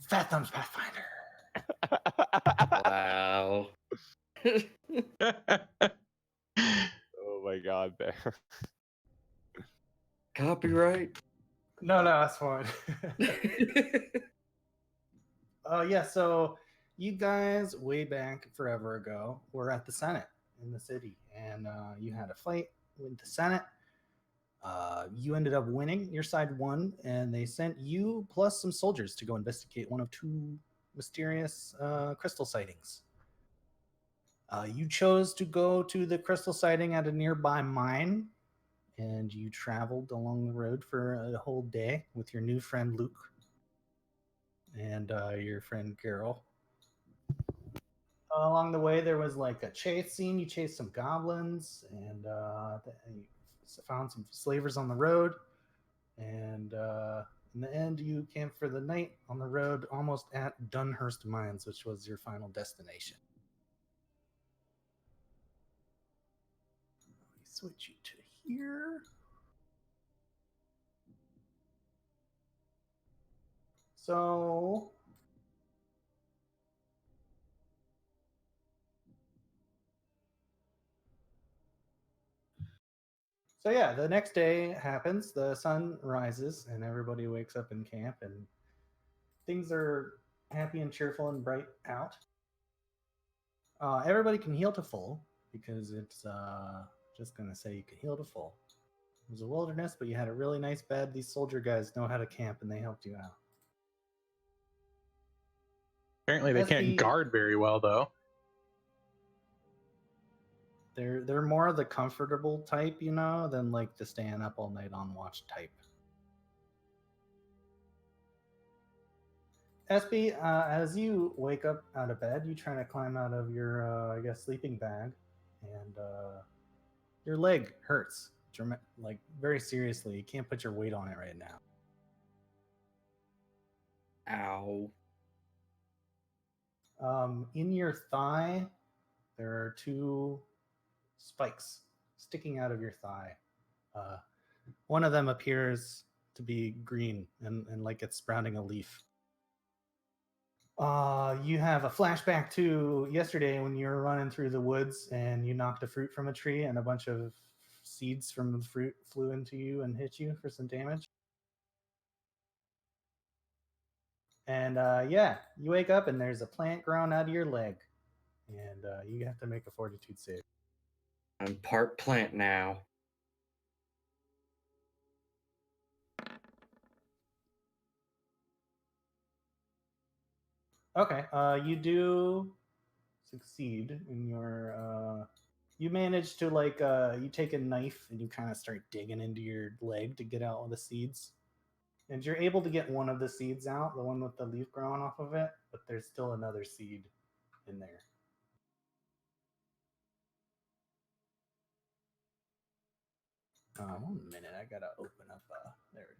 Fat Thumbs Pathfinder. Wow. Oh my god, Bear. Copyright. No, that's fine. Yeah, so you guys way back forever ago were at the Senate in the city, and you had a fight with the Senate. You ended up winning. Your side won, and they sent you plus some soldiers to go investigate one of two mysterious crystal sightings. You chose to go to the crystal sighting at a nearby mine, and you traveled along the road for a whole day with your new friend Luke and your friend Carol. Along the way, there was like a chase scene. You chased some goblins, and you found some slavers on the road. And in the end, you camped for the night on the road, almost at Dunhurst Mines, which was your final destination. Let me switch you to here. So yeah, the next day happens. The sun rises, and everybody wakes up in camp, and things are happy and cheerful and bright out. Everybody can heal to full because it's just gonna say you can heal to full. It was a wilderness, but you had a really nice bed. These soldier guys know how to camp, and they helped you out. Apparently, they can't guard very well, though. They're more the comfortable type, you know, than like the staying up all night on watch type. SB, as you wake up out of bed, you try to climb out of your, I guess, sleeping bag, and your leg hurts, like very seriously. You can't put your weight on it right now. Ow. In your thigh, there are two spikes sticking out of your thigh. One of them appears to be green and like it's sprouting a leaf. You have a flashback to yesterday when you were running through the woods and you knocked a fruit from a tree and a bunch of seeds from the fruit flew into you and hit you for some damage. And yeah, you wake up and there's a plant growing out of your leg. And you have to make a fortitude save. I'm part plant now. Okay, you do succeed in your you manage to like you take a knife and you kind of start digging into your leg to get out all the seeds, and you're able to get one of the seeds out, the one with the leaf growing off of it, but there's still another seed in there. One minute, I gotta open up there we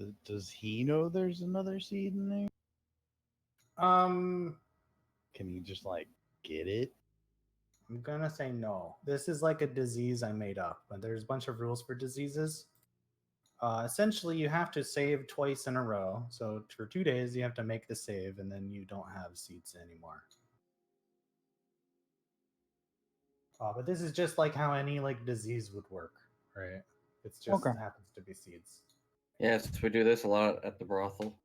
go. Does he know there's another seed in there? Can he just like get it? I'm gonna say no. This is like a disease I made up, but there's a bunch of rules for diseases. Essentially, you have to save twice in a row. So for 2 days, you have to make the save, and then you don't have seeds anymore. But this is just like how any like disease would work, right? It's just happens to be seeds. Yes, we do this a lot at the brothel.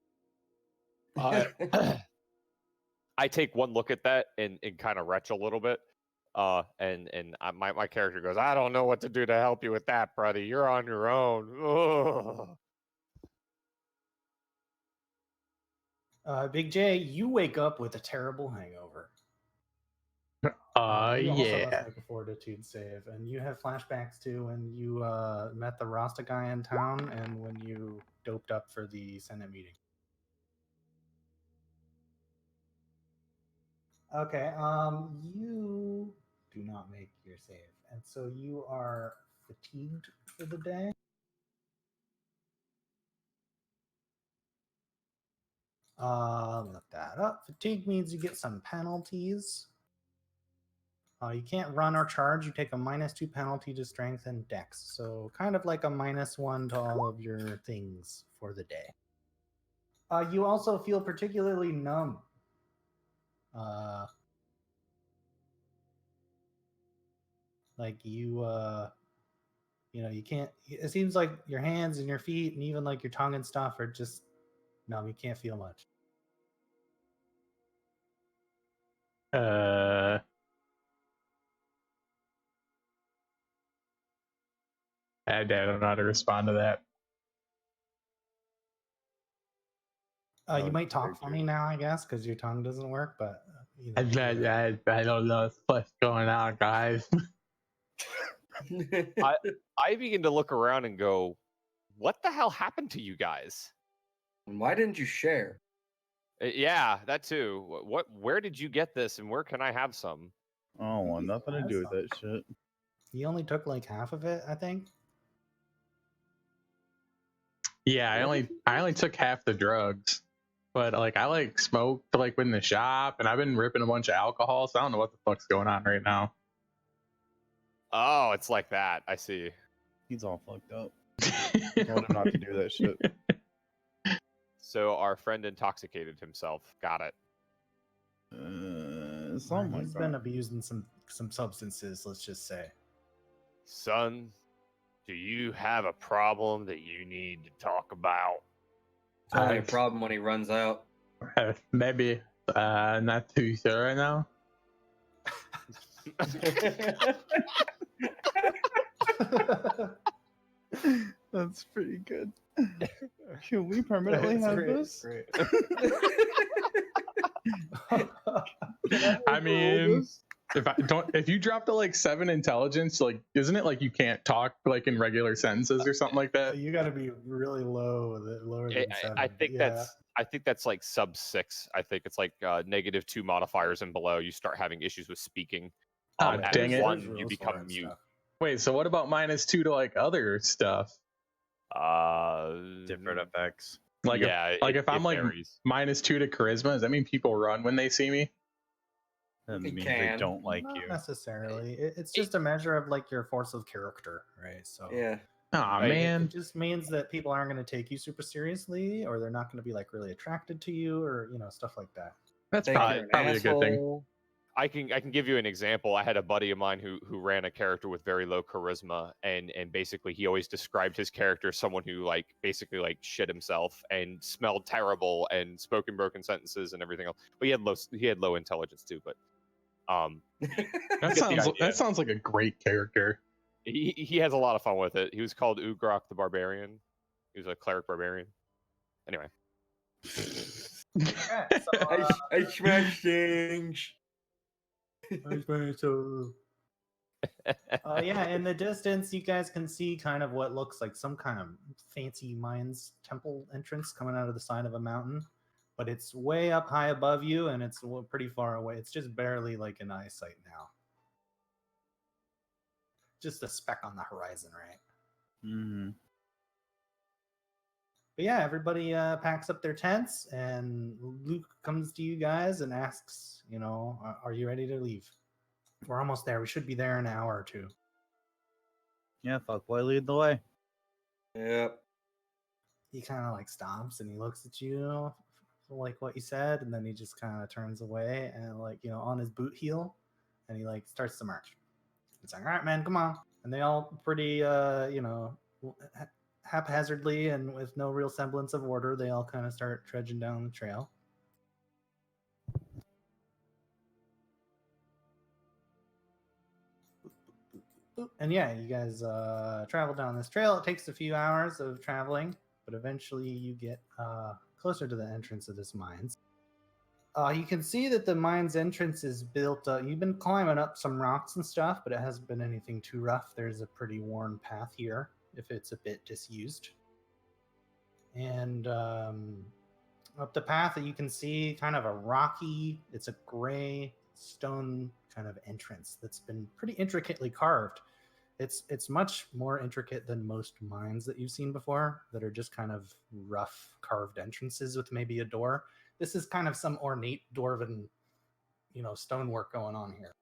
I take one look at that and kind of retch a little bit. And my character goes, I don't know what to do to help you with that, brother. You're on your own. Big J, you wake up with a terrible hangover. You also must make a fortitude save, and you have flashbacks to when you met the Rasta guy in town and when you doped up for the Senate meeting. Okay, you do not make your save, and so you are fatigued for the day. Look that up. Fatigue means you get some penalties. You can't run or charge. You take a -2 penalty to strength and dex. So kind of like a -1 to all of your things for the day. You also feel particularly numb. Like you you can't, it seems like your hands and your feet and even like your tongue and stuff are just numb. You can't feel much. I don't know how to respond to that. You Oh, might talk very funny true. now, I guess, because your tongue doesn't work, but I don't know what's going on, guys. I begin to look around and go, what the hell happened to you guys? Why didn't you share? Yeah, that too. Where did you get this, and where can I have some? I don't want nothing to do with that shit. He only took like half of it, I think. Yeah, I only took half the drugs, but like I like smoked like in the shop, and I've been ripping a bunch of alcohol, so I don't know what the fuck's going on right now. Oh, it's like that. I see. He's all fucked up. I told him not to do that shit. So our friend intoxicated himself. Got it. Something like He's that. been abusing some substances, let's just say. Son, do you have a problem that you need to talk about? It's only a problem when he runs out. Maybe not too sure right now. That's pretty good. Can we permanently have this? Great. I mean, if you drop to like 7 intelligence, like isn't it like you can't talk like in regular sentences or something like that? You got to be really lower than 7. I think that's like sub 6. I think it's like -2 modifiers and below. You start having issues with speaking. At dang it. 1, you become mute. Stuff. Wait, so what about -2 to like other stuff? Different effects. Like yeah, if I'm like varies. -2 to charisma, does that mean people run when they see me? That He means can. they don't like Not you. necessarily. It's just a measure of like your force of character, right? So Yeah. Aw, Right. man. it just means that people aren't going to take you super seriously, or they're not going to be like really attracted to you, or stuff like that. That's Think probably, you're an probably a good thing. asshole. I can give you an example. I had a buddy of mine who ran a character with very low charisma, and basically he always described his character as someone who like basically like shit himself and smelled terrible and spoke in broken sentences and everything else. But he had low intelligence too. But That sounds like a great character. he has a lot of fun with it. He was called Ugrok the Barbarian. He was a cleric barbarian. Anyway. Okay, so, I smash things. yeah, in the distance, you guys can see kind of what looks like some kind of fancy mines temple entrance coming out of the side of a mountain, but it's way up high above you, and it's pretty far away. It's just barely like in eyesight now. Just a speck on the horizon, right? Mm-hmm. But yeah, everybody packs up their tents, and Luke comes to you guys and asks, are you ready to leave? We're almost there. We should be there in an hour or two. Yeah, fuckboy, lead the way. Yep. He kind of like stops and he looks at you like what you said, and then he just kind of turns away and like on his boot heel, and he like starts to march. It's like, all right, man, come on. And they all pretty haphazardly and with no real semblance of order, they all kind of start trudging down the trail. And yeah, you guys travel down this trail. It takes a few hours of traveling, but eventually you get closer to the entrance of this mines. You can see that the mine's entrance is built. You've been climbing up some rocks and stuff, but it hasn't been anything too rough. There's a pretty worn path here, if it's a bit disused. And up the path, you can see kind of a rocky, it's a gray stone kind of entrance that's been pretty intricately carved. It's much more intricate than most mines that you've seen before that are just kind of rough carved entrances with maybe a door. This is kind of some ornate dwarven, stonework going on here.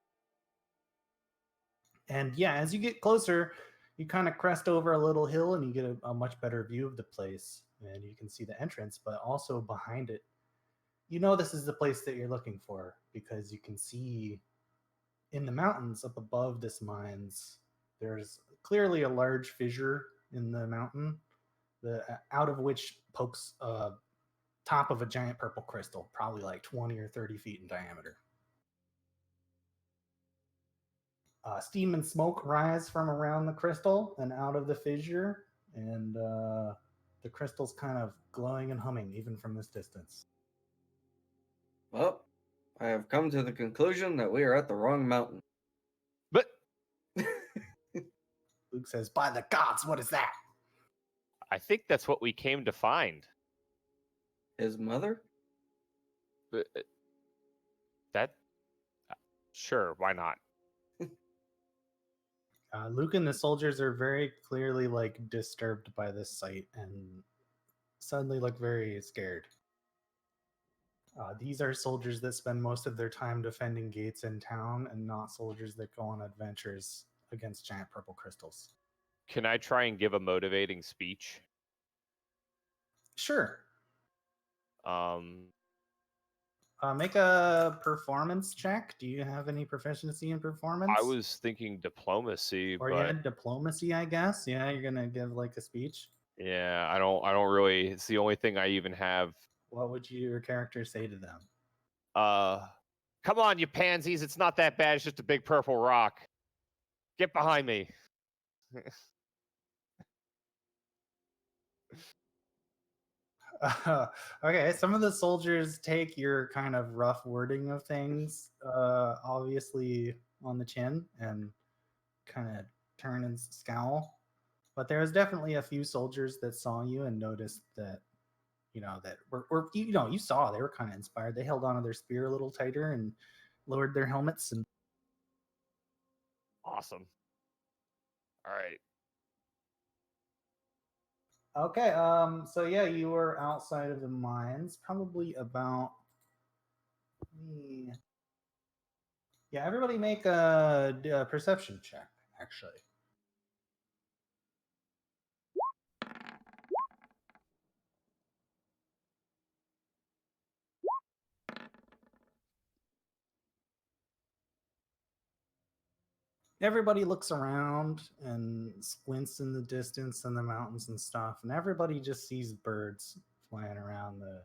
And yeah, as you get closer, you kind of crest over a little hill and you get a much better view of the place. And you can see the entrance, but also behind it, you know this is the place that you're looking for because you can see in the mountains up above this mines, there's clearly a large fissure in the mountain, out of which pokes top of a giant purple crystal, probably like 20 or 30 feet in diameter. Steam and smoke rise from around the crystal and out of the fissure, and the crystal's kind of glowing and humming even from this distance. Well, I have come to the conclusion that we are at the wrong mountain. But Luke says, "By the gods, what is that?" I think that's what we came to find. His mother? But, that sure, why not? Luke and the soldiers are very clearly like disturbed by this sight and suddenly look very scared. These are soldiers that spend most of their time defending gates in town and not soldiers that go on adventures against giant purple crystals. Can I try and give a motivating speech? Sure. Um, Make a performance check. Do you have any proficiency in performance? I was thinking diplomacy, or but yeah, diplomacy, I guess. Yeah, you're gonna give like a speech. yeah, I don't really. It's the only thing I even have. What would your character say to them? Come on, you pansies! It's not that bad. It's just a big purple rock. Get behind me. Okay, some of the soldiers take your kind of rough wording of things, obviously on the chin, and kind of turn and scowl. But there was definitely a few soldiers that saw you and noticed that, that were you saw they were kind of inspired. They held onto their spear a little tighter and lowered their helmets. And Awesome. All right. okay, so yeah, you were outside of the mines, probably about. Yeah, everybody make a perception check, actually. Everybody looks around and squints in the distance and the mountains and stuff, and everybody just sees birds flying around the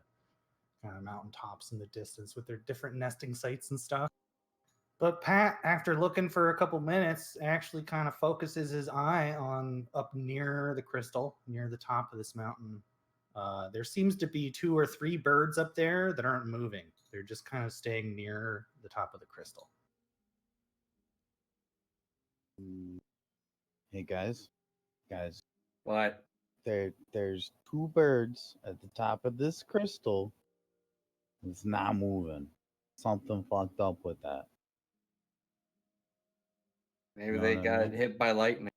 kind of mountaintops in the distance with their different nesting sites and stuff. But Pat, after looking for a couple minutes, actually kind of focuses his eye on up near the crystal, near the top of this mountain. There seems to be 2 or 3 birds up there that aren't moving. They're just kind of staying near the top of the crystal. Hey guys, What? there's 2 birds at the top of this crystal. It's not moving. Something fucked up with that. Maybe No, they no, got no. hit by lightning.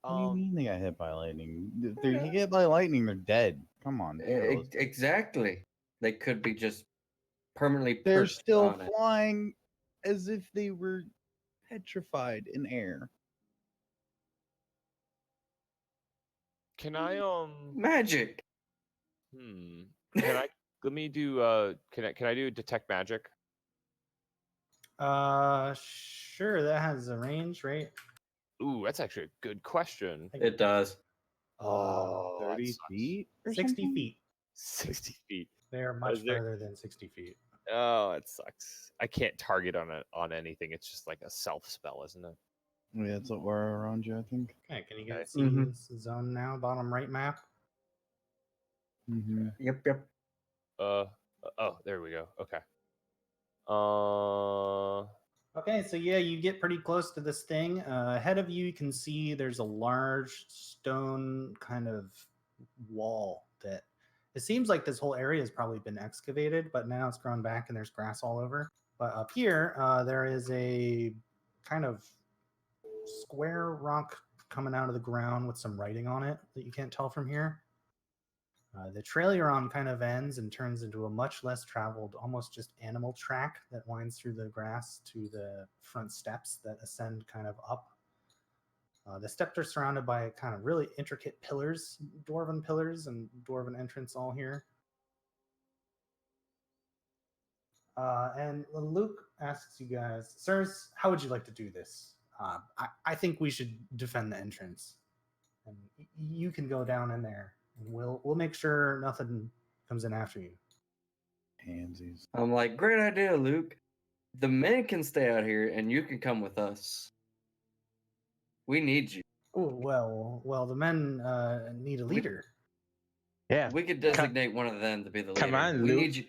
What do you mean they got hit by lightning? If they get hit by lightning, they're dead. Come on, be realistic. Exactly. They could be just permanently They're perched still on it. flying as if they were petrified in air. Can I Magic. Can I let me do can I do detect magic? Sure, that has a range, right? Ooh, that's actually a good question. It does. Oh, that 30 sucks. feet or 60 something? feet. 60 feet. They are much Is there- further than 60 feet. Oh, it sucks. I can't target on anything. It's just like a self spell, isn't it? Yeah, it's aura around you, I think. Okay, can you Okay. guys see this zone now? Bottom right map. Mm-hmm. Yep. Oh, there we go. Okay. Okay, so yeah, you get pretty close to this thing. Ahead of you can see there's a large stone kind of wall that it seems like this whole area has probably been excavated, but now it's grown back and there's grass all over. But up here, there is a kind of square rock coming out of the ground with some writing on it that you can't tell from here. The trail you're on kind of ends and turns into a much less traveled, almost just animal track that winds through the grass to the front steps that ascend kind of up. The steps are surrounded by kind of really intricate pillars, dwarven and dwarven entrance all here. And Luke asks you guys, sirs, how would you like to do this? I think we should defend the entrance, and you can go down in there, and we'll make sure nothing comes in after you. Pansies. I'm like, great idea, Luke. The men can stay out here, and you can come with us. We need you. Oh well, the men need a leader. Yeah. We could designate one of them to be the leader. Come on, we Luke. need you.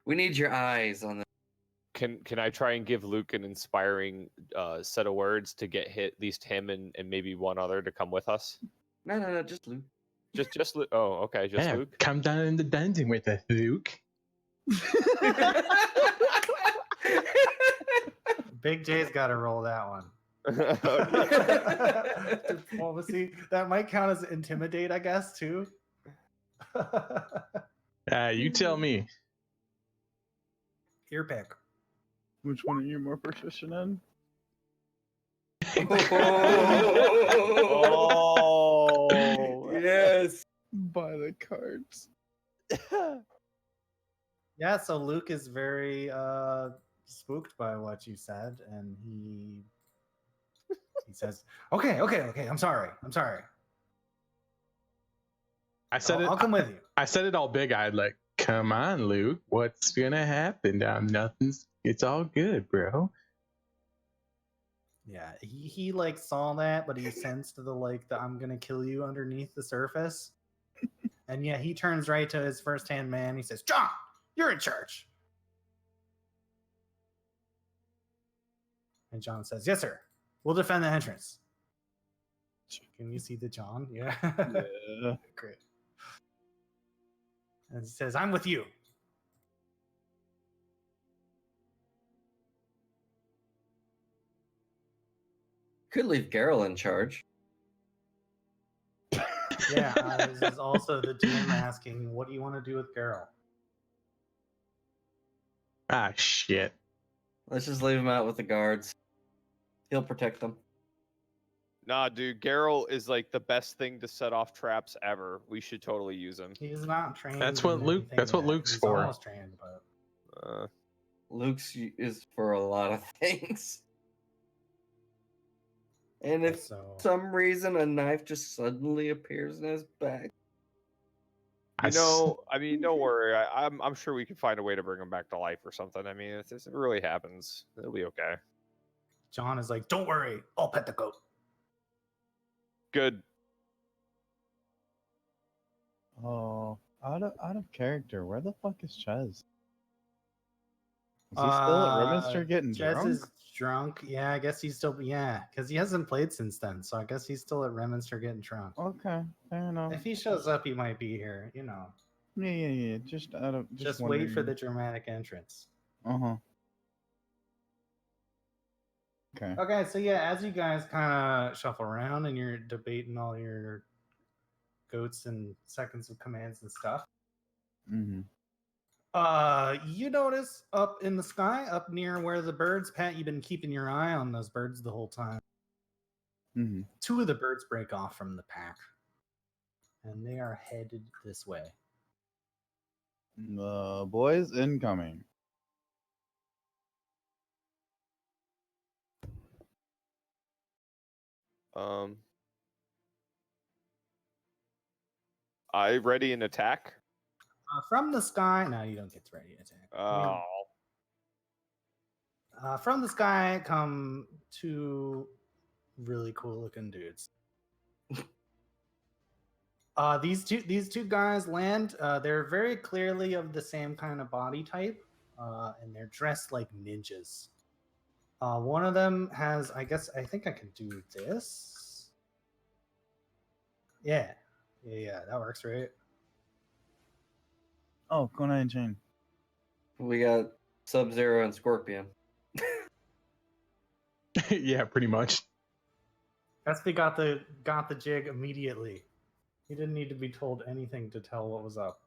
We need your eyes on the. Can I try and give Luke an inspiring set of words to get at least him and maybe one other to come with us? No, just Luke. Just Luke. Oh, okay, just Yeah, Luke. come down in the dungeon with us, Luke. Big J's got to roll that one. Diplomacy. That might count as intimidate, I guess, too. You tell me. Your pick. Which one are you more proficient in? Oh, yes. By the cards. Yeah, so Luke is very spooked by what you said, and he says, "Okay, I'm sorry. I'll come with you." I said it all big-eyed, like, "Come on, Luke. What's gonna happen now? Nothing's. It's all good, bro." Yeah, he like saw that, but he sensed the I'm gonna kill you underneath the surface. And yeah, he turns right to his first-hand man. He says, "John, you're in charge." And John says, "Yes, sir. We'll defend the entrance." Can you see the John? Yeah. Yeah. Great. And he says, "I'm with you." Could leave Garrel in charge. Yeah, this is also the DM asking, "What do you want to do with Garrel?" Ah, shit. Let's just leave him out with the guards. He'll protect them. Nah, dude, Geralt is like the best thing to set off traps ever. We should totally use him. He's not trained. That's what in Luke- anything that's what yet. Luke's He's for. Almost trained, but Luke's is for a lot of things. And if so for some reason a knife just suddenly appears in his back. You know, I mean, don't worry. I'm sure we can find a way to bring him back to life or something. I mean, if it really happens, it'll be okay. John is like, "Don't worry, I'll pet the goat." Good. Oh, out of character. Where the fuck is Ches? Is he still at Remister getting Jez drunk? is drunk. Yeah, I guess he's still. Yeah, because he hasn't played since then. So I guess he's still at Remonster getting drunk. Okay, fair enough. If he shows up, he might be here. You know, Yeah. Just out of just wait for the dramatic entrance. Uh-huh. Okay. Okay, so yeah, as you guys kind of shuffle around and you're debating all your goats and seconds of commands and stuff, Mm-hmm. you notice up in the sky, up near where the birds, Pat, you've been keeping your eye on those birds the whole time. Mm-hmm. 2 of the birds break off from the pack, and they are headed this way. Boys incoming. I ready an attack? From the sky, no, you don't get ready to attack. Oh. From the sky come 2 really cool looking dudes. These two guys land. They're very clearly of the same kind of body type, and they're dressed like ninjas. One of them has, I think I can do this. Yeah, that works, right? Oh, Kunai and Chain. We got Sub-Zero and Scorpion. Yeah, pretty much. Gatsby got the jig immediately. He didn't need to be told anything to tell what was up.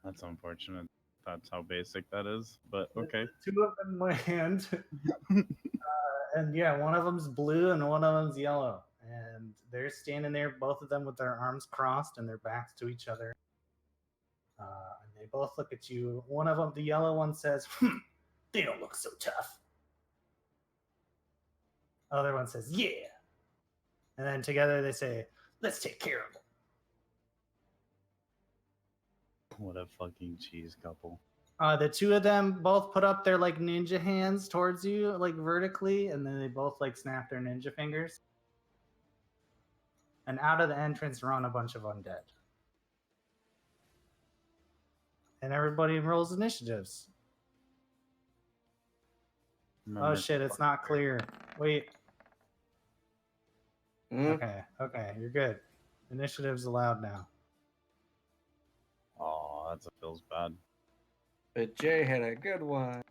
That's unfortunate. That's how basic that is. But okay. The two of them land, and yeah, one of them's blue and one of them's yellow, and they're standing there, both of them with their arms crossed and their backs to each other. And they both look at you. One of them, the yellow one, says, "They don't look so tough." Other one says, "Yeah," and then together they say, "Let's take care of them." What a fucking cheese couple. The two of them both put up their like ninja hands towards you, like vertically, and then they both like snap their ninja fingers. And out of the entrance run a bunch of undead. And everybody rolls initiatives. Remember Oh shit, it's not clear. Wait. Mm? Okay, you're good. Initiative's allowed now. Oh, that feels bad. But Jay had a good one.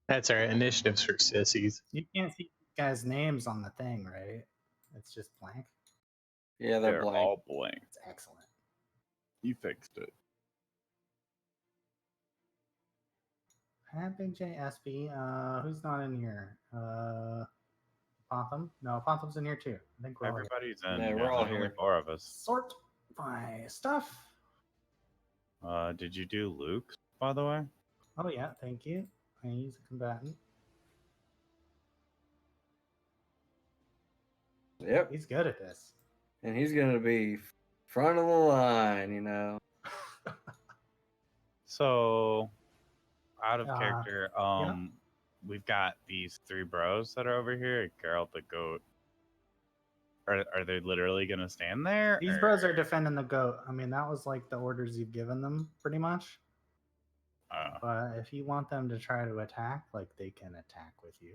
That's our initiatives for sissies. You can't see these guys' names on the thing, right? It's just blank. Yeah, they're They're blank. all blank. It's excellent. You fixed it. Hi, Big J SB. Who's not in here? Potham? No, Potham's in here too. I think we're all here. Everybody's in. Yeah, Yeah, we're all there's only here. 4 of us. Sort by stuff. Did you do Luke's, by the way? Oh yeah, thank you. I use a combatant. Yep. He's good at this. And he's gonna be front of the line, you know. So, out of character, yeah. we've got these 3 bros that are over here. Geralt the goat. Are they literally gonna stand there? These bros are defending the goat. I mean, that was like the orders you've given them, pretty much. But if you want them to try to attack, like they can attack with you.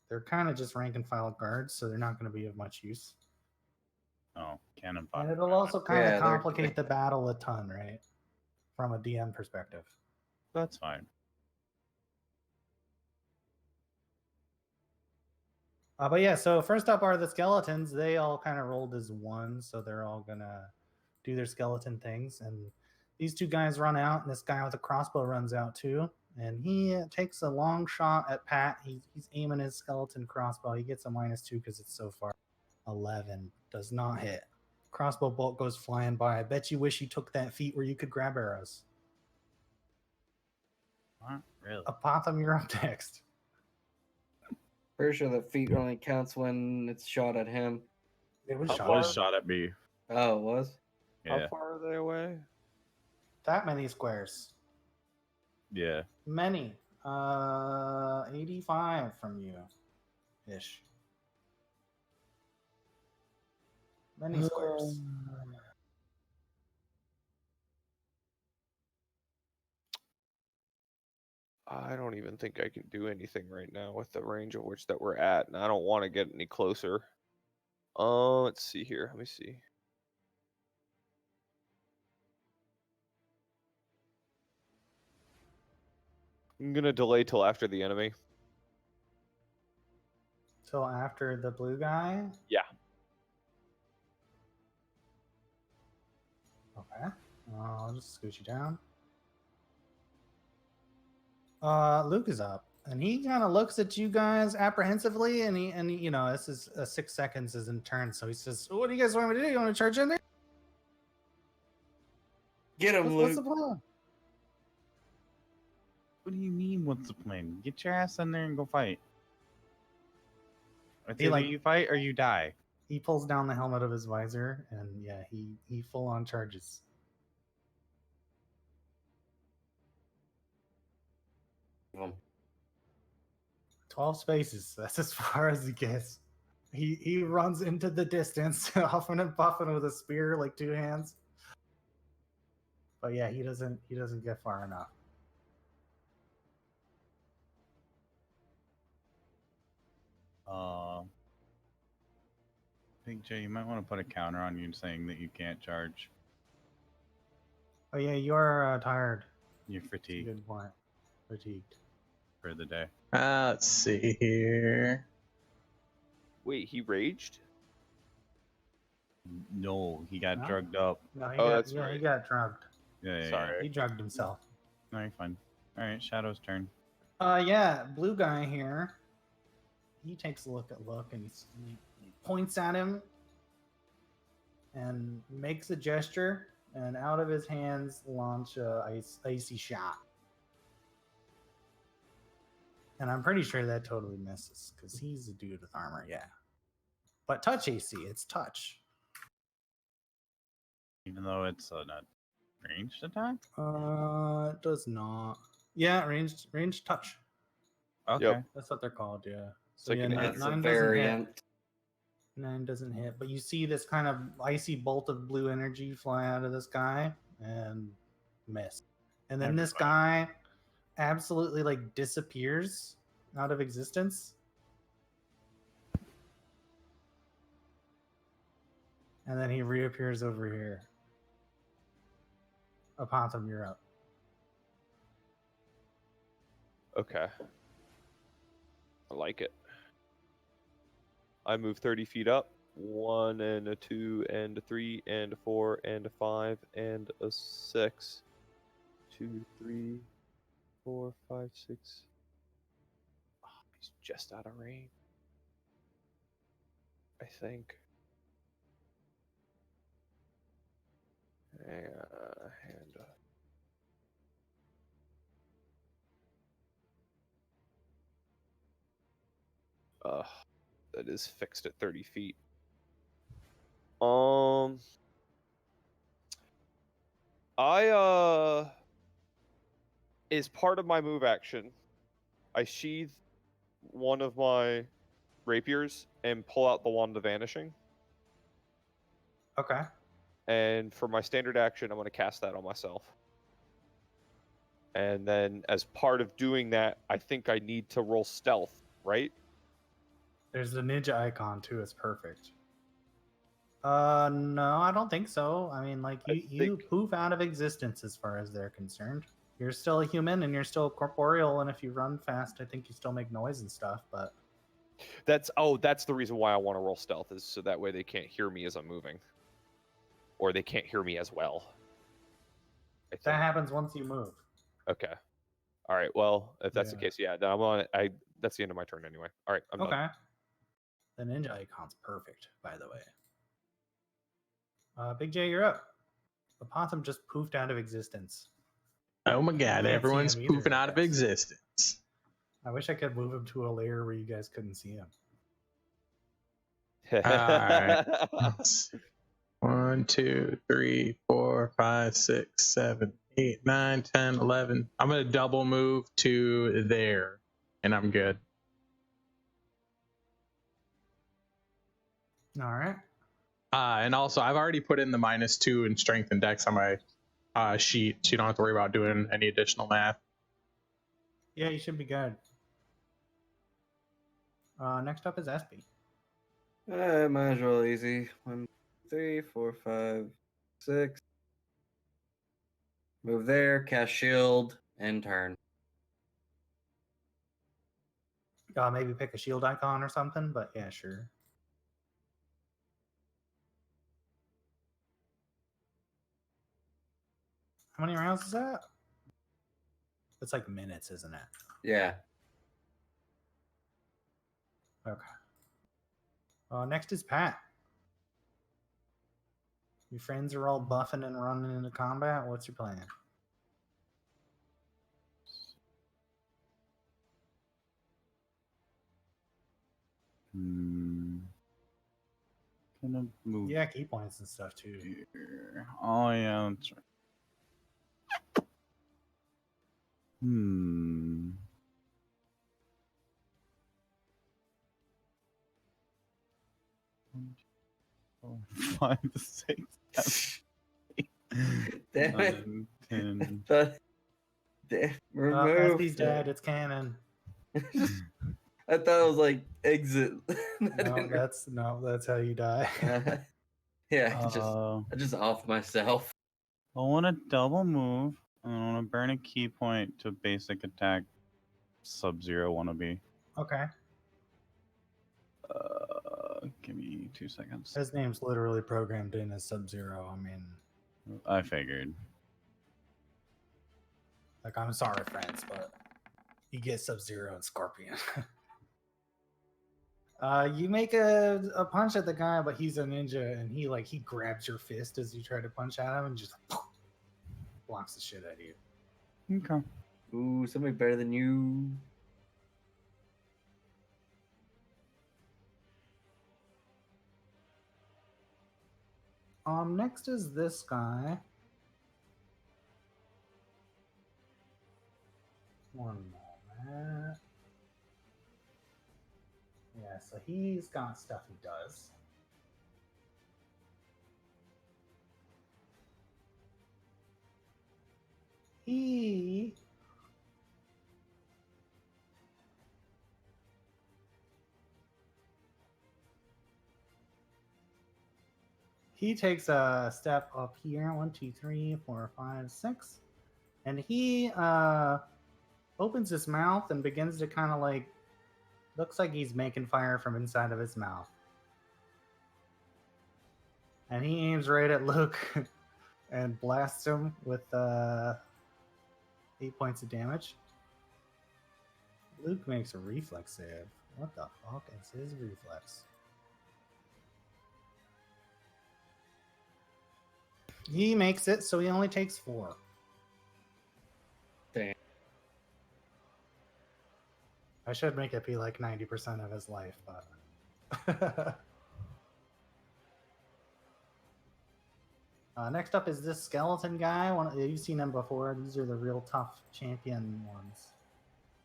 They're kind of just rank and file guards, so they're not going to be of much use. Oh, cannon fire. And it'll also kind of Yeah, complicate the battle a ton, right? From a DM perspective. That's fine. But yeah, so first up are the skeletons. They all kind of rolled as one, so they're all gonna do their skeleton things. And these 2 guys run out, and this guy with a crossbow runs out too. And he takes a long shot at Pat. He's aiming his skeleton crossbow. He gets a -2 because it's so far. 11 does not hit. Crossbow bolt goes flying by. I bet you wish you took that feat where you could grab arrows. Not really. Apotham, you're up next. Pretty sure the feat only counts when it's shot at him. It was How shot. far? Was shot at me. Oh, it was? Yeah. How far are they away? That many squares. Yeah. Many. 85 from you. Ish. Many squares. I don't even think I can do anything right now with the range of which that we're at, and I don't want to get any closer. Let's see here. Let me see. I'm gonna delay till after the enemy. Till after the blue guy? Yeah. Okay. I'll just scoot you down. Luke is up, and he kind of looks at you guys apprehensively, and he you know, this is 6 seconds is in turn, so he says, "What do you guys want me to do? You want to charge in there? Get him, What's the Luke. plan?" What do you mean? What's the plan? Get your ass in there and go fight. It's He, either like- you fight or you die. He pulls down the helmet of his visor, and yeah, he full on charges. Um, 12 spaces. That's as far as he gets. He runs into the distance, huffing and puffing with a spear, like 2 hands. But yeah, he doesn't get far enough. Big J, you might want to put a counter on you saying that you can't charge. Oh yeah, you are tired. You're That's a fatigued. good point. Fatigued. for the day. Let's see here. Wait, he raged? No, he got No? drugged up. No, he Oh, got, that's yeah, he right. got drugged. Yeah. Sorry. He drugged himself. No, you're fine. All right, Shadow's turn. Yeah, blue guy here. He takes a look and he points at him and makes a gesture, and out of his hands launch a icy shot. And I'm pretty sure that totally misses because he's a dude with armor, yeah. But touch AC, it's touch. Even though it's a ranged attack. It does not. Yeah, ranged touch. Okay. That's what they're called, yeah. It's like an It's a doesn't hit. variant. 9 doesn't hit, but you see this kind of icy bolt of blue energy fly out of this guy and miss. And then this guy absolutely like disappears out of existence. And then he reappears over here. Apotham, you're up. Okay. I like it. I move 30 feet up. 1 and a 2 and a 3 and a 4 and a 5 and a 6. 2, 3, 4, 5, 6. Oh, he's just out of range. I think. That is fixed at 30 feet. Is part of my move action, I sheath one of my rapiers and pull out the wand of vanishing. Okay. And for my standard action, I'm going to cast that on myself. And then as part of doing that, I think I need to roll stealth, right? There's the ninja icon too. It's perfect. No, I don't think so. I mean, like you poof out of existence as far as they're concerned. You're still a human and you're still corporeal, and if you run fast, I think you still make noise and stuff. But That's the reason why I want to roll stealth, is so that way they can't hear me as I'm moving, or they can't hear me as well. that happens once you move. Okay. All right. Well, if that's the Yeah. case, yeah, I'm on. That's the end of my turn anyway. All right. I'm Okay. done. The ninja icon's perfect, by the way. Big J, you're up. Apotham just poofed out of existence. Oh my god, see everyone's him either, poofing I out of guess. existence. I wish I could move him to a layer where you guys couldn't see him. Alright. 1, 2, 3, 4, 5, 6, 7, 8, 9, 10, 11. I'm gonna double move to there, and I'm good. All right. And also, I've already put in the -2 in strength and dex on my sheet, so you don't have to worry about doing any additional math. Yeah, you should be good. Next up is Espy. Might as well easy. 1, 3, 4, 5, 6. Move there, cast shield, and turn. Maybe pick a shield icon or something, but yeah, sure. How many rounds is that? It's like minutes, isn't it? Yeah. Okay. Next is Pat. Your friends are all buffing and running into combat. What's your plan? Gonna move. Yeah, key points and stuff too. Here. Oh yeah, that's right. One, 2, 4, 5, 6, 7, 8, Damn it. 9, 10. Remove. Espy's dead. It's canon. I thought it was like exit. That's how you die. Yeah, I just off myself. I want to double move. I want to burn a key point to basic attack Sub-Zero wannabe. Okay. Give me 2 seconds. His name's literally programmed in as Sub-Zero. I mean, I figured. like, I'm sorry, friends, but you get Sub-Zero and Scorpion. You make a punch at the guy, but he's a ninja, and he grabs your fist as you try to punch at him and just blocks the shit out of you. Okay. Ooh, somebody better than you. Next is this guy. One moment. Yeah, so he's got stuff he does. He takes a step up here. 1, 2, 3, 4, 5, 6. And he opens his mouth and begins to kind of like, looks like he's making fire from inside of his mouth. And he aims right at Luke and blasts him with 8 points of damage. Luke makes a reflex save. What the fuck is his reflex? He makes it, so he only takes 4. Damn. I should make it be like 90% of his life, but... Next up is this skeleton guy. You've seen him before. These are the real tough champion ones.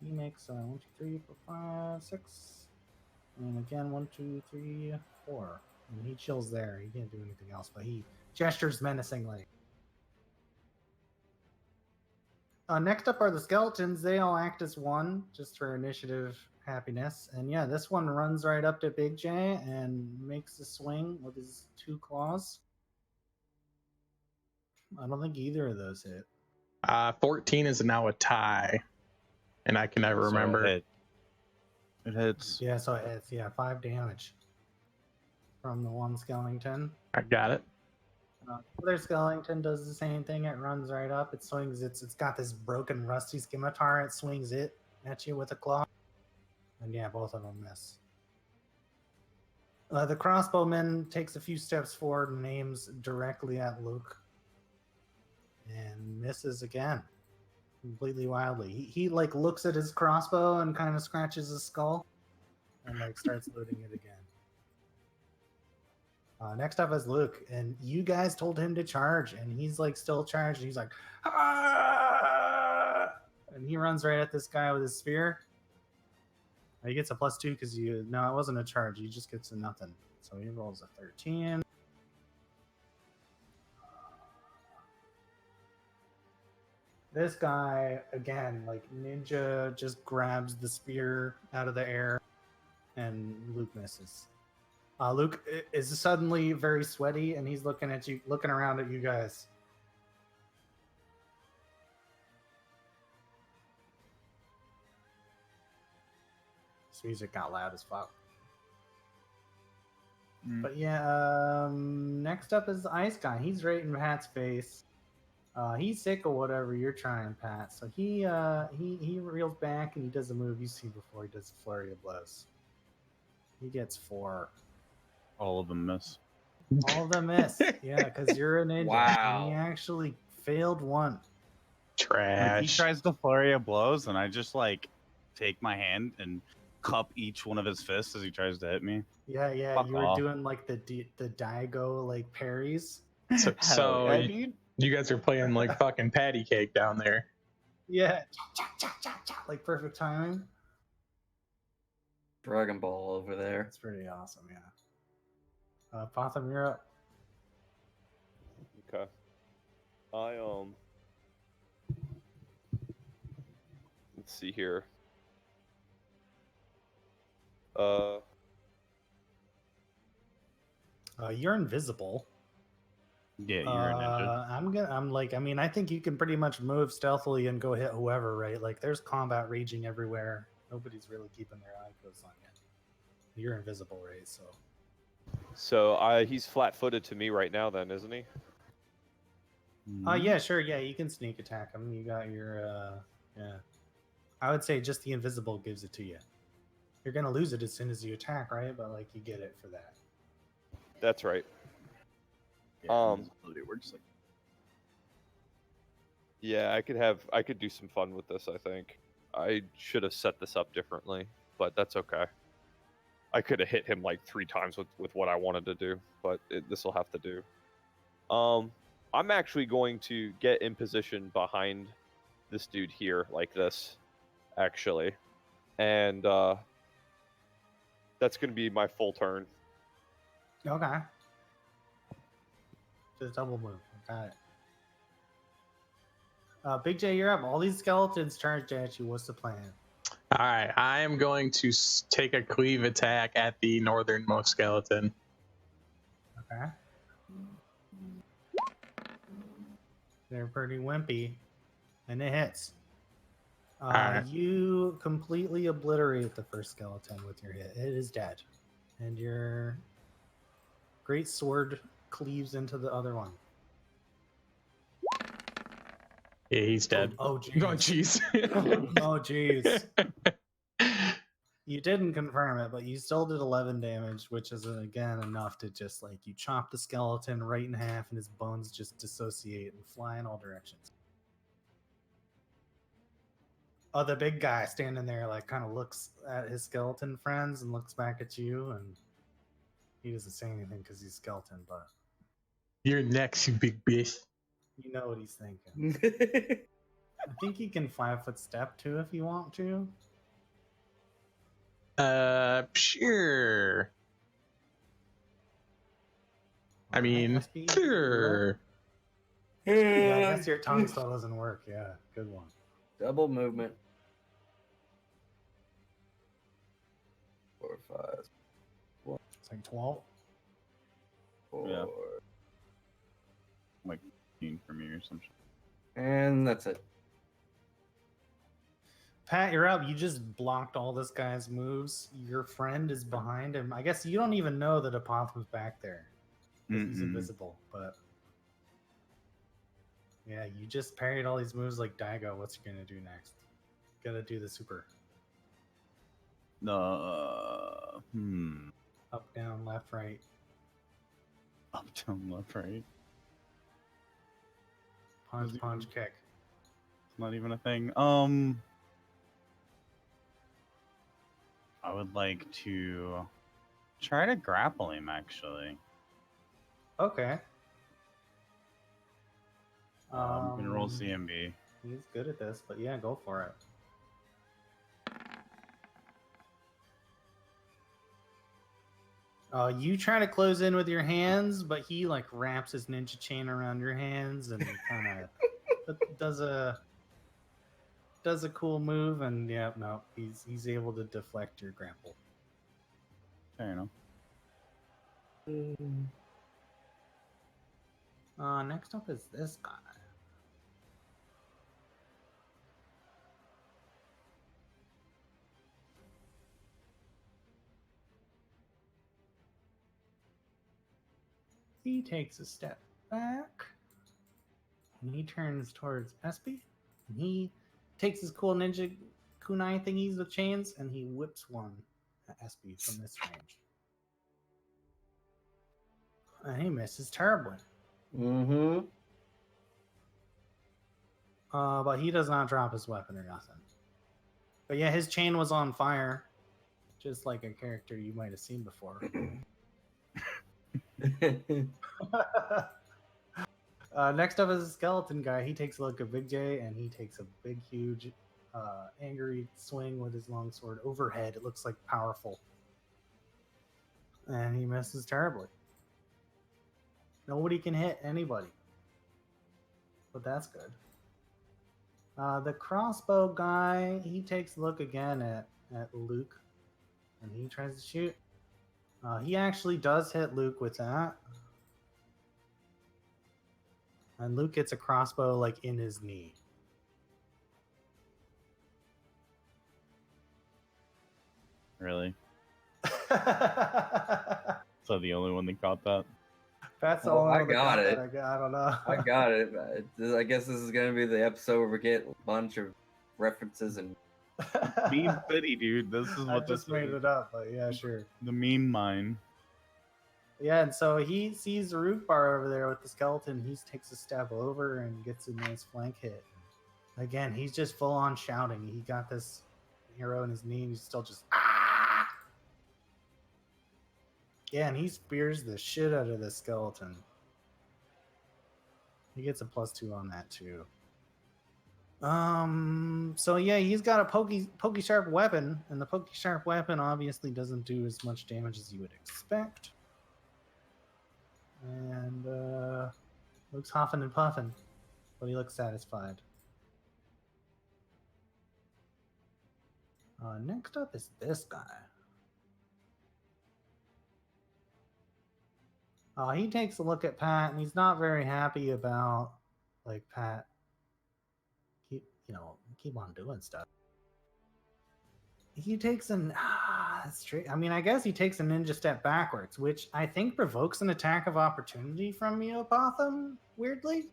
He makes 1, 2, 3, 4, 5, 6. And again, 1, 2, 3, 4. And he chills there. He can't do anything else, but he gestures menacingly. Next up are the skeletons. They all act as one, just for initiative happiness. And yeah, this one runs right up to Big J and makes a swing with his 2 claws. I don't think either of those hit. 14 is now a tie, and I can never remember. It hits. Yeah, so it hits. Yeah, 5 damage from the one skeleton. I got it. Other skeleton does the same thing. It runs right up. It swings. It's got this broken, rusty scimitar. It swings it at you with a claw. And yeah, both of them miss. The crossbowman takes a few steps forward and aims directly at Luke. And misses again. Completely wildly. He like looks at his crossbow and kind of scratches his skull. And like starts loading it again. Next up is Luke, and you guys told him to charge, and he's like still charged. He's like, ah! And he runs right at this guy with his spear. He gets a +2 because it wasn't a charge. He just gets a nothing. So he rolls a 13. This guy again, like ninja, just grabs the spear out of the air, and Luke misses. Luke is suddenly very sweaty, and he's looking around at you guys. This music got loud as fuck. But yeah, next up is the ice guy. He's right in Pat's face. He's sick of whatever you're trying, Pat. So he reels back and he does a move you see before. He does a flurry of blows. He gets 4. All of them miss. All of them miss. Yeah, because you're a ninja. Wow. And he actually failed 1. Like, Trash. he tries the flurry of blows, and I just like take my hand and cup each one of his fists as he tries to hit me. Yeah, Fuck you were off. doing like the Daigo like parries. So yeah, dude. you guys are playing like fucking patty cake down there. Yeah, like perfect timing. Dragon Ball over there. That's pretty awesome. Yeah. Pathfinder, you're up. Okay. Let's see here. You're invisible. Yeah, you're a ninja. I mean, I think you can pretty much move stealthily and go hit whoever, right? Like, there's combat raging everywhere. Nobody's really keeping their eye closed on you. You're invisible, right? So he's flat-footed to me right now, then, isn't he? Mhm. Yeah, sure. Yeah, you can sneak attack him. You got your, yeah. I would say just the invisible gives it to you. You're gonna lose it as soon as you attack, right? But like, you get it for that. That's right. Yeah, invisibility works like. Yeah, I could do some fun with this, I think. I should have set this up differently, but that's okay. I could have hit him like 3 times with what I wanted to do, but this will have to do. I'm actually going to get in position behind this dude here, like this, actually. And that's going to be my full turn. Okay. Just double move. Got it. Big J, you're up. All these skeletons charged at you. What's the plan? All right, I am going to take a cleave attack at the northernmost skeleton. Okay. They're pretty wimpy, and it hits. Alright. You completely obliterate the first skeleton with your hit. It is dead, and your great sword cleaves into the other one. Yeah, he's dead. Oh, Oh, jeez. jeez. Oh, jeez. You didn't confirm it, but you still did 11 damage, which is, again, enough to just, like, you chop the skeleton right in half, and his bones just dissociate and fly in all directions. Oh, the big guy standing there, like, kind of looks at his skeleton friends and looks back at you, and he doesn't say anything because he's skeleton, but You're next, you big bitch. you know what he's thinking. I think you can 5-foot step, too, if you want to. Sure. I Alright, mean, SP, sure. Yeah, I guess your tongue still doesn't work. Yeah, good one. Double movement. 4, 5, It's like 12. 4. Yeah. Like 15 from you or something. And that's it. Pat, you're up. You just blocked all this guy's moves. Your friend is behind him. I guess you don't even know that Apoth was back there. 'Cause he's invisible, but yeah, you just parried all these moves like Daigo. What's he gonna do next? Gotta do the super. Up, Down, left, right. Up, down, left, right. Punch, punch, kick. It's not even a thing. I would like to try to grapple him, actually. Okay. I'm gonna roll CMB. He's good at this, but yeah, go for it. You try to close in with your hands, but he like wraps his ninja chain around your hands and kind of does a cool move, and yeah, no, he's able to deflect your grapple. Fair enough. Next up is this guy. He takes a step back, and he turns towards Espy, and he takes his cool ninja kunai thingies with chains, and he whips one at Espy from this range. And he misses terribly. Mm-hmm. But he does not drop his weapon or nothing. But yeah, his chain was on fire, just like a character you might have seen before. Next up is a skeleton guy. He takes a look at Big J, and he takes a big, huge, angry swing with his longsword overhead. It looks like powerful. And he misses terribly. Nobody can hit anybody. But that's good. The crossbow guy, he takes a look again at Luke, and he tries to shoot. He actually does hit Luke with that. And Luke gets a crossbow like in his knee. Really? That's So the only one that caught that? the Oh, only I one that got it. that. I don't know. I got it. I guess this is gonna be the episode where we get a bunch of references and Meme city, dude. This is I what just this made is. it up, but yeah, sure. The meme mine. Yeah, and so he sees the root bar over there with the skeleton. He takes a step over and gets a nice flank hit. Again, he's just full on shouting. He got this arrow in his knee, and he's still just ah! Yeah, and he spears the shit out of the skeleton. He gets a +2 on that too. So yeah, he's got a pokey sharp weapon, and the pokey sharp weapon obviously doesn't do as much damage as you would expect. And looks huffing and puffing, but he looks satisfied. Next up is this guy. He takes a look at Pat, and he's not very happy about, like, Pat keep on doing stuff. He takes I mean, I guess he takes a ninja step backwards, which I think provokes an attack of opportunity from Neopotham, weirdly.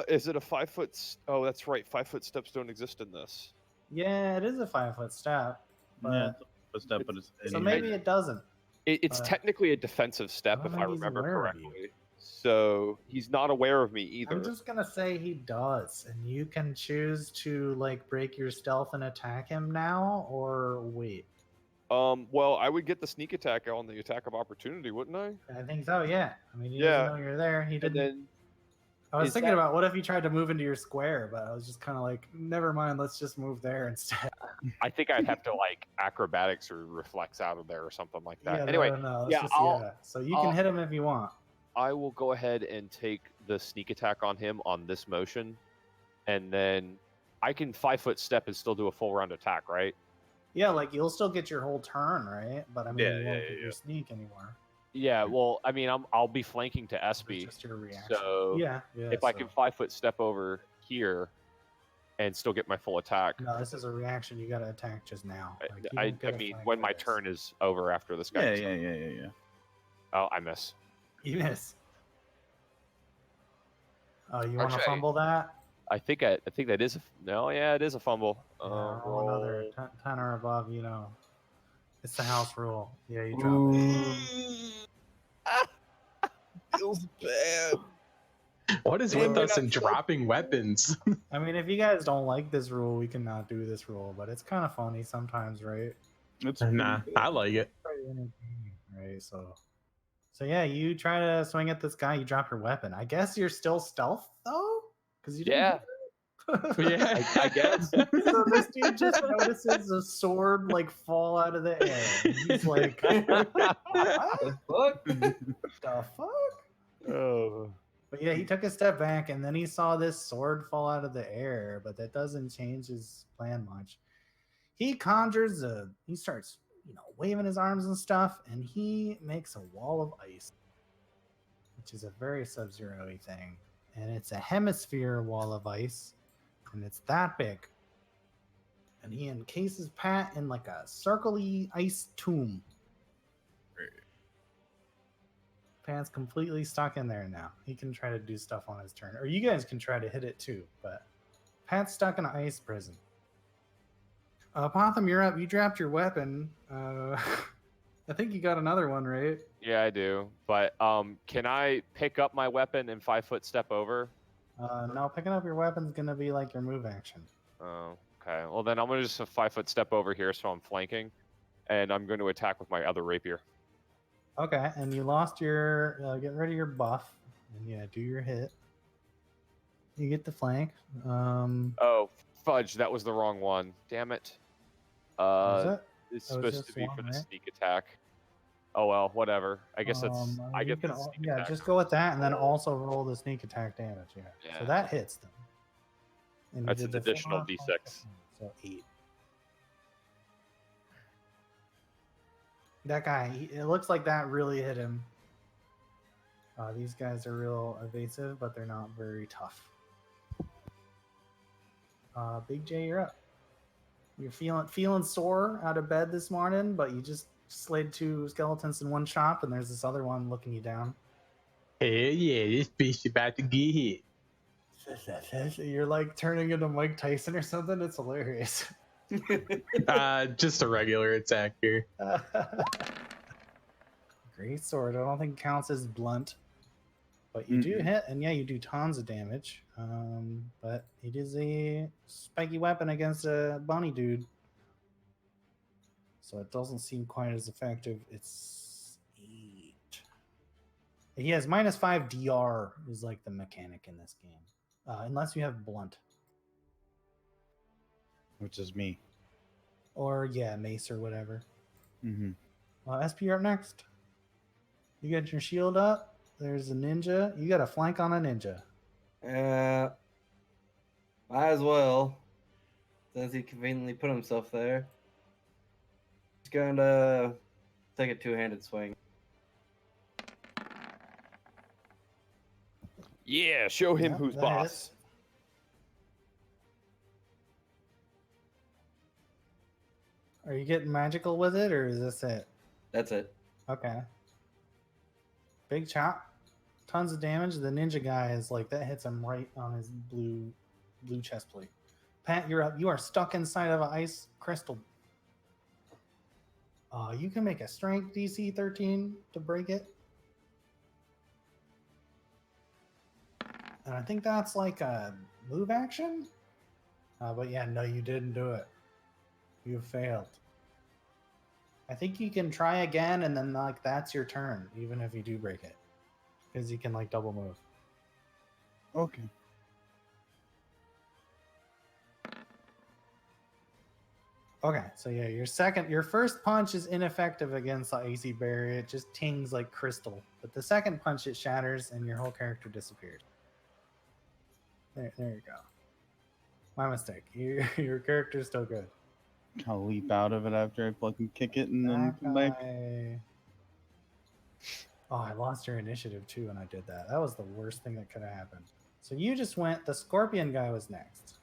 Is it a 5 foot? Oh, that's right. 5 foot steps don't exist in this. Yeah, it is a 5-foot step. But, Yeah, it's a step, but it's so maybe it doesn't. It's technically a defensive step, if I think he's remember aware of you. correctly. So he's not aware of me either. I'm just gonna say he does, and you can choose to like break your stealth and attack him now, or wait. Well, I would get the sneak attack on the attack of opportunity, wouldn't I? I think so. Yeah. I mean, he Yeah. doesn't know you're there. He And didn't. then I was is thinking that- about what if he tried to move into your square, but I was just kind of like, never mind. Let's just move there instead. I think I'd have to like acrobatics or reflex out of there or something like that. Yeah. Anyway, No. Let's yeah, just, I'll- So you can hit him if you want. I will go ahead and take the sneak attack on him on this motion, and then I can 5 foot step and still do a full round attack, right? Yeah, like you'll still get your whole turn, right? But I mean, Yeah, you won't yeah, get yeah. your sneak anymore. Yeah. Well, I mean, I'll be flanking to It's Espy, just your reaction. so Yeah. if I can 5 foot step over here and still get my full attack. No, this is a reaction. You got to attack just now. Like, you I don't get a mean, flank when for my this. turn is over after this guy. Yeah. Oh, I miss. You miss. Oh, you want to Okay. fumble that? I think that is it is a fumble. Yeah, roll Roll. another 10 or above. It's the house rule. Yeah, you drop it. Feels bad. What is Damn, with you're us and dropping weapons? I mean, if you guys don't like this rule, we can not do this rule, but it's kind of funny sometimes, right? It's Nah, I like it. Pretty entertaining, right? So yeah, you try to swing at this guy. You drop your weapon. I guess you're still stealth though, because you didn't Yeah. Yeah, I guess. So this dude just notices a sword like fall out of the air. And he's like, the fuck? the fuck? Oh. But yeah, he took a step back and then he saw this sword fall out of the air, but that doesn't change his plan much. He he starts, waving his arms and stuff, and he makes a wall of ice, which is a very Sub-Zero-y thing. And it's a hemisphere wall of ice, and it's that big. And he encases Pat in like a circle-y ice tomb. Pat's completely stuck in there now. He can try to do stuff on his turn. Or you guys can try to hit it too, but Pat's stuck in an ice prison. Potham, you're up. You dropped your weapon. I think you got another one, right? Yeah, I do. But can I pick up my weapon and 5 foot step over? No, picking up your weapon's gonna be like your move action. Oh, okay. Well, then I'm gonna just a 5 foot step over here, so I'm flanking, and I'm going to attack with my other rapier. Okay, and you lost your get rid of your buff, and yeah, do your hit. You get the flank. Oh, fudge! That was the wrong one. Damn it. Is it? It's Oh, supposed just to be one, for the right? sneak attack. Oh well, whatever. I guess that's I you get can the sneak yeah, attack. just go with that, and then also roll the sneak attack damage. Yeah. Yeah. So that hits them. And you That's did an the additional 4 D6. So 8. That guy, it looks like that really hit him. These guys are real evasive, but they're not very tough. Big J, you're up. You're feeling sore out of bed this morning, but you just slayed 2 skeletons in one shot, and there's this other one looking you down. Hell yeah, this bitch about to get hit. You're like turning into Mike Tyson or something. It's hilarious. Just a regular attack here. Great sword. I don't think it counts as blunt, but you do hit, and yeah, you do tons of damage. But it is a spiky weapon against a bunny dude, so it doesn't seem quite as effective. It's 8. He has -5 DR is like the mechanic in this game, unless you have blunt. Which is me. Or yeah, mace or whatever. Mm-hmm. SP, you're up next. You got your shield up. There's a ninja. You got a flank on a ninja. Might as well, since he conveniently put himself there. He's going to take a 2-handed swing. Yeah, show him Yep, who's that boss. hits. Are you getting magical with it, or is this it? That's it. Okay. Big chop. Tons of damage. The ninja guy is like, that hits him right on his blue chest plate. Pat, you're up. You are stuck inside of an ice crystal. You can make a strength DC 13 to break it. And I think that's like a move action. But yeah, no, you didn't do it. You failed. I think you can try again, and then like that's your turn, even if you do break it, because you can like double move. Okay. Okay, so yeah, your first punch is ineffective against the icy barrier. It just tings like crystal. But the second punch, it shatters, and your whole character disappears. There you go. My mistake. Your character's still good. I'll leap out of it after I fucking kick it and then That come back. guy... Oh, I lost your initiative too when I did that. That was the worst thing that could have happened. So you just went, the scorpion guy was next.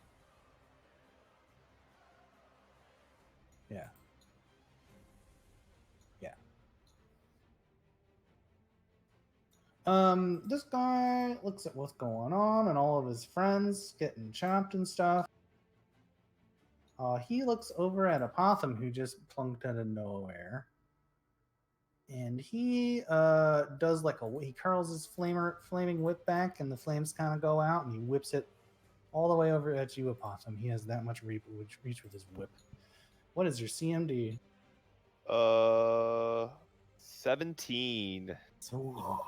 Yeah. Yeah. This guy looks at what's going on and all of his friends getting chopped and stuff. He looks over at Apotham, who just plunked out of nowhere. And he does like he curls his flaming whip back, and the flames kind of go out, and he whips it all the way over at you, Apotham. He has that much reach with his whip. What is your CMD? 17. So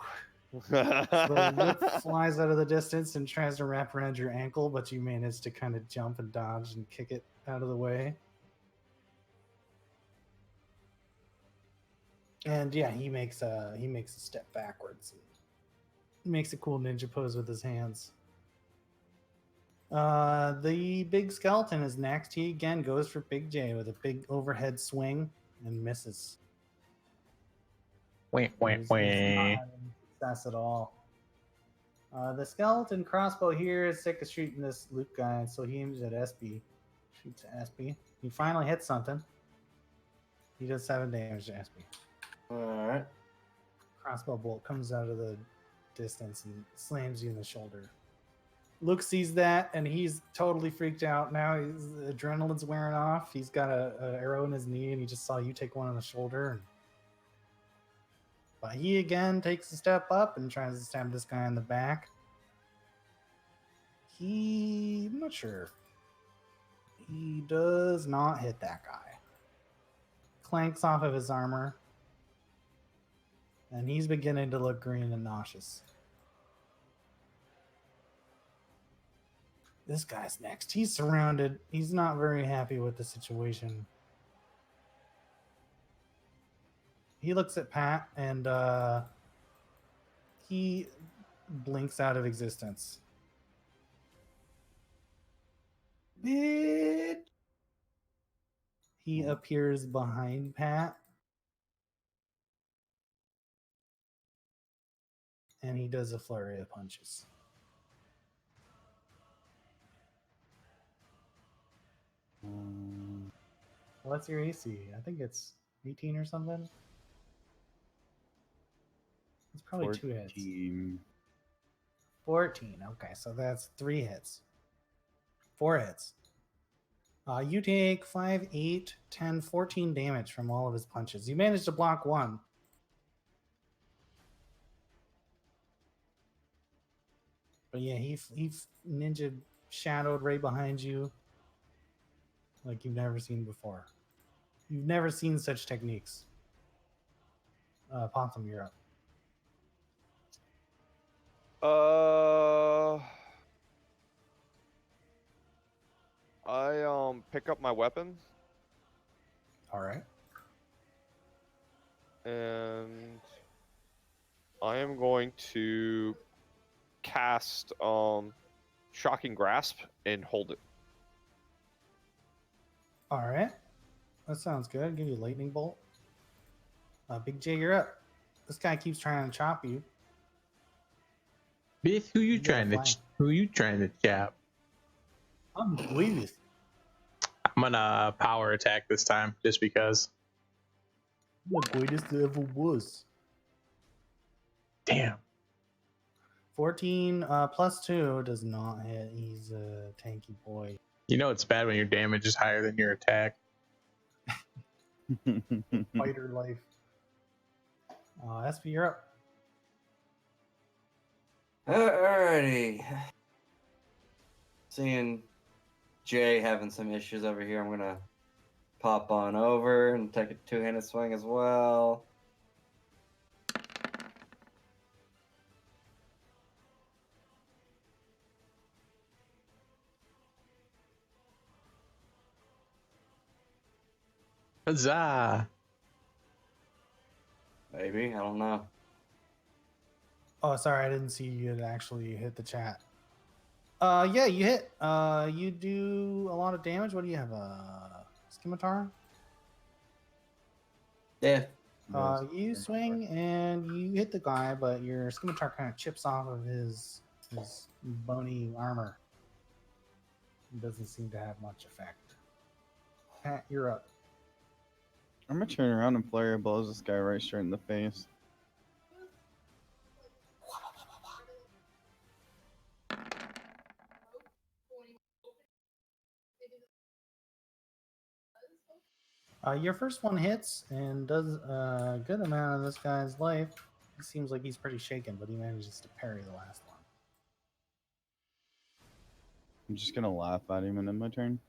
the whip flies out of the distance and tries to wrap around your ankle, but you manage to kind of jump and dodge and kick it out of the way. And yeah, he makes a step backwards and makes a cool ninja pose with his hands. The big skeleton is next. He again goes for Big J with a big overhead swing and misses. Wah, wah, He's wah. not having success at all. The skeleton crossbow here is sick of shooting this Luke guy, so he aims at SB. Shoots at SB. He finally hits something. He does 7 damage to SB. Alright. Crossbow bolt comes out of the distance and slams you in the shoulder. Luke sees that and he's totally freaked out. Now his adrenaline's wearing off. He's got an arrow in his knee, and he just saw you take one on the shoulder. But he again takes a step up and tries to stab this guy in the back. I'm not sure. He does not hit that guy. Clanks off of his armor. And he's beginning to look green and nauseous. This guy's next. He's surrounded. He's not very happy with the situation. He looks at Pat and he blinks out of existence. Bitch! He appears behind Pat. and he does a flurry of punches. What's your AC? I think it's 18 or something. It's probably 2 hits. 14. Okay, so that's 3 hits. 4 hits. You take 5, 8, 10, 14 damage from all of his punches. You managed to block 1. But yeah, he ninja shadowed right behind you like you've never seen before. You've never seen such techniques. Potham, you're up. I pick up my weapon All right. and I am going to cast Shocking Grasp and hold it. All right. That sounds good. I'll give you a lightning bolt. Big J, you're up. This guy keeps trying to chop you. Biff, who you You get a trying to chop? I'm the greatest. I'm gonna power attack this time, just because. The greatest there ever was. Damn. 14 plus 2 does not hit. He's a tanky boy. You know it's bad when your damage is higher than your attack. Fighter life. SP, you're up. Alrighty. Seeing Jay having some issues over here, I'm gonna pop on over and take a two-handed swing as well. Huzzah! Maybe, I don't know. Oh, sorry, I didn't see you had actually hit the chat. Yeah, you hit. You do a lot of damage. What do you have? Scimitar? Yeah. You swing and you hit the guy, but your scimitar kind of chips off of his bony armor. It doesn't seem to have much effect. Pat, you're up. I'm gonna turn around and flare blows this guy right straight in the face. Your first one hits and does a good amount of this guy's life. He seems like he's pretty shaken, but he manages to parry the last one. I'm just gonna laugh at him and end my turn.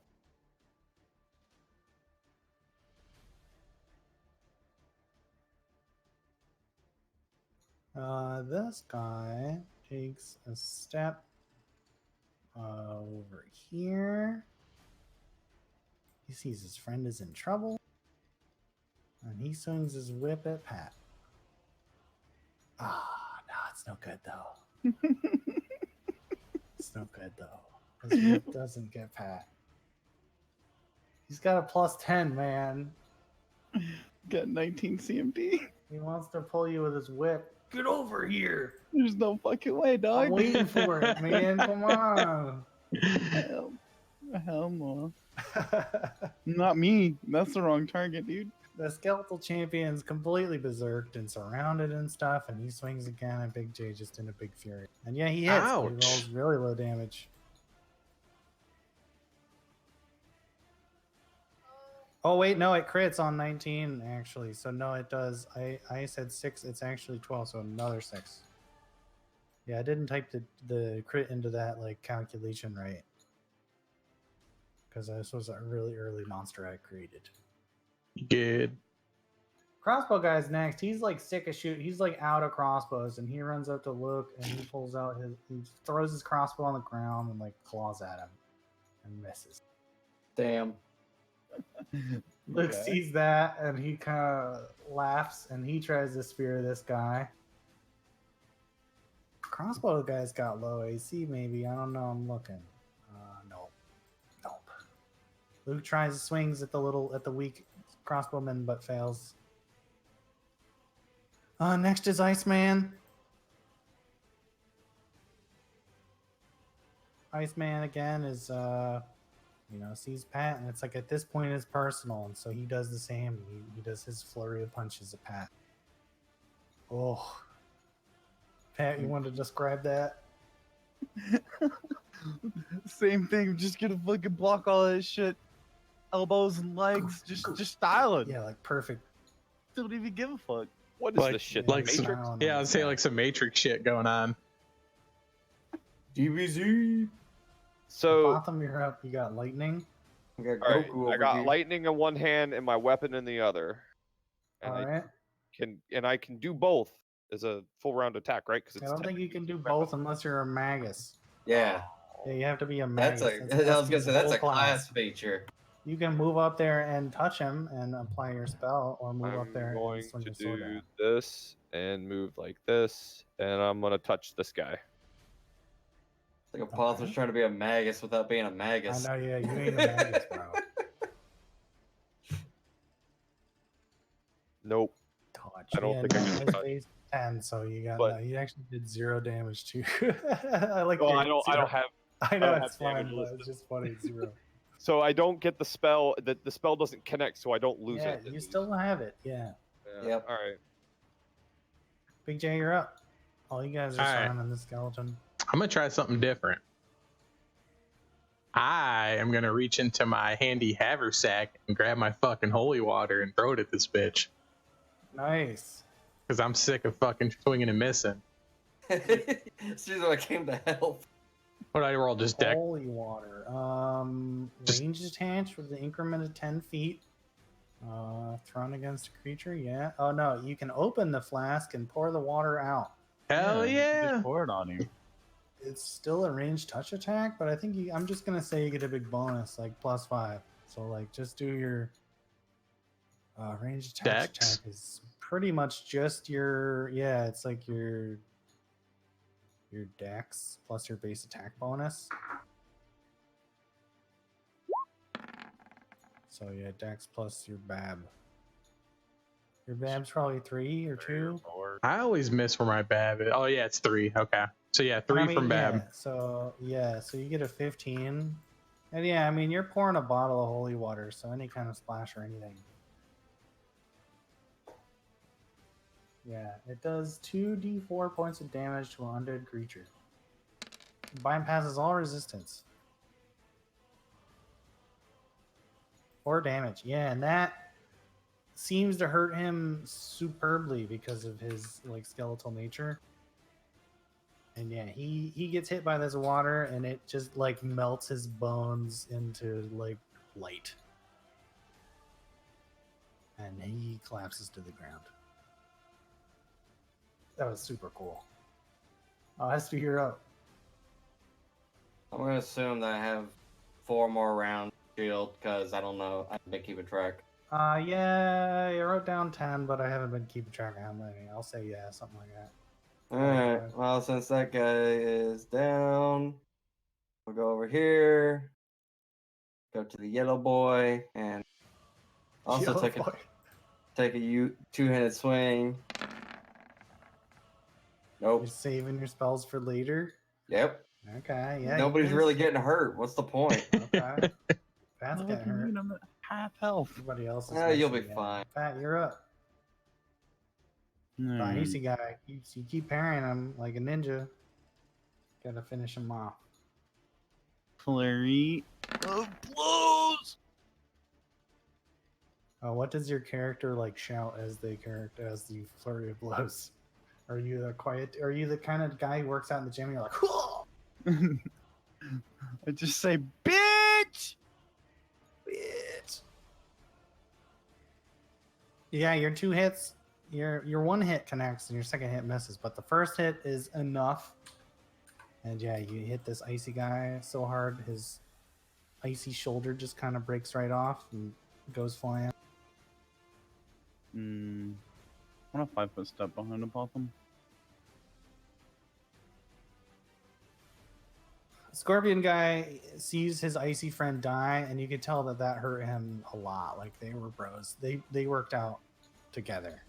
This guy takes a step over here. He sees his friend is in trouble. And he swings his whip at Pat. Ah, no, it's no good though. It's no good though. His whip doesn't get Pat. He's got a plus 10, man. Got 19 CMD. He wants to pull you with his whip. Get over here. There's no fucking way, dog. I'm waiting for it, man. Come on. Hell no. Not me. That's the wrong target, dude. The skeletal champion's completely berserked and surrounded and stuff, and he swings again at Big J just in a big fury. And yeah, he hits, but he Ouch. rolls really low damage. Oh wait, no, it crits on 19 actually. So no, it does. I said 6, it's actually 12, so another 6. Yeah, I didn't type the crit into that like calculation right. Because this was a really early monster I created. Good. Crossbow guy's next. He's like sick of shoot. He's like out of crossbows, and he runs up to Luke, and he pulls out he throws his crossbow on the ground and like claws at him, and misses. Damn. Luke Okay. sees that, and he kind of laughs, and he tries to spear this guy. Crossbow guy's got low AC, maybe. I don't know. I'm looking. Nope. Luke tries swings at the weak crossbowman, but fails. Next is Iceman. Iceman again is sees Pat, and it's like at this point it's personal, and so he does the same. He does his flurry of punches at Pat. Oh, Pat, you want to describe that? Same thing. Just gonna fucking block all that shit. Elbows and legs. Just styling. Yeah, like perfect. Don't even give a fuck. What is Like- this shit? like Matrix? smiling Yeah, on I'd his say back. like some Matrix shit going on. DBZ. So, Botham, you're up. You got lightning. We got all right, Goku I over got here. lightning in one hand and my weapon in the other, and All right. I can do both as a full round attack, right? Because I don't think you can do both unless you're a magus. Yeah, Yeah, you have to be a magus. that's a. That's I was gonna SP's say that's whole a class feature. You can move up there and touch him and apply your spell, or move up I'm there and going swing to your sword at do him. this and move like this, and I'm gonna touch this guy. It's like a Path was Okay. trying to be a magus without being a I magus. know, yeah, you ain't a magus, bro. Nope. Touch. I don't think I can his touch. base 10, so you got But- no, you actually did 0 damage too. I like. Well, your I don't zero. have. I know don't it's have damage fine, but listed. it's just funny. 0. So I don't get the spell. The spell doesn't connect, so I don't lose Yeah, it. you still have it. Yeah. Yep. All right. Big J, you're up. All you guys are All right. surrounding the skeleton. I'm gonna try something different. I am gonna reach into my handy haversack and grab my fucking holy water and throw it at this bitch. Nice. Because I'm sick of fucking swinging and missing. She's what I came to help. What I roll just deck. Holy water. Just- Range attached with an increment of 10 feet. Thrown against a creature, yeah. Oh no, you can open the flask and pour the water out. Hell you can yeah! Just pour it on you. It's still a ranged touch attack, but I think I'm just gonna say you get a big bonus, like +5. So like just do your ranged touch Dex? attack is pretty much just it's like your dex plus your base attack bonus. So yeah, dex plus your bab. Your bab's probably 3 or 2. I always miss where my bab is. Oh yeah, it's 3. Okay. So yeah, 3 I mean, from bab. so you get a 15. And yeah, I mean you're pouring a bottle of holy water, so any kind of splash or anything. Yeah, it does 2d4 points of damage to an undead creature. Bypasses all resistance. 4 damage. Yeah, and that seems to hurt him superbly because of his like skeletal nature. And yeah, he gets hit by this water and it just like melts his bones into like light. And he collapses to the ground. That was super cool. Has to hear up. I'm gonna assume that I have 4 more rounds shield because I don't know. I didn't keep a track. Yeah, I wrote down 10, but I haven't been keeping track of how many. I'll say yeah, something like that. Alright, well, since that guy is down, we'll go over here, go to the yellow boy, and also Yellow take boy. a two-handed swing. Nope. You're saving your spells for later. Yep. Okay, yeah. Nobody's you really guys- getting hurt. What's the point? Okay. Pat's Look getting at me, hurt. I'm at half health. Everybody else is. You'll missing, be yeah. fine. Pat, you're up. The icy guy. You keep parrying him like a ninja. Gotta finish him off. Flurry of blows. What does your character like shout as the flurry of blows? Are you the quiet? Are you the kind of guy who works out in the gym and you're like, whoa, I just say, bitch. bitch? Yeah, your 2 hits, your 1 hit connects and your 2nd hit misses, but the first hit is enough. And yeah, you hit this icy guy so hard, his icy shoulder just kind of breaks right off and goes flying. I'm gonna 5-foot step behind him, pop him. Scorpion guy sees his icy friend die, and you could tell that hurt him a lot. Like they were bros. They worked out together.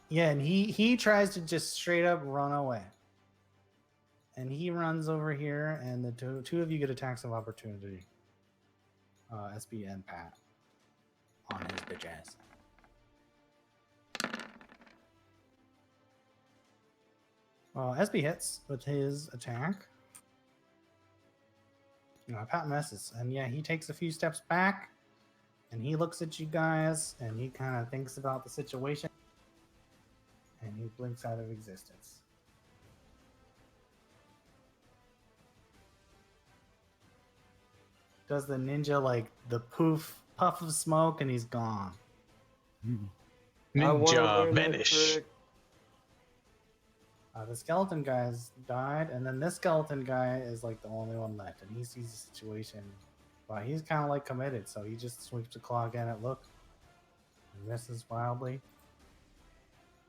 Yeah, and he tries to just straight up run away. and he runs over here, and the two of you get attacks of opportunity. SB and Pat on his bitch ass. SB hits with his attack. Pat misses, and yeah, he takes a few steps back, and he looks at you guys, and he kind of thinks about the situation, and he blinks out of existence. Does the ninja like the puff of smoke, and he's gone. I wanna Ninja learn that vanish. trick. The skeleton guy's died, and then this skeleton guy is like the only one left, and he sees the situation. But he's kind of like committed, so he just sweeps the claw again at Look. And misses wildly.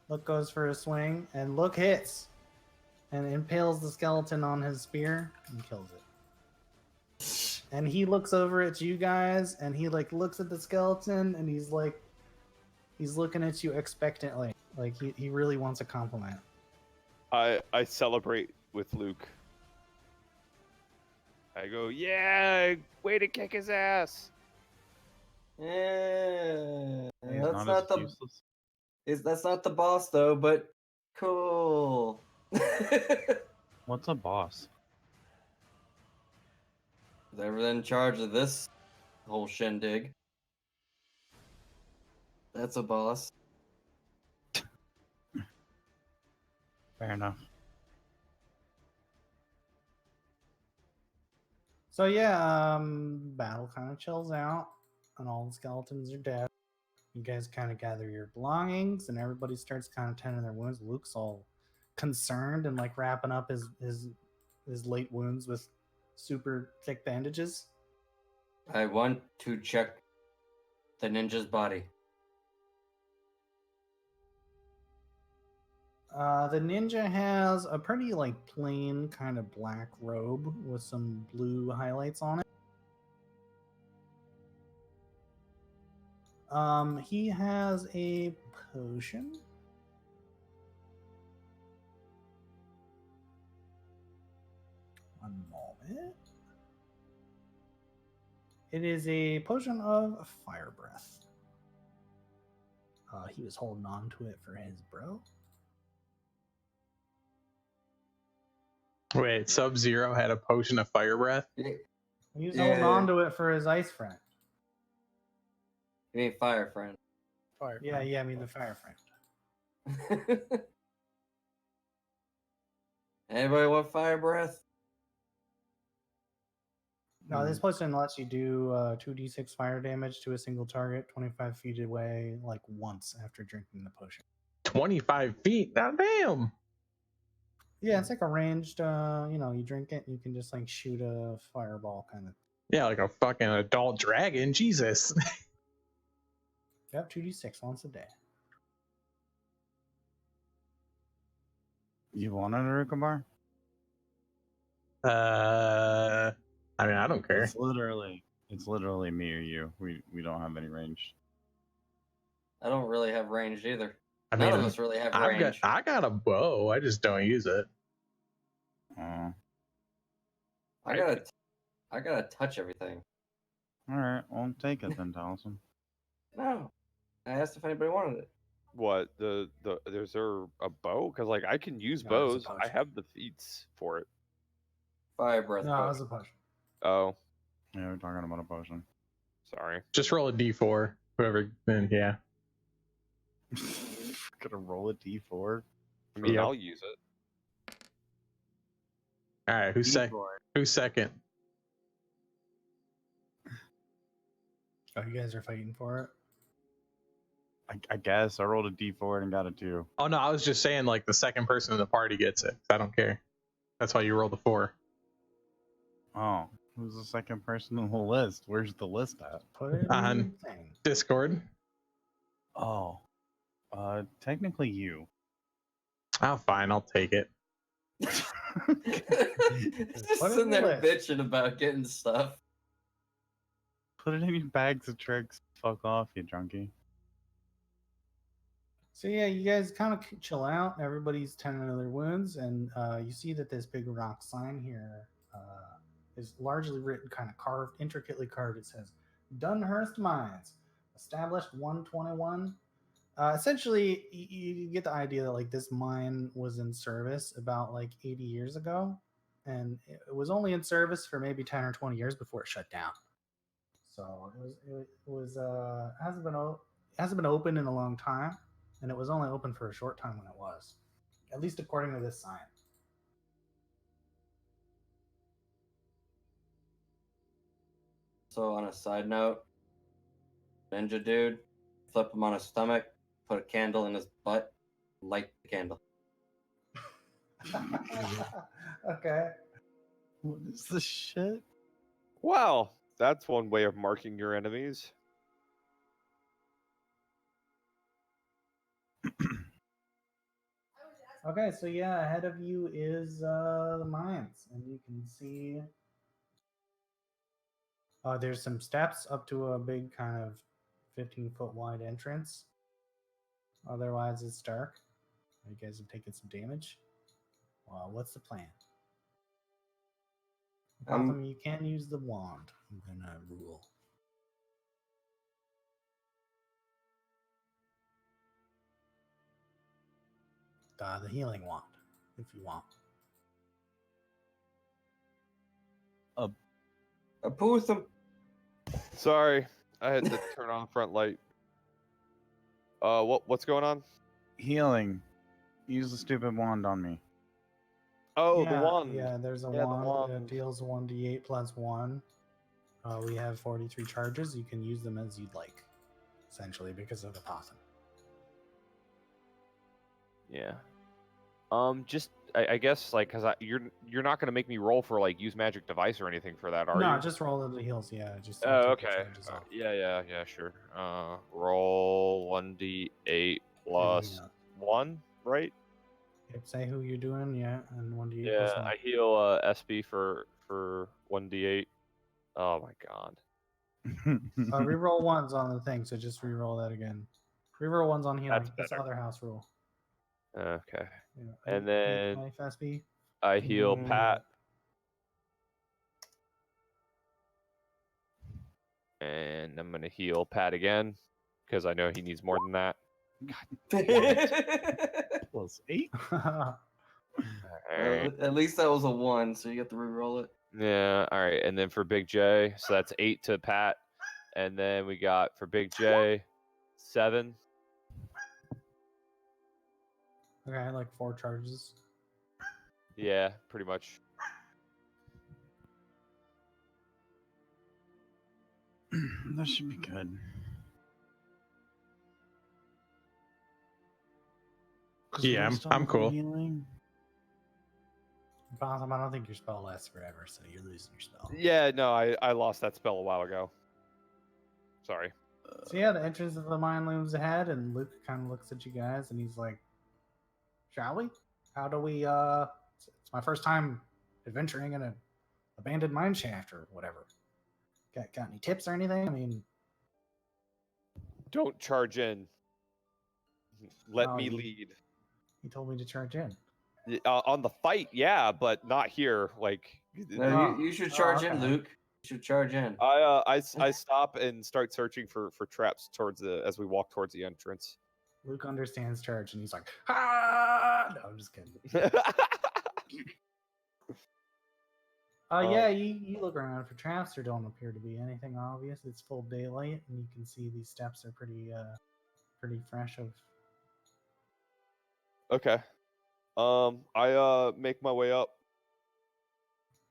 Look goes for a swing, and Look hits, and impales the skeleton on his spear and kills it. And he looks over at you guys, and he like looks at the skeleton, and he's looking at you expectantly, like he really wants a compliment. I celebrate with Luke. I go, yeah, way to kick his ass. Yeah, He's that's not as the useless. that's not the boss though, but cool. What's a boss? Whoever's in charge of this whole shindig. That's a boss. Fair enough. So yeah, battle kind of chills out, and all the skeletons are dead. You guys kind of gather your belongings, and everybody starts kind of tending their wounds. Luke's all concerned and like wrapping up his late wounds with super thick bandages. I want to check the ninja's body. The ninja has a pretty like plain kind of black robe with some blue highlights on it. He has a potion. One moment. It is a potion of fire breath. He was holding on to it for his bro. Wait, Sub-Zero had a potion of fire breath? You He was Yeah. holding on to it for his ice friend. mean fire friend? Fire. Yeah, I mean the fire friend. Anybody want fire breath? No, this potion lets you do 2d6 fire damage to a single target 25 feet away, like once after drinking the potion. 25 feet? Now damn! Yeah, it's like a ranged, you drink it, you can just like shoot a fireball kind of. Yeah, like a fucking adult dragon. Jesus. Yep, 2d6 once a day. You want it, Rickabar? I mean, I don't care. It's literally me or you. We don't have any range. I don't really have range either. I None mean, of us really have I range. got a bow. I just don't use it. Oh, I gotta touch everything. all right. I'll take it then, Towson. No, I asked if anybody wanted it. What is there a bow? Because like I can use No, it's a bows. I potion. have the feats for it. Fire breath. No, it was potion. a potion. Oh, Yeah, we're talking about a potion. sorry. Just roll a d4. Whoever, then yeah. Gonna roll a d4. I mean, Yep. I'll use it. All right, who's second? Oh, you guys are fighting for it? I guess I rolled a d4 and got a 2. Oh no, I was just saying like the second person in the party gets it. I don't care. That's why you roll the 4. Oh, who's the second person on the list? Where's the list at? Put it in On the thing. Discord. Oh, technically you. Oh, fine, I'll take it. Just Put it sitting in the there list. bitching about getting stuff. Put it in your bags of tricks. Fuck off, you drunkie. So yeah, you guys kind of chill out. Everybody's tending to their wounds, and you see that this big rock sign here is largely written, kind of carved, intricately carved. It says Dunhurst Mines, established 121. Essentially, you get the idea that like this mine was in service about like 80 years ago, and it was only in service for maybe 10 or 20 years before it shut down. So it was hasn't been open in a long time, and it was only open for a short time when it was, at least according to this sign. So on a side note, ninja dude, flip him on his stomach, put a candle in his butt, light the candle. Okay. What is this shit? Wow, that's one way of marking your enemies. Okay, so yeah, ahead of you is the mines, and you can see there's some steps up to a big kind of 15-foot wide entrance. Otherwise, it's dark. You guys have taken some damage. What's the plan? Gotham, you can use the wand. I'm gonna rule. The healing wand, if you want. A Putham. Sorry, I had to turn on front light. What's going on? Healing. Use the stupid wand on me. Oh, yeah, the wand. Yeah, there's a Yeah, the wand that wand. deals 1d8 plus 1. We have 43 charges. You can use them as you'd like, essentially, because of the possum. Yeah. I guess like because you're not gonna make me roll for like use magic device or anything for that, are No, you? just roll the heals. Yeah, just Oh, take the okay. charges off. Yeah, sure. Roll 1d8 plus Yeah. 1, right? Yep, say who you're doing, yeah, and 1d8 Yeah, plus 1. I heal SB for 1d8. Oh my god. Reroll ones on the thing, so just reroll that again. Reroll ones on healing. That's It's other house rule. Okay. Yeah. And then life SB. I heal Pat. And I'm gonna heal Pat again because I know he needs more than that. Plus 8. Alright. At least that was a 1, so you get to re-roll it. Yeah, alright. And then for Big J, so that's 8 to Pat. And then we got for Big J 7. Okay, I had like 4 charges. Yeah, pretty much. That should be good. Yeah, I'm cool. Healing. Possum, I don't think your spell lasts forever, so you're losing your spell. Yeah, no, I lost that spell a while ago. Sorry. So yeah, the entrance of the mine looms ahead, and Luke kind of looks at you guys, and he's like, "Shall we? How do we? It's my first time adventuring in an abandoned mine shaft or whatever. Got any tips or anything? I mean, Don't charge in. Let Oh, me you- lead. he told me to charge in. On the fight, yeah, but not here. Like, No, you should charge in, okay. Luke. You should charge in. I stop and start searching for traps towards as we walk towards the entrance. Luke understands charge, and he's like, "Ah!" No, I'm just kidding. Yeah, you look around for traps. There don't appear to be anything obvious. It's full daylight, and you can see these steps are pretty fresh. Okay. I make my way up.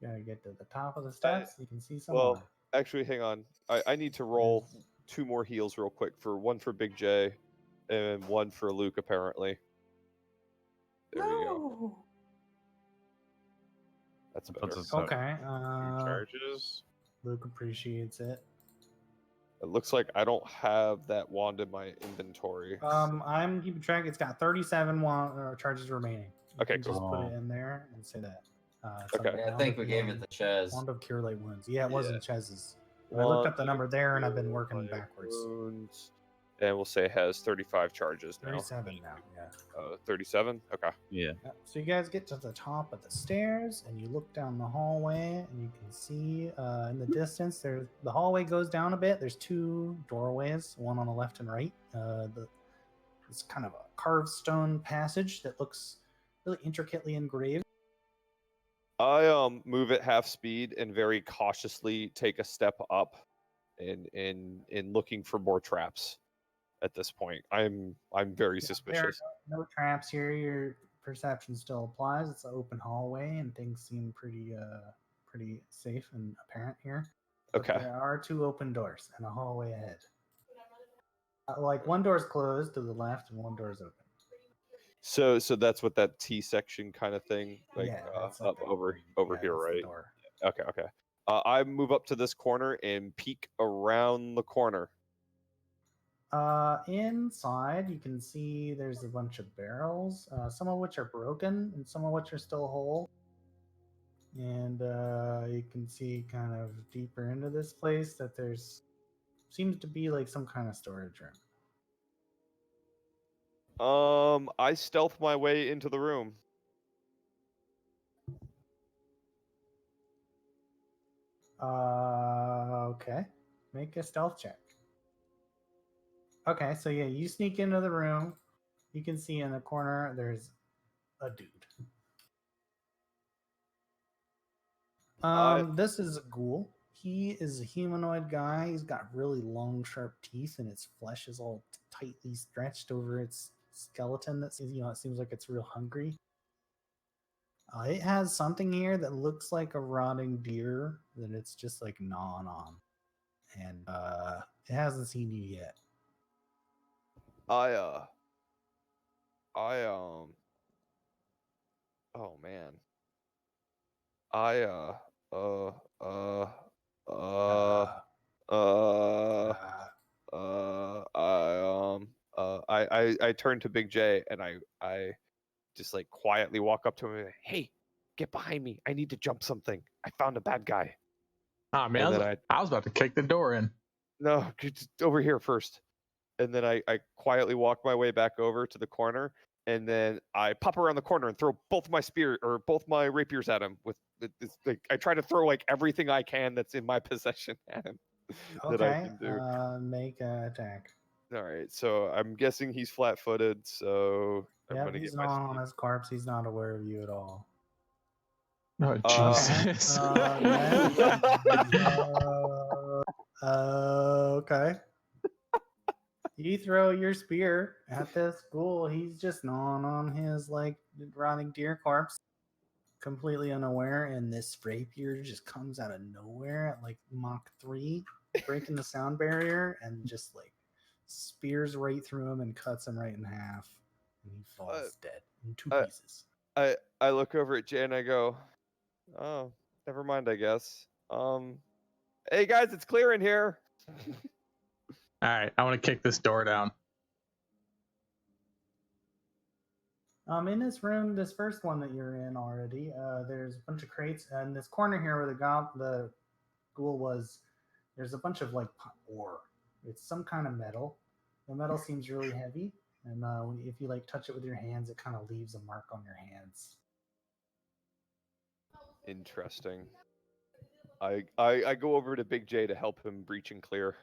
Gotta get to the top of the steps. You can see some Well, more. actually, hang on. I need to roll 2 more heals real quick. One for Big J, and 1 for Luke. Apparently. There we go. That's better. Puts us up. Okay. Charges. Luke appreciates it. It looks like I don't have that wand in my inventory. I'm keeping track. It's got 37 charges remaining. You Okay, can just cool. put it in there and say that. It's Okay. under Yeah, I Wand think of we gave it Healing, to Chez. Wand of Cure Light Wounds. Yeah, it was Yeah. in Chez's. I looked up the number there, and I've been working Light backwards. Wounds. And we'll say it has 35 charges now. 37 now, yeah. 37? Okay. Yeah. Yep. So you guys get to the top of the stairs and you look down the hallway and you can see in the distance the hallway goes down a bit. There's two doorways, one on the left and right. It's kind of a carved stone passage that looks really intricately engraved. I move at half speed and very cautiously take a step up in looking for more traps. At this point, I'm very suspicious. There are no traps here. Your perception still applies. It's an open hallway and things seem pretty safe and apparent here. But Okay. there are two open doors and a hallway ahead. Like one door is closed to the left and one door is open. So that's what that T section kind of thing, like Yeah, that's up like over yeah, here, that's the right? door. Okay. I move up to this corner and peek around the corner. Inside, you can see there's a bunch of barrels, some of which are broken and some of which are still whole. And you can see kind of deeper into this place that there's seems to be like some kind of storage room. I stealth my way into the room. Okay. Make a stealth check. Okay, so yeah, you sneak into the room. You can see in the corner there's a dude. This is a ghoul. He is a humanoid guy. He's got really long, sharp teeth, and its flesh is all tightly stretched over its skeleton. That it seems like it's real hungry. It has something here that looks like a rotting deer that it's just like gnawing on, and it hasn't seen you yet. Oh man. I turn to Big J and I just like quietly walk up to him and say, hey, get behind me. I need to jump something. I found a bad guy. Oh man, I was about to kick the door in. No, just over here first. And then I quietly walk my way back over to the corner, and then I pop around the corner and throw both my rapiers at him. Like, I try to throw like everything I can that's in my possession at him that I can do. Make an attack. All right, so I'm guessing he's flat-footed, so Yeah, he's not on his corpse. He's not aware of you at all. Oh Jesus! Okay. You throw your spear at this ghoul. He's just gnawing on his like rotting deer corpse, completely unaware. And this rapier just comes out of nowhere at like Mach 3, breaking the sound barrier, and just like spears right through him and cuts him right in half, and he falls dead in two pieces. I look over at Jay and I go, oh, never mind, I guess. Hey guys, it's clear in here. All right, I want to kick this door down. In this room, this first one that you're in already, there's a bunch of crates, and this corner here where the ghoul was, there's a bunch of like ore. It's some kind of metal. The metal seems really heavy, and if you like touch it with your hands, it kind of leaves a mark on your hands. Interesting. I go over to Big J to help him breach and clear.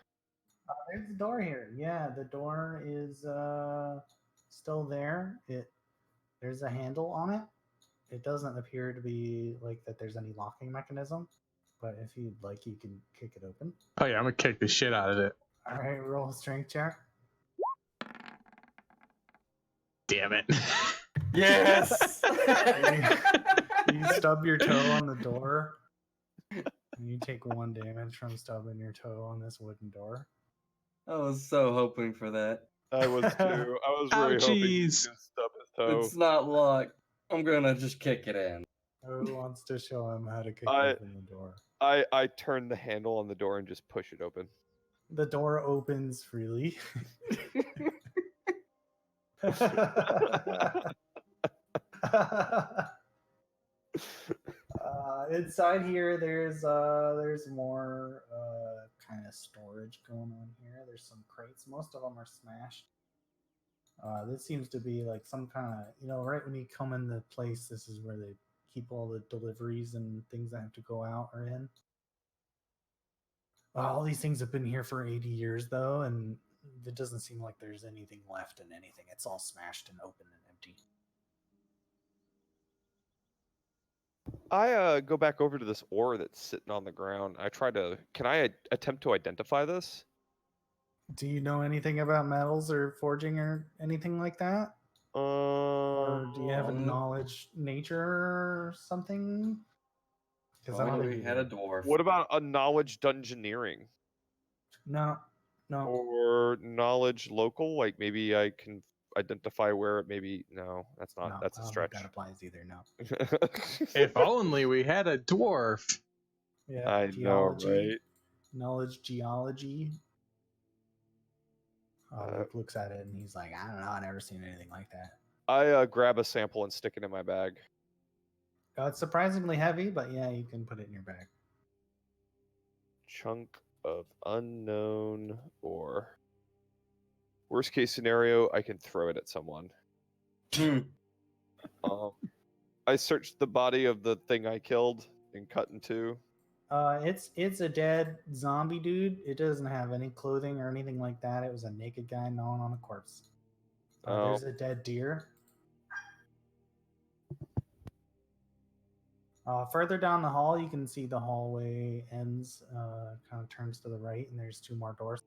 There's a door here. Yeah, the door is still there. There's a handle on it. It doesn't appear to be like that there's any locking mechanism, but if you'd like, you can kick it open. Oh yeah, I'm gonna kick the shit out of it. All right, roll a strength check. Damn it. Yes. You stub your toe on the door, and you take 1 damage from stubbing your toe on this wooden door. I was so hoping for that. I was too. I was really hoping he was gonna stub his toe. It's not locked. I'm gonna just kick it in. Who wants to show him how to kick open the door? I turn the handle on the door and just push it open. The door opens freely. Inside here, there's more kind of storage going on here. There's some crates. Most of them are smashed. This seems to be like some kind of, right when you come in the place, this is where they keep all the deliveries and things that have to go out are in. All these things have been here for 80 years, though, and it doesn't seem like there's anything left in anything. It's all smashed and open and empty. I go back over to this ore that's sitting on the ground. Can I attempt to identify this? Do you know anything about metals or forging or anything like that? Or do you have a knowledge nature or something? Because I don't think we had a dwarf. What about a knowledge dungeoneering? No. Or knowledge local? Like maybe I can identify where it maybe. No, that's not. No, That's I a don't stretch. think that applies either. No. If only we had a dwarf. Yeah. I Geology, know, right? knowledge geology. Luke looks at it and he's like, I don't know. I've never seen anything like that. I grab a sample and stick it in my bag. It's surprisingly heavy, but yeah, you can put it in your bag. Chunk of unknown ore. Worst case scenario, I can throw it at someone. I searched the body of the thing I killed and cut in two. It's a dead zombie dude. It doesn't have any clothing or anything like that. It was a naked guy gnawing on a corpse. There's a dead deer. Further down the hall, you can see the hallway ends, kind of turns to the right, and there's 2 more doors.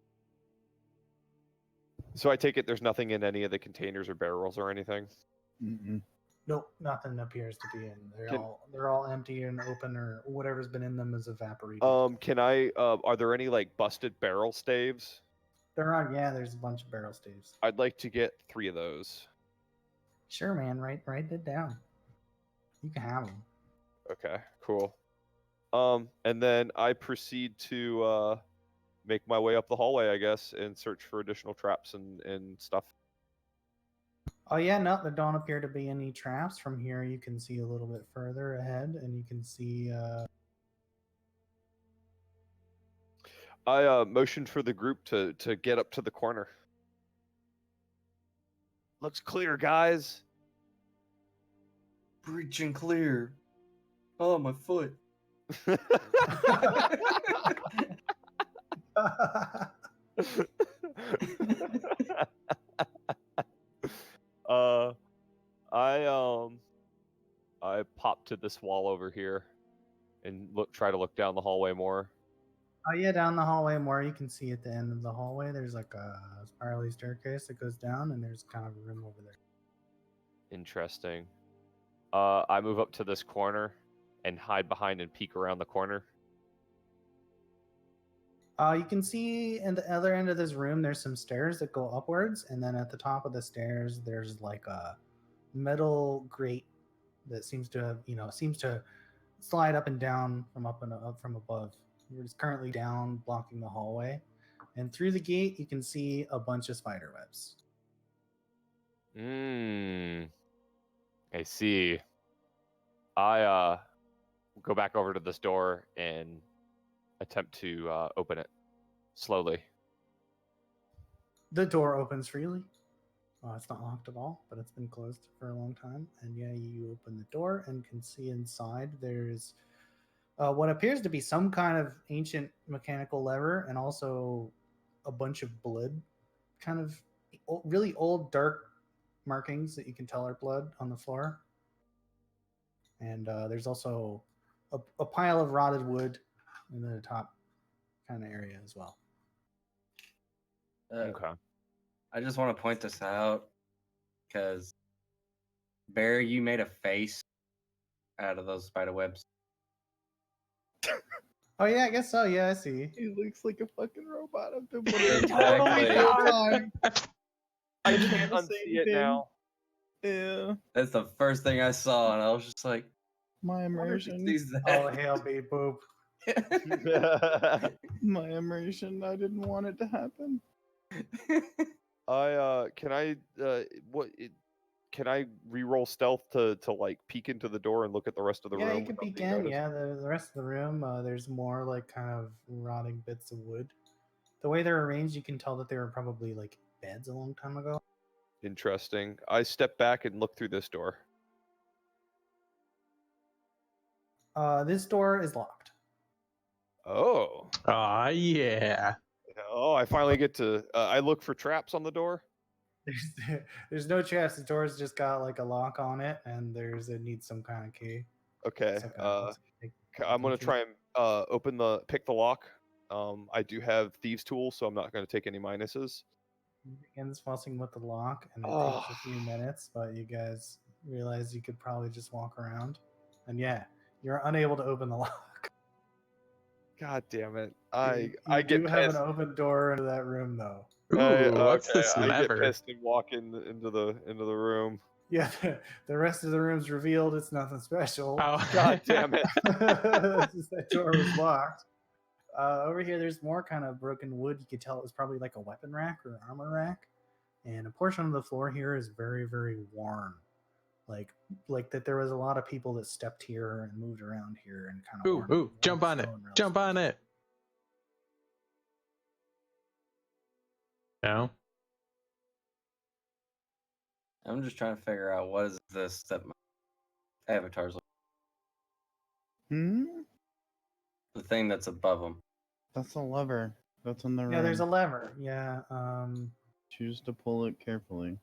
So I take it there's nothing in any of the containers or barrels or anything? Mm-mm. Nope, nothing appears to be in. They're all empty and open, or whatever's been in them is evaporated. Are there any like busted barrel staves? There's a bunch of barrel staves. I'd like to get 3 of those. Sure, man. Write it down. You can have them. Okay, cool. And then I proceed to make my way up the hallway, I guess, and search for additional traps and stuff. Oh yeah, no, there don't appear to be any traps. From here, you can see a little bit further ahead, and you can see. I motioned for the group to get up to the corner. Looks clear, guys. Breach and clear. Oh, my foot. I pop to this wall over here and try to look down the hallway more. Oh yeah, down the hallway more. You can see at the end of the hallway, there's like a spirally staircase that goes down, and there's kind of a room over there. Interesting. I move up to this corner and hide behind and peek around the corner. You can see in the other end of this room, there's some stairs that go upwards, and then at the top of the stairs, there's like a metal grate that seems to slide up and down from up from above. It's currently down, blocking the hallway, and through the gate, you can see a bunch of spider webs. I see. I go back over to this door and attempt to open it slowly. The door opens freely. It's not locked at all, but it's been closed for a long time. And yeah, you open the door and can see inside there's what appears to be some kind of ancient mechanical lever, and also a bunch of blood, kind of really old dark markings that you can tell are blood on the floor. And there's also a pile of rotted wood in the top kind of area as well. Okay. I just want to point this out because Barry, you made a face out of those spider webs. Oh yeah, I guess so. Yeah, I see. He looks like a fucking robot. I've been Exactly. I can't unsee it now. Yeah. That's the first thing I saw, and I was just like, My immersion. Oh, hail be boop. My immersion. I didn't want it to happen. can I re-roll stealth to like peek into the door and look at the rest of the Yeah, room? you can without peek being in. noticed? Yeah, the rest of the room, there's more like kind of rotting bits of wood. The way they're arranged, you can tell that they were probably like beds a long time ago. Interesting. I step back and look through this door. This door is locked. Oh. Yeah. Oh, I finally get to. I look for traps on the door. There's no traps. The door's just got like a lock on it, and it needs some kind of key. Okay. It's like it's like I'm gonna key. try and pick the lock. I do have thieves' tools, so I'm not gonna take any minuses. He begins fussing with the lock, and it Oh. takes a few minutes, but you guys realize you could probably just walk around. And yeah, you're unable to open the lock. God damn it! You I do get have pissed. an open door into that room, though. Ooh, what's Okay, this I get lever? pissed and walk into the room. Yeah, the rest of the room's revealed. It's nothing special. Oh, God damn it! It's just that door was locked. Over here, there's more kind of broken wood. You could tell it was probably like a weapon rack or armor rack. And a portion of the floor here is very, very worn. Like that there was a lot of people that stepped here and moved around here and kind of Ooh, jump on it. Jump on it. No. I'm just trying to figure out what is this that my avatar's like. The thing that's above them. That's a lever. That's in the room. Yeah, there's a lever. Yeah. Choose to pull it carefully.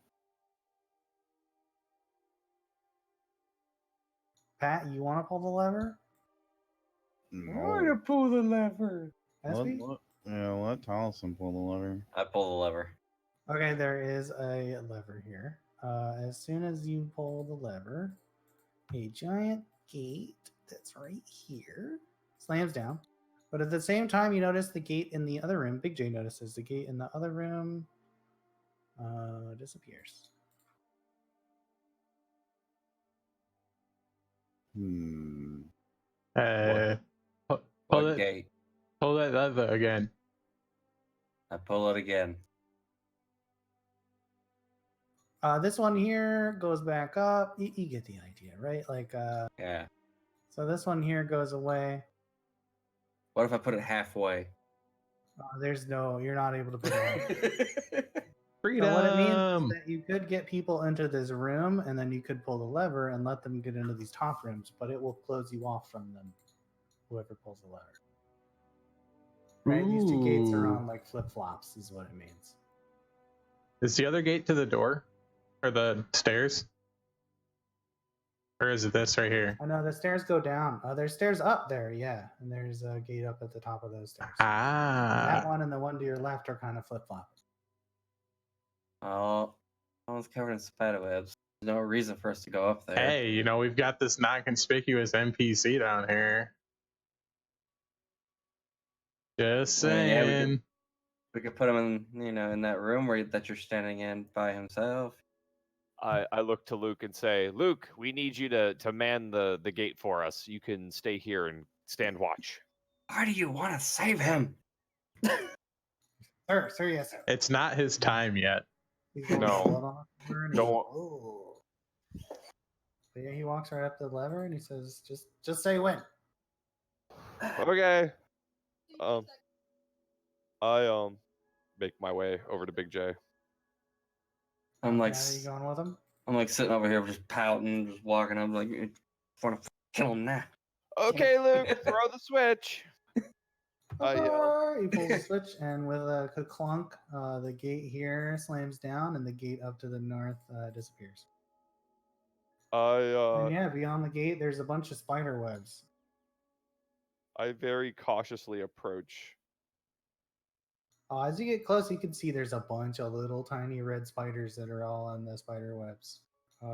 Pat, you want to pull the lever? I want to pull the lever. SB? Let Tolson pull the lever. I pull the lever. Okay, there is a lever here. As soon as you pull the lever, a giant gate that's right here slams down. But at the same time, you notice the gate in the other room. Big J notices the gate in the other room disappears. Pull What it. gate? Pull that lever again. I pull it again. This one here goes back up. You get the idea, right? Like, Yeah. so this one here goes away. What if I put it halfway? You're not able to put it on. Freedom. So what it means is that you could get people into this room, and then you could pull the lever and let them get into these top rooms, but it will close you off from them. Whoever pulls the lever. Right? These two gates are on like flip flops, is what it means. Is the other gate to the door? Or the stairs? Or is it this right here? I know the stairs go down. There's stairs up there, yeah. And there's a gate up at the top of those stairs. That one and the one to your left are kind of flip flop. Oh, one's covered in spiderwebs. There's no reason for us to go up there. Hey, we've got this non-conspicuous NPC down here. Just saying. Yeah, we could put him in, in that room that you're standing in by himself. I look to Luke and say, Luke, we need you to man the gate for us. You can stay here and stand watch. Why do you want to save him? Sir, yes, sir. It's not his time yet. No. Don't. But yeah, he walks right up to the lever and he says, just say when. Okay. I make my way over to Big J. I'm like, are you going with him? I'm like sitting over here just pouting, just walking up like, I want to kill him now. Okay, Luke, throw the switch. He pulls the switch, and with a clunk, the gate here slams down, and the gate up to the north disappears. And yeah, beyond the gate, there's a bunch of spider webs. I very cautiously approach. As you get close, you can see there's a bunch of little tiny red spiders that are all on the spider webs.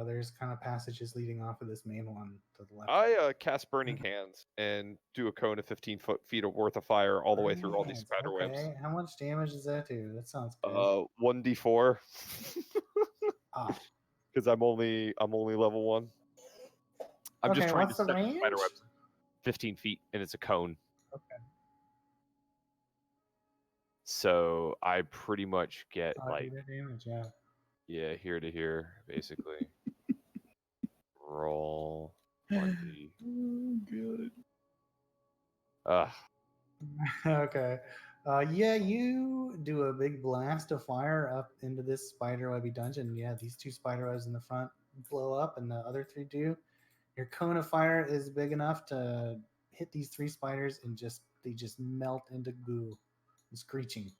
There's kind of passages leading off of this main one to the left. I cast Burning Hands and do a cone of 15 feet worth of fire all the way through all these spider webs. How much damage does that do? That sounds good. 1d4. Ah. Because I'm only level 1. I'm just trying to set range? spider webs 15 feet, and it's a cone. Okay. So I pretty much get like damage, yeah, here to here, basically. roll 1d. Oh, good. Okay. Yeah, you do a big blast of fire up into this spiderwebby dungeon. Yeah, these 2 spiderwebs in the front blow up, and the other 3 do. Your cone of fire is big enough to hit these 3 spiders, and they just melt into goo, and screeching.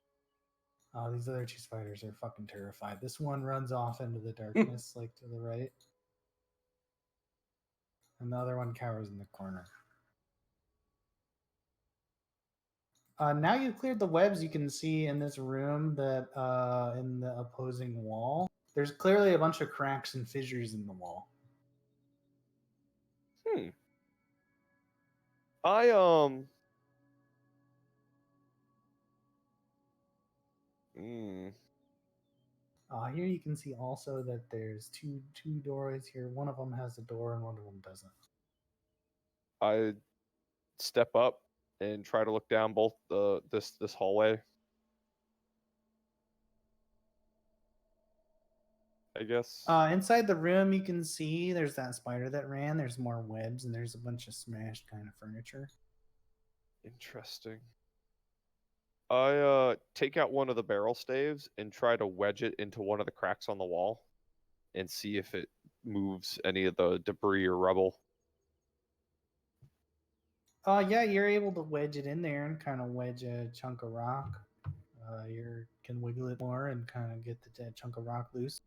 These other 2 spiders are fucking terrified. This one runs off into the darkness, like to the right, and the other one cowers in the corner. Now you've cleared the webs, you can see in this room that in the opposing wall, there's clearly a bunch of cracks and fissures in the wall. I Here you can see also that there's two doorways here. One of them has a door and one of them doesn't. I step up and try to look down both this hallway. I guess. Inside the room, you can see there's that spider that ran. There's more webs and there's a bunch of smashed kind of furniture. Interesting. I take out one of the barrel staves and try to wedge it into one of the cracks on the wall and see if it moves any of the debris or rubble. Yeah, you're able to wedge it in there and kind of wedge a chunk of rock. You can wiggle it more and kind of get the chunk of rock loose.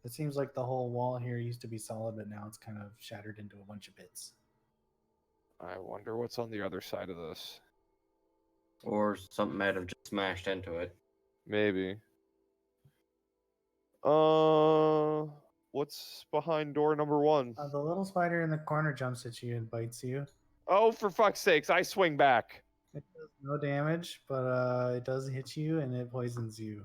It seems like the whole wall here used to be solid, but now it's kind of shattered into a bunch of bits. I wonder what's on the other side of this. Or something might have just smashed into it. Maybe. What's behind door number 1? The little spider in the corner jumps at you and bites you. Oh, for fuck's sakes, I swing back. It does no damage, but it does hit you and it poisons you.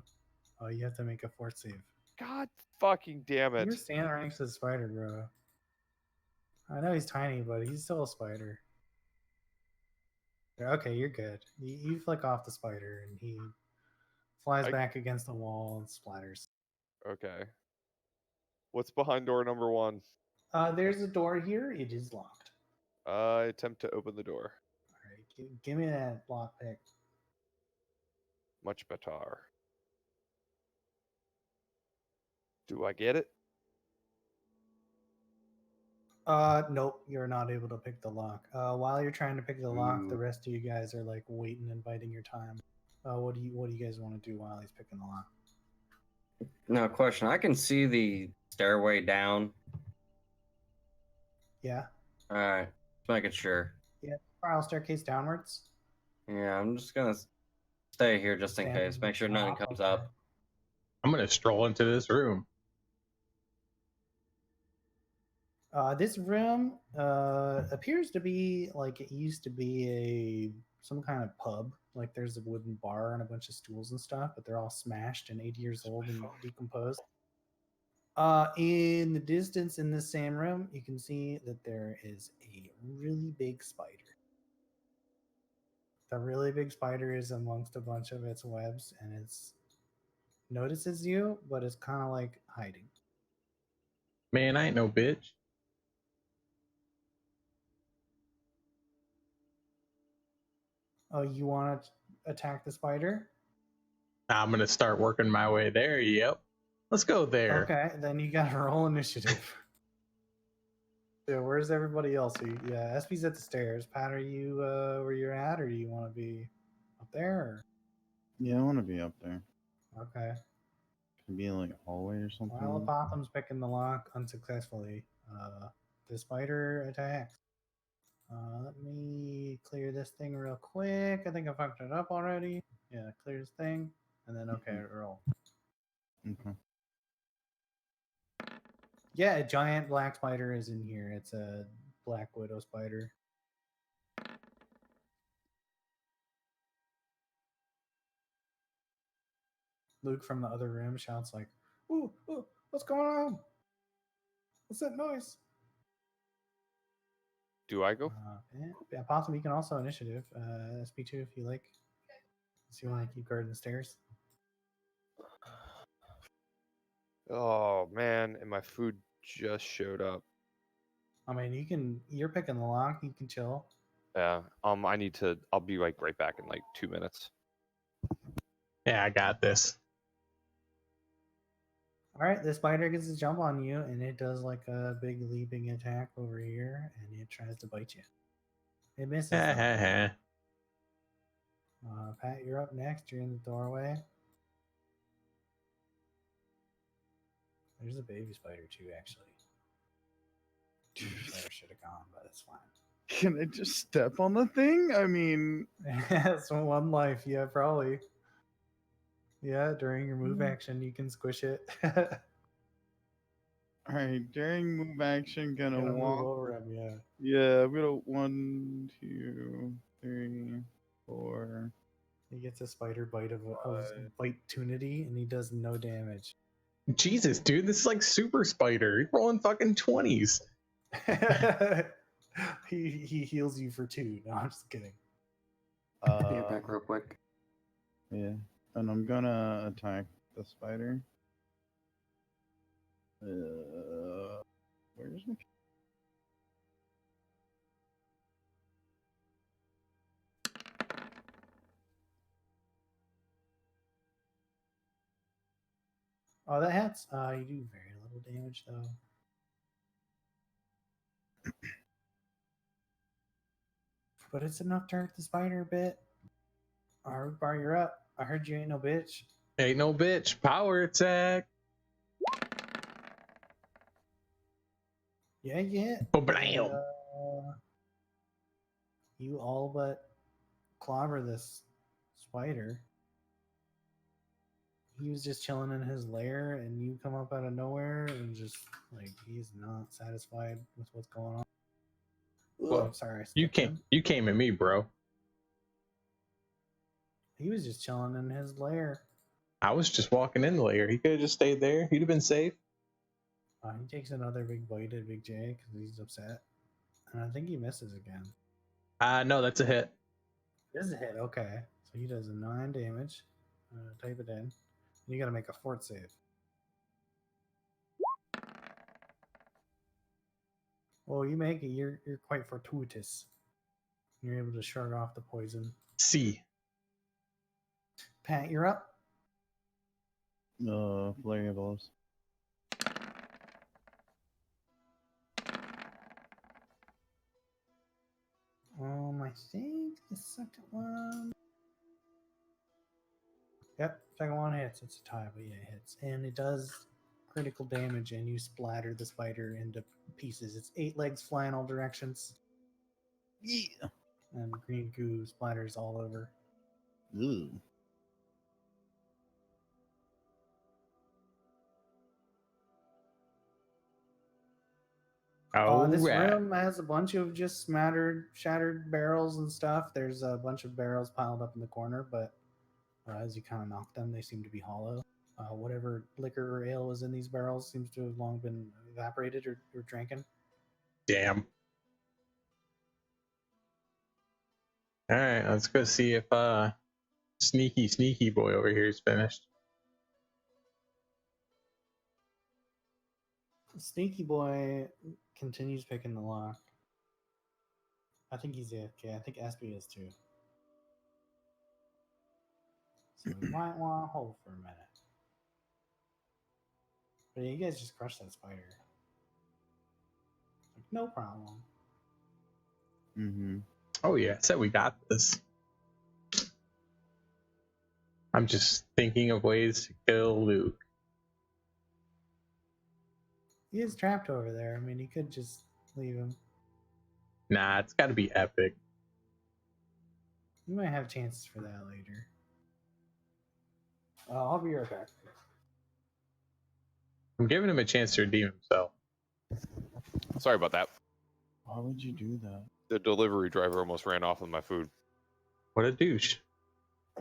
You have to make a fort save. God fucking damn it. You're standing right next to the spider, bro. I know he's tiny, but he's still a spider. Okay, you're good. You flick off the spider and he flies back against the wall and splatters. Okay. What's behind door number 1? There's a door here. It is locked. I attempt to open the door. All right, give me that lock pick. Much better. Do I get it? Nope, you're not able to pick the lock. While you're trying to pick the lock, the rest of you guys are like waiting and biding your time. What do you guys want to do while he's picking the lock? Now, question. I can see the stairway down. Yeah. All right. Just making sure. Yeah. Spiral staircase downwards. Yeah, I'm just gonna stay here just in case. Make sure nothing comes up. I'm gonna stroll into this room. This room appears to be like it used to be some kind of pub. Like there's a wooden bar and a bunch of stools and stuff, but they're all smashed and 80 years old and decomposed. In the distance in this same room, you can see that there is a really big spider. The really big spider is amongst a bunch of its webs and it's notices you, but it's kind of like hiding. Man, I ain't no bitch. Oh, you want to attack the spider? I'm gonna start working my way there. Yep. Let's go there. Okay, then you gotta roll initiative. Yeah, where's everybody else? Yeah, SP's at the stairs. Pat, are you where you're at, or do you want to be up there? Or? Yeah, I want to be up there. Okay. Could be in like a hallway or something. While Botham's picking the lock unsuccessfully, the spider attacks. Let me clear this thing real quick. I think I fucked it up already. Yeah, clear this thing, and then okay, roll. Okay. Yeah, a giant black spider is in here. It's a black widow spider. Luke from the other room shouts like, ooh, what's going on? What's that noise? Do I go? Yeah, Possum, you can also initiative. SP2 if you like. So you want to keep guarding the stairs? Oh man, and my food just showed up. I mean, you're picking the lock. You can chill. Yeah. I'll be like right back in like 2 minutes. Yeah, I got this. All right, the spider gets a jump on you, and it does like a big leaping attack over here, and it tries to bite you. It misses. though. Pat, you're up next. You're in the doorway. There's a baby spider too, actually. Spider should have gone, but it's fine. Can I just step on the thing? I mean, It's one life. Yeah, probably. Yeah, during your move action, you can squish it. all right. During move action, gonna Gonna walk. move over him. Yeah. Yeah, I'm gonna 1, 2, 3, 4. He gets a spider bite of bite tunity, and he does no damage. Jesus, dude, this is like Super Spider. You're rolling fucking 20s. he heals you for 2. No, I'm just kidding. Be back real quick. Yeah, and I'm gonna attack the spider. Where's my? Oh, that hits. You do very little damage though. But it's enough to hurt the spider a bit. Alright, Bar, you're up. I heard you ain't no bitch. Ain't no bitch. Power attack. Yeah, yeah. Ba-blam. You all but clobber this spider. He was just chilling in his lair, and you come up out of nowhere, and just like he's not satisfied with what's going on. Well, I'm sorry. I You skipped him. came at me, bro. He was just chilling in his lair. I was just walking in the lair. He could have just stayed there. He'd have been safe. He takes another big bite at Big J because he's upset, and I think he misses again. No, that's a hit. This is a hit. Okay, so he does a 9 damage. Type it in. You got to make a fort save. Well, you make it. You're quite fortuitous. You're able to shrug off the poison. C. Pat, you're up. Flurry of blows. I think the second one. Yep, second one hits. It's a tie, but yeah, it hits, and it does critical damage, and you splatter the spider into pieces. It's 8 legs fly in all directions. Yeah. And green goo splatters all over. Ooh. This Right. room has a bunch of just shattered barrels and stuff. There's a bunch of barrels piled up in the corner, but as you kind of knock them, they seem to be hollow. Whatever liquor or ale was in these barrels seems to have long been evaporated or drinking. Damn. All right, let's go see if sneaky boy over here is finished. Sneaky boy continues picking the lock. I think he's AFK. I think Espy is too. So we might want to hold for a minute. But yeah, you guys just crushed that spider. Like, no problem. Mm-hmm. Oh yeah, I said we got this. I'm just thinking of ways to kill Luke. He is trapped over there. I mean, he could just leave him. Nah, it's got to be epic. You might have chances for that later. I'll be right back. I'm giving him a chance to redeem himself. Sorry about that. Why would you do that? The delivery driver almost ran off with my food. What a douche.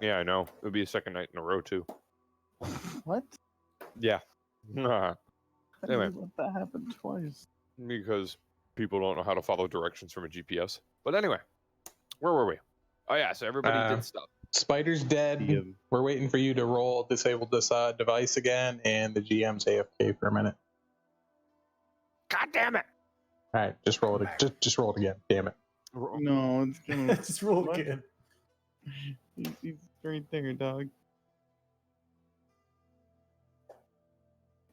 Yeah, I know. It would be a second night in a row, too. What? Yeah. How do you Anyway. let that happen twice? Because people don't know how to follow directions from a GPS. But anyway, where were we? Oh, yeah, so everybody did stuff. Spider's dead. DM. We're waiting for you to roll disable this device again, and the GM's AFK for a minute. God damn it! All right, just roll it. Just roll it again. Damn it. No, it's gonna. Just roll What? again. He's right there, dog.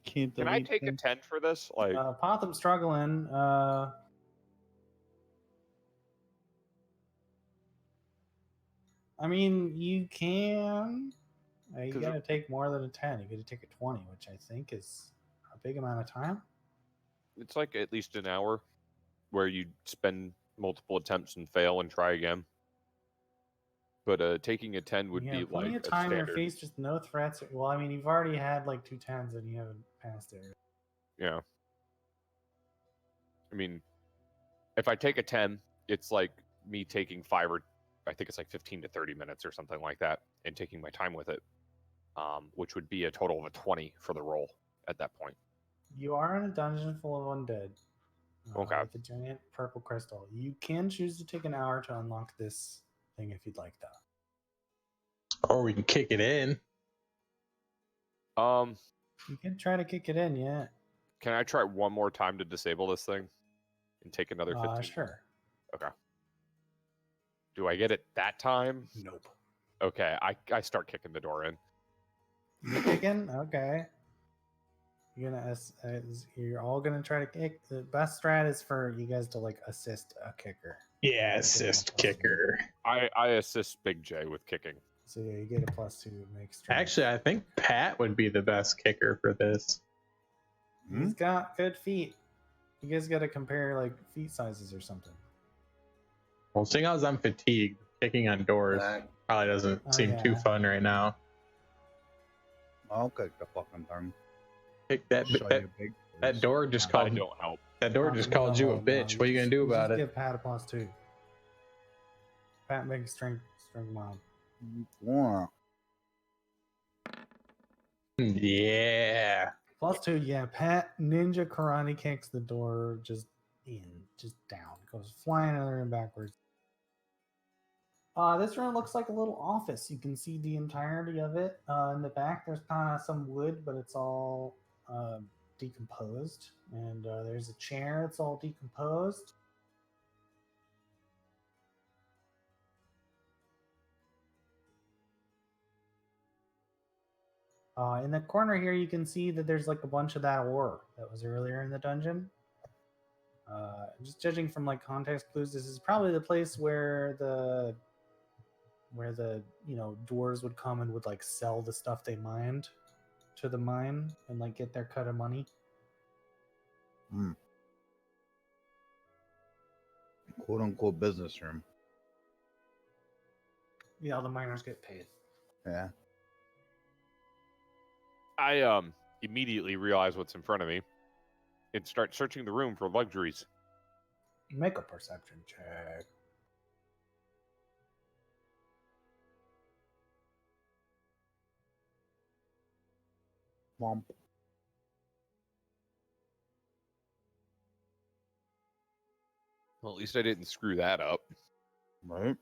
Can't Can I delete take a them. 10 for this? Like, Potham's struggling. I mean, you can. You 'Cause gotta take more than a 10. You gotta take a 20, which I think is a big amount of time. it's like at least an hour where you spend multiple attempts and fail and try again. But taking a 10 would You be have plenty like of a time. You're standard. faced with no threats. Well, I mean, you've already had like 2 10s and you haven't passed it. Yeah. I mean, if I take a 10, it's like me taking 5 or I think it's like 15 to 30 minutes or something like that and taking my time with it, which would be a total of a 20 for the roll at that point. You are in a dungeon full of undead. Okay. With a giant purple crystal. You can choose to take an hour to unlock this thing if you'd like, though. Or we can kick it in. You can try to kick it in, yeah. Can I try one more time to disable this thing and take another 15? Sure. Okay. Do I get it that time? Nope. Okay, I start kicking the door in. You kicking? Okay. You're all gonna try to kick. The best strat is for you guys to like assist a kicker. Yeah, assist kicker. I assist Big J with kicking. So yeah, you get a +2. It makes strength. Actually, I think Pat would be the best kicker for this. He's got good feet. You guys got to compare like feet sizes or something. Well, seeing as I'm fatigued, kicking on doors probably doesn't seem too fun right now. I'll kick the fucking thing. Kick that door just called. I don't help. That door just called you a bitch. What are you gonna do about it? Give Pat a +2. Pat makes strength mod. Yeah. Yeah. +2, yeah. Pat ninja karate kicks the door just down. Goes flying under and backwards. This room looks like a little office. You can see the entirety of it. In the back, there's kind of some wood, but it's all decomposed. And there's a chair. It's all decomposed. In the corner here, you can see that there's like a bunch of that ore that was earlier in the dungeon. Just judging from like context clues, this is probably the place where the dwarves would come and would like sell the stuff they mined to the mine and like get their cut of money. Quote unquote business room. Yeah, all the miners get paid. Yeah. I immediately realize what's in front of me and start searching the room for luxuries. Make a perception check. Womp. Well, at least I didn't screw that up. Right.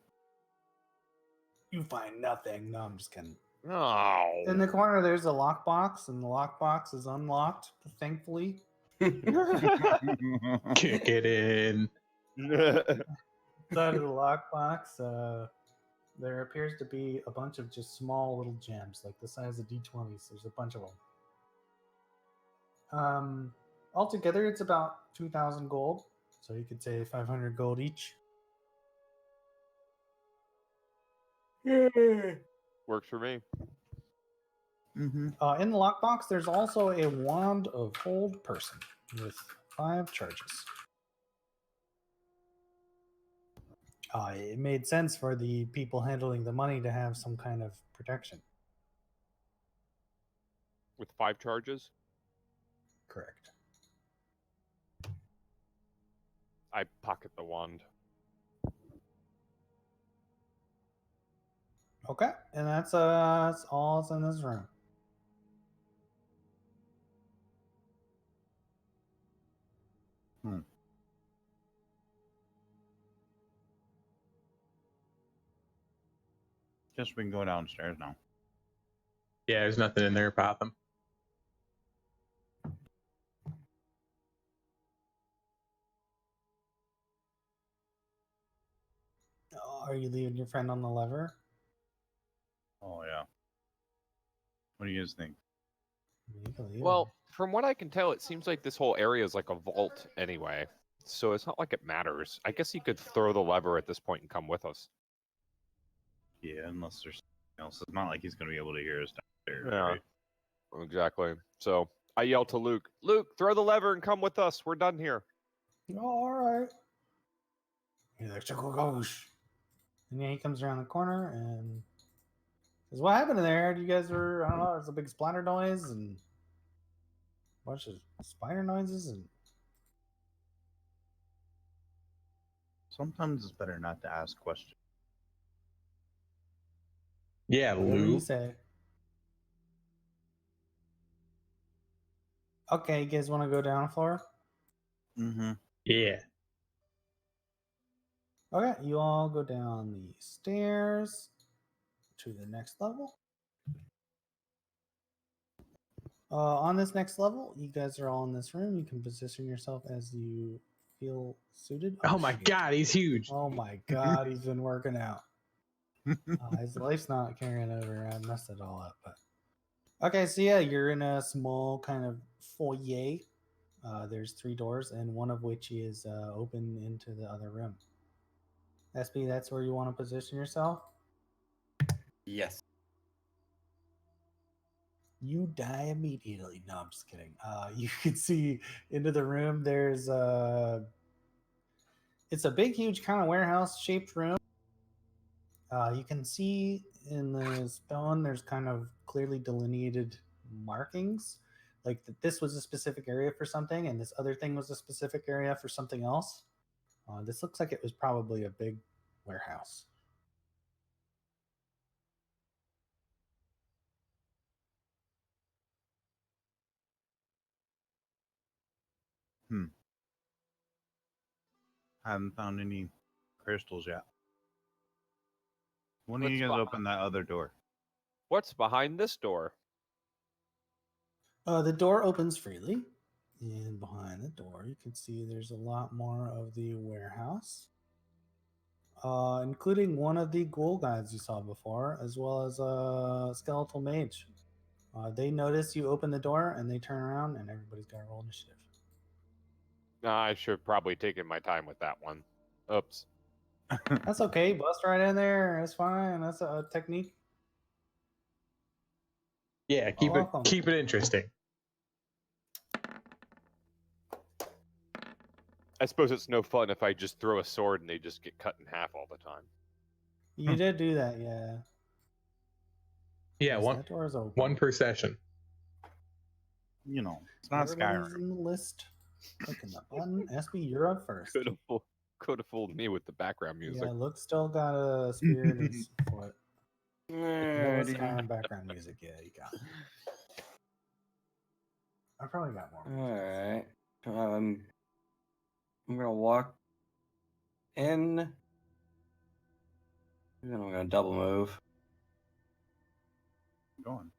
You find nothing. No, I'm just kidding. Oh. In the corner, there's a lockbox, and the lockbox is unlocked, thankfully. Kick it in. Inside of the lockbox, there appears to be a bunch of just small little gems, like the size of D20s. There's a bunch of them. Altogether, it's about 2,000 gold. So you could say 500 gold each. Works for me. Mm-hmm. In the lockbox, there's also a wand of hold person with 5 charges. It made sense for the people handling the money to have some kind of protection. With 5 charges? Correct. I pocket the wand. Okay, and that's all that's in this room. Guess we can go downstairs now. Yeah, there's nothing in there, Potham. Are you leaving your friend on the lever? Oh yeah. What do you guys think? You can leave Well, from what I can tell, it seems like this whole area is like a vault anyway. So it's not like it matters. I guess you could throw the lever at this point and come with us. Yeah, unless there's something else. It's not like he's gonna be able to hear us downstairs, Yeah. right? Exactly. So I yell to Luke, Luke, throw the lever and come with us. We're done here. her. Oh, all right. He's like, gosh. And yeah, he comes around the corner and says, "What happened in there? You guys were, I don't know, there's a big splatter noise and a bunch of spider noises and Sometimes it's better not to ask questions. Yeah, whatever you Lou. say." Okay, you guys want to go down a floor? Mm-hmm. Yeah. Okay, you all go down the stairs to the next level. On this next level, you guys are all in this room. You can position yourself as you feel suited. Oh my shit. God, he's huge. Oh my God, he's been working out. His life's not carrying over. I messed it all up. But okay, so yeah, you're in a small kind of foyer. There's 3 doors, and one of which is open into the other room. SB, that's where you want to position yourself. Yes. You die immediately. No, I'm just kidding. You can see into the room. There's it's a big, huge kind of warehouse shaped room. You can see in the stone there's kind of clearly delineated markings, like that this was a specific area for something, and this other thing was a specific area for something else. This looks like it was probably a big warehouse. Haven't found any crystals yet. When do What's you guys behind- open that other door? What's behind this door? The door opens freely, and behind the door, you can see there's a lot more of the warehouse, including one of the ghoul guys you saw before, as well as a skeletal mage. They notice you open the door, and they turn around, and everybody's got to roll initiative. I should have probably taken my time with that one. Oops. That's okay. Bust right in there. It's fine. That's a technique. Yeah, keep it welcome. keep it interesting. I suppose it's no fun if I just throw a sword and they just get cut in half all the time. You did do that, yeah. Yeah, Yes, one that door is open. one per session. You know, it's not Everybody's Skyrim. in the list. Clicking the button. SB, you're up first. Could have fooled me with the background music. Yeah, Luke still got a spear in his foot. No Alrighty. Skyrim background music. Yeah, you got it. I probably got more. Alright. I'm gonna walk in. Then I'm gonna double move. Go on.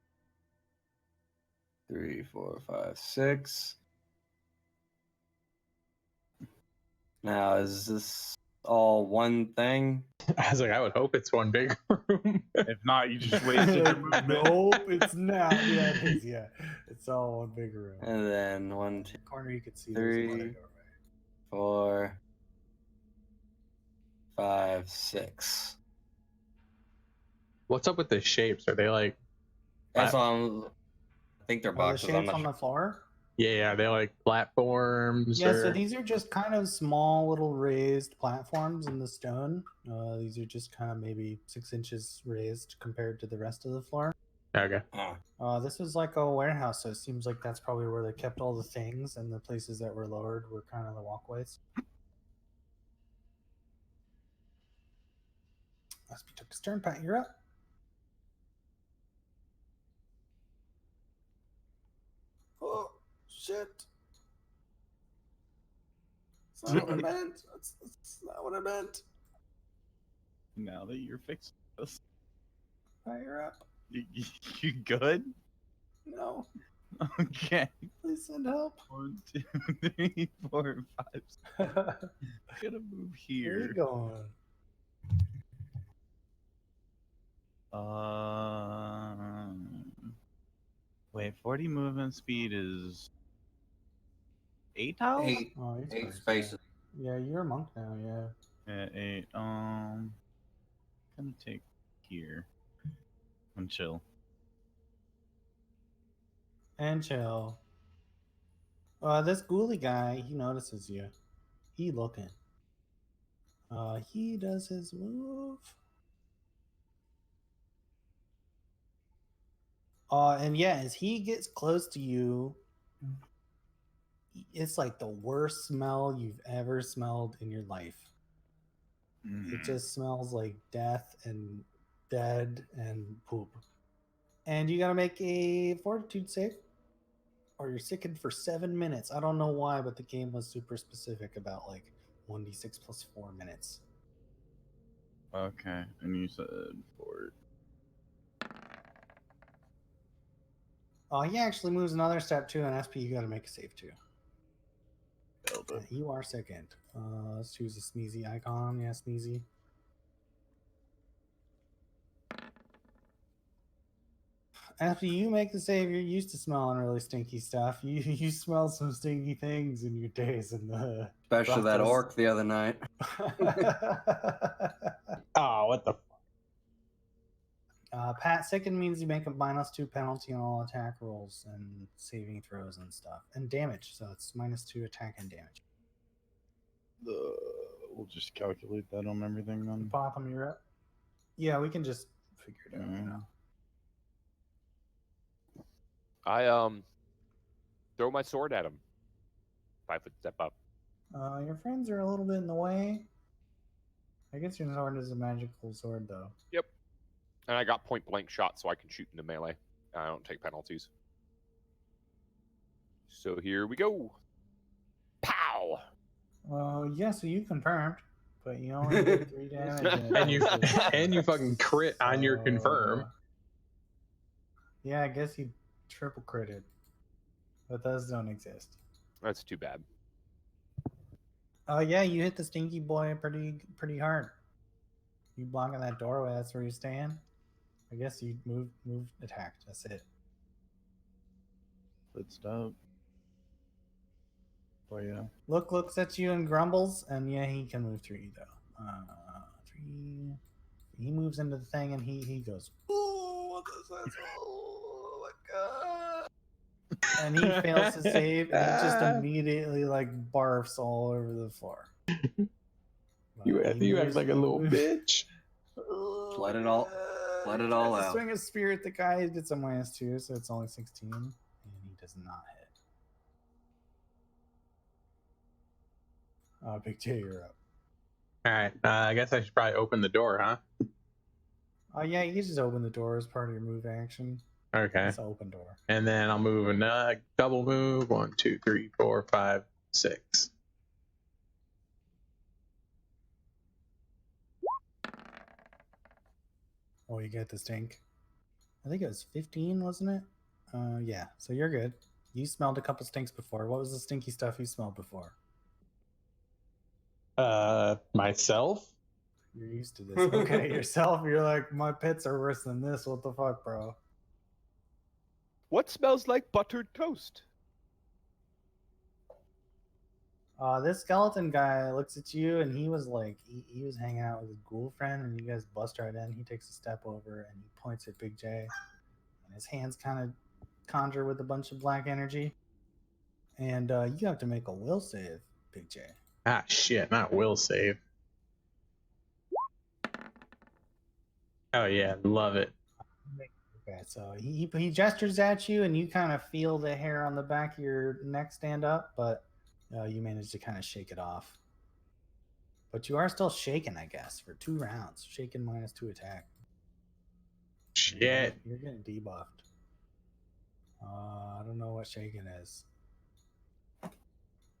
3, 4, 5, 6. Now, is this all one thing? I was like, I would hope it's one big room. If not, you just wasted your movement. Nope, it's not. Yeah, it is. Yeah, it's all one big room. And then 1, 2, Corner, you could see there's a 3, doorway. 4, 5, 6. What's up with the shapes? Are they like That's all. I think they're Are the boxes. I'm shapes not on sure. the floor? yeah, are they like platforms? Yeah, or... so these are just kind of small little raised platforms in the stone. These are just kind of maybe 6 inches raised compared to the rest of the floor. Okay. This is like a warehouse, so it seems like that's probably where they kept all the things, and the places that were lowered were kind of the walkways. SB took his turn. Pat, you're up. Oh, shit. That's not what I meant. That's not what I meant. Now that you're fixing this, Pat, you're up. you good? No, Okay. please send help. 1, 2, 3, 4, 5. 6. I'm gonna move Where are you here. going? Wait, 40 movement speed is 8 tiles? Oh, he's Eight first, spaces. Yeah, you're a monk now. Yeah. Yeah, 8. Gonna take here and chill. And chill. This ghoulie guy, he notices you. He looking. He does his move. And yeah, as he gets close to you, it's like the worst smell you've ever smelled in your life. It just smells like death and dead and poop. And you gotta make a fortitude save, or you're sickened for 7 minutes. I don't know why, but the game was super specific about like 1d6 plus 4 minutes. Okay, and you said 4. He actually moves another step too, and SP you gotta make a save too. Failed it. You are second. Let's choose a sneezy icon. Yeah, sneezy. After you make the save, you're used to smelling really stinky stuff. You smell some stinky things in your days in the Especially that brothels. orc the other night. Oh, what the? Pat, second means you make a -2 penalty on all attack rolls and saving throws and stuff, and damage. So it's -2 attack and damage. We'll just calculate that on everything then. Bottom, you're up. Yeah, we can just figure it out. You know. I throw my sword at him. 5-foot step up. Your friends are a little bit in the way. I guess your sword is a magical sword, though. Yep. And I got point blank shot, so I can shoot into melee. I don't take penalties. So here we go. Pow! Yeah, so you confirmed, but you only did 3 damage. And you fucking crit on your confirm. Yeah, I guess you triple critted, but those don't exist. That's too bad. Yeah, you hit the stinky boy pretty hard. You blocking that doorway. That's where you stand. I guess you move attacked. That's it. Let's stop. Oh yeah. Looks at you and grumbles, and yeah, he can move 3 though. 3. He moves into the thing, and he goes, "Oh, what is this? Oh my god!" And he fails to save, and he just immediately like barfs all over the floor. You act like a little bitch. Let it all out. Swing a spear at the guy. He gets a -2, so it's only 16, and he does not hit. Big J, you're up. All right. I guess I should probably open the door, huh? Yeah, you can just open the door as part of your move action. Okay. It's an open door. And then I'll move another double move. 1, 2, 3, 4, 5, 6. Oh, you get the stink. I think it was 15, wasn't it? Yeah. So you're good. You smelled a couple stinks before. What was the stinky stuff you smelled before? Myself. You're used to this. Okay, yourself. You're like, my pits are worse than this. What the fuck, bro? What smells like buttered toast? This skeleton guy looks at you, and he was like, he was hanging out with his ghoul friend, and you guys bust right in. He takes a step over, and he points at Big J, and his hands kind of conjure with a bunch of black energy. And you have to make a will save, Big J. Ah, shit. Not will save. Oh, yeah. Love it. Okay, so he gestures at you, and you kind of feel the hair on the back of your neck stand up, but you manage to kind of shake it off. But you are still shaken, I guess, for 2 rounds. Shaken -2 attack. Shit. You're getting debuffed. I don't know what shaken is.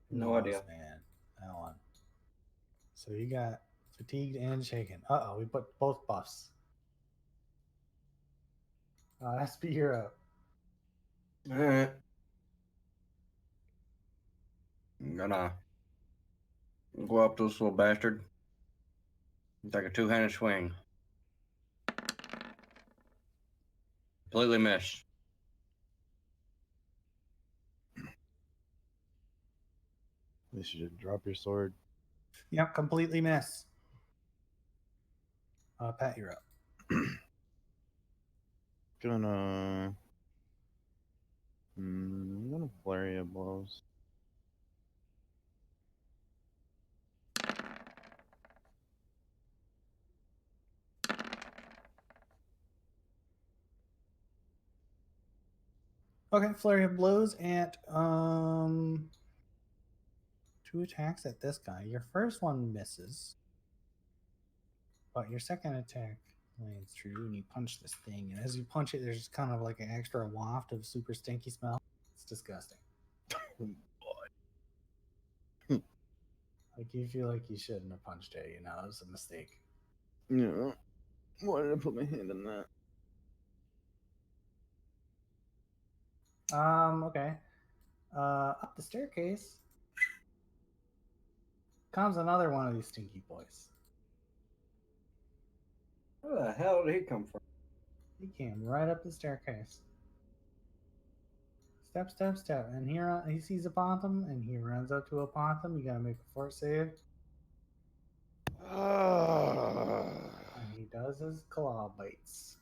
No idea. Man, that one. So you got fatigued and shaken. Uh-oh, we put both buffs. SP, you're up. Alright. I'm gonna go up to this little bastard and take a 2-handed swing. Completely missed. You should drop your sword. Yep, completely miss. Pat, you're up. Gonna flurry of blows. Okay, flurry of blows at 2 attacks at this guy. Your first one misses, but your second attack lands true, and you punch this thing. And as you punch it, there's just kind of like an extra waft of super stinky smell. It's disgusting. Like you feel like you shouldn't have punched it. You know, it was a mistake. Yeah. Why did I put my hand in that? Okay. Up the staircase comes another one of these stinky boys. Where the hell did he come from? He came right up the staircase. Step, step, step. And here he sees a Apotham, and he runs up to Apotham. You gotta make a fort save. And he does his claw bites.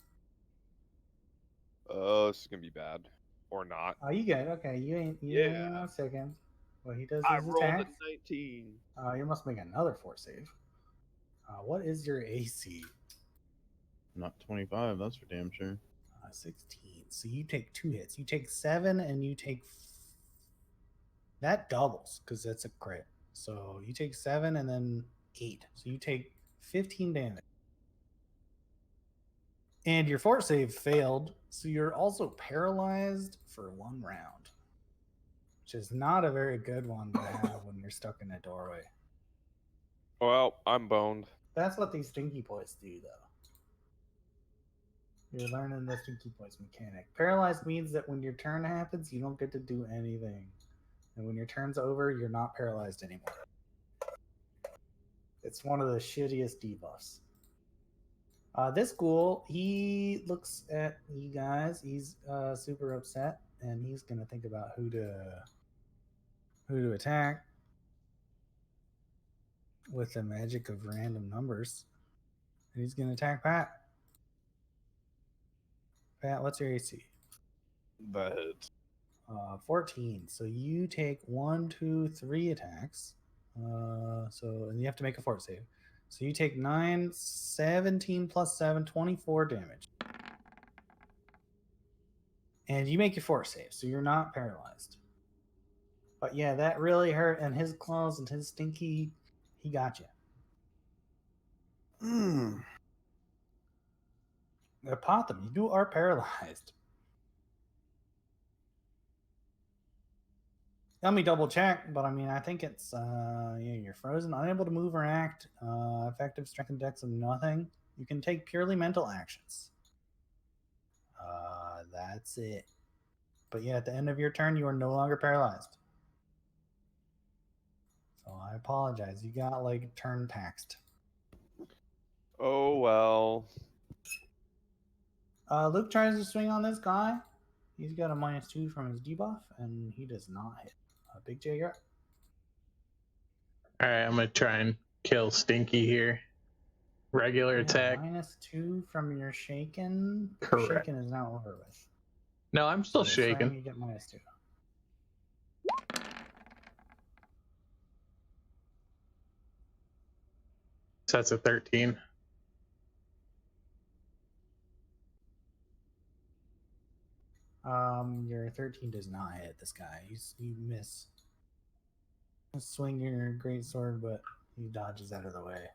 Oh, this is gonna be bad. Or not. Oh, you get it. Okay, you ain't Yeah. no second. Well, he does I his rolled attack. a 19. You must make another fort save. What is your AC? Not 25, that's for damn sure. 16. So you take 2 hits. You take 7, and you take that doubles because that's a crit. So you take 7 and then 8. So you take 15 damage. And your fort save failed, so you're also paralyzed for 1 round, which is not a very good one to have when you're stuck in a doorway. Well, I'm boned. That's what these stinky boys do, though. You're learning the stinky boys mechanic. Paralyzed means that when your turn happens, you don't get to do anything. And when your turn's over, you're not paralyzed anymore. It's one of the shittiest debuffs. This ghoul, he looks at you guys. He's super upset, and he's gonna think about who to attack with the magic of random numbers. And he's gonna attack Pat. Pat, what's your AC? That hits. 14. So you take 1, 2, 3 attacks. And you have to make a fort save. So you take 9, 17 plus 7, 24 damage. And you make your fort save, so you're not paralyzed. But yeah, that really hurt, and his claws and his stinky, he got you. Apotham, you are paralyzed. Let me double check, but I mean, I think it's you're frozen, unable to move or act, effective strength and dex of nothing. You can take purely mental actions. That's it. But yeah, at the end of your turn, you are no longer paralyzed. So I apologize. You got like turn taxed. Oh well. Luke tries to swing on this guy. He's got a -2 from his debuff, and he does not hit. Big J, you're up. All right, I'm gonna try and kill Stinky here. Regular attack. -2 from your shaken. Correct. Shaken is now over with. No, I'm still So shaking. swing, you get -2. So that's a 13. Your 13 does not hit this guy. You miss. Swing your great sword, but he dodges out of the way.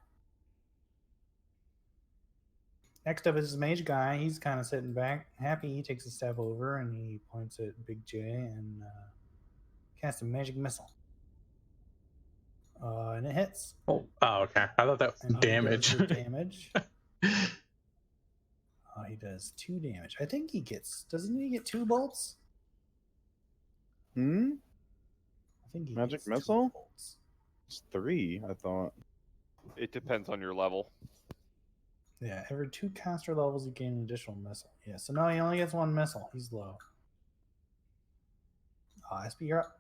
Next up is this mage guy. He's kind of sitting back, happy. He takes a step over and he points at Big J and casts a magic missile. And it hits. Oh, okay. I thought that was And damage. He does his damage. He does 2 damage. I think he gets. Doesn't he get 2 bolts? I think he Magic gets missile? 2 bolts. It's 3, I thought. It depends on your level. Yeah, every 2 caster levels you gain an additional missile. Yeah, so no, he only gets 1 missile. He's low. SP, you're up.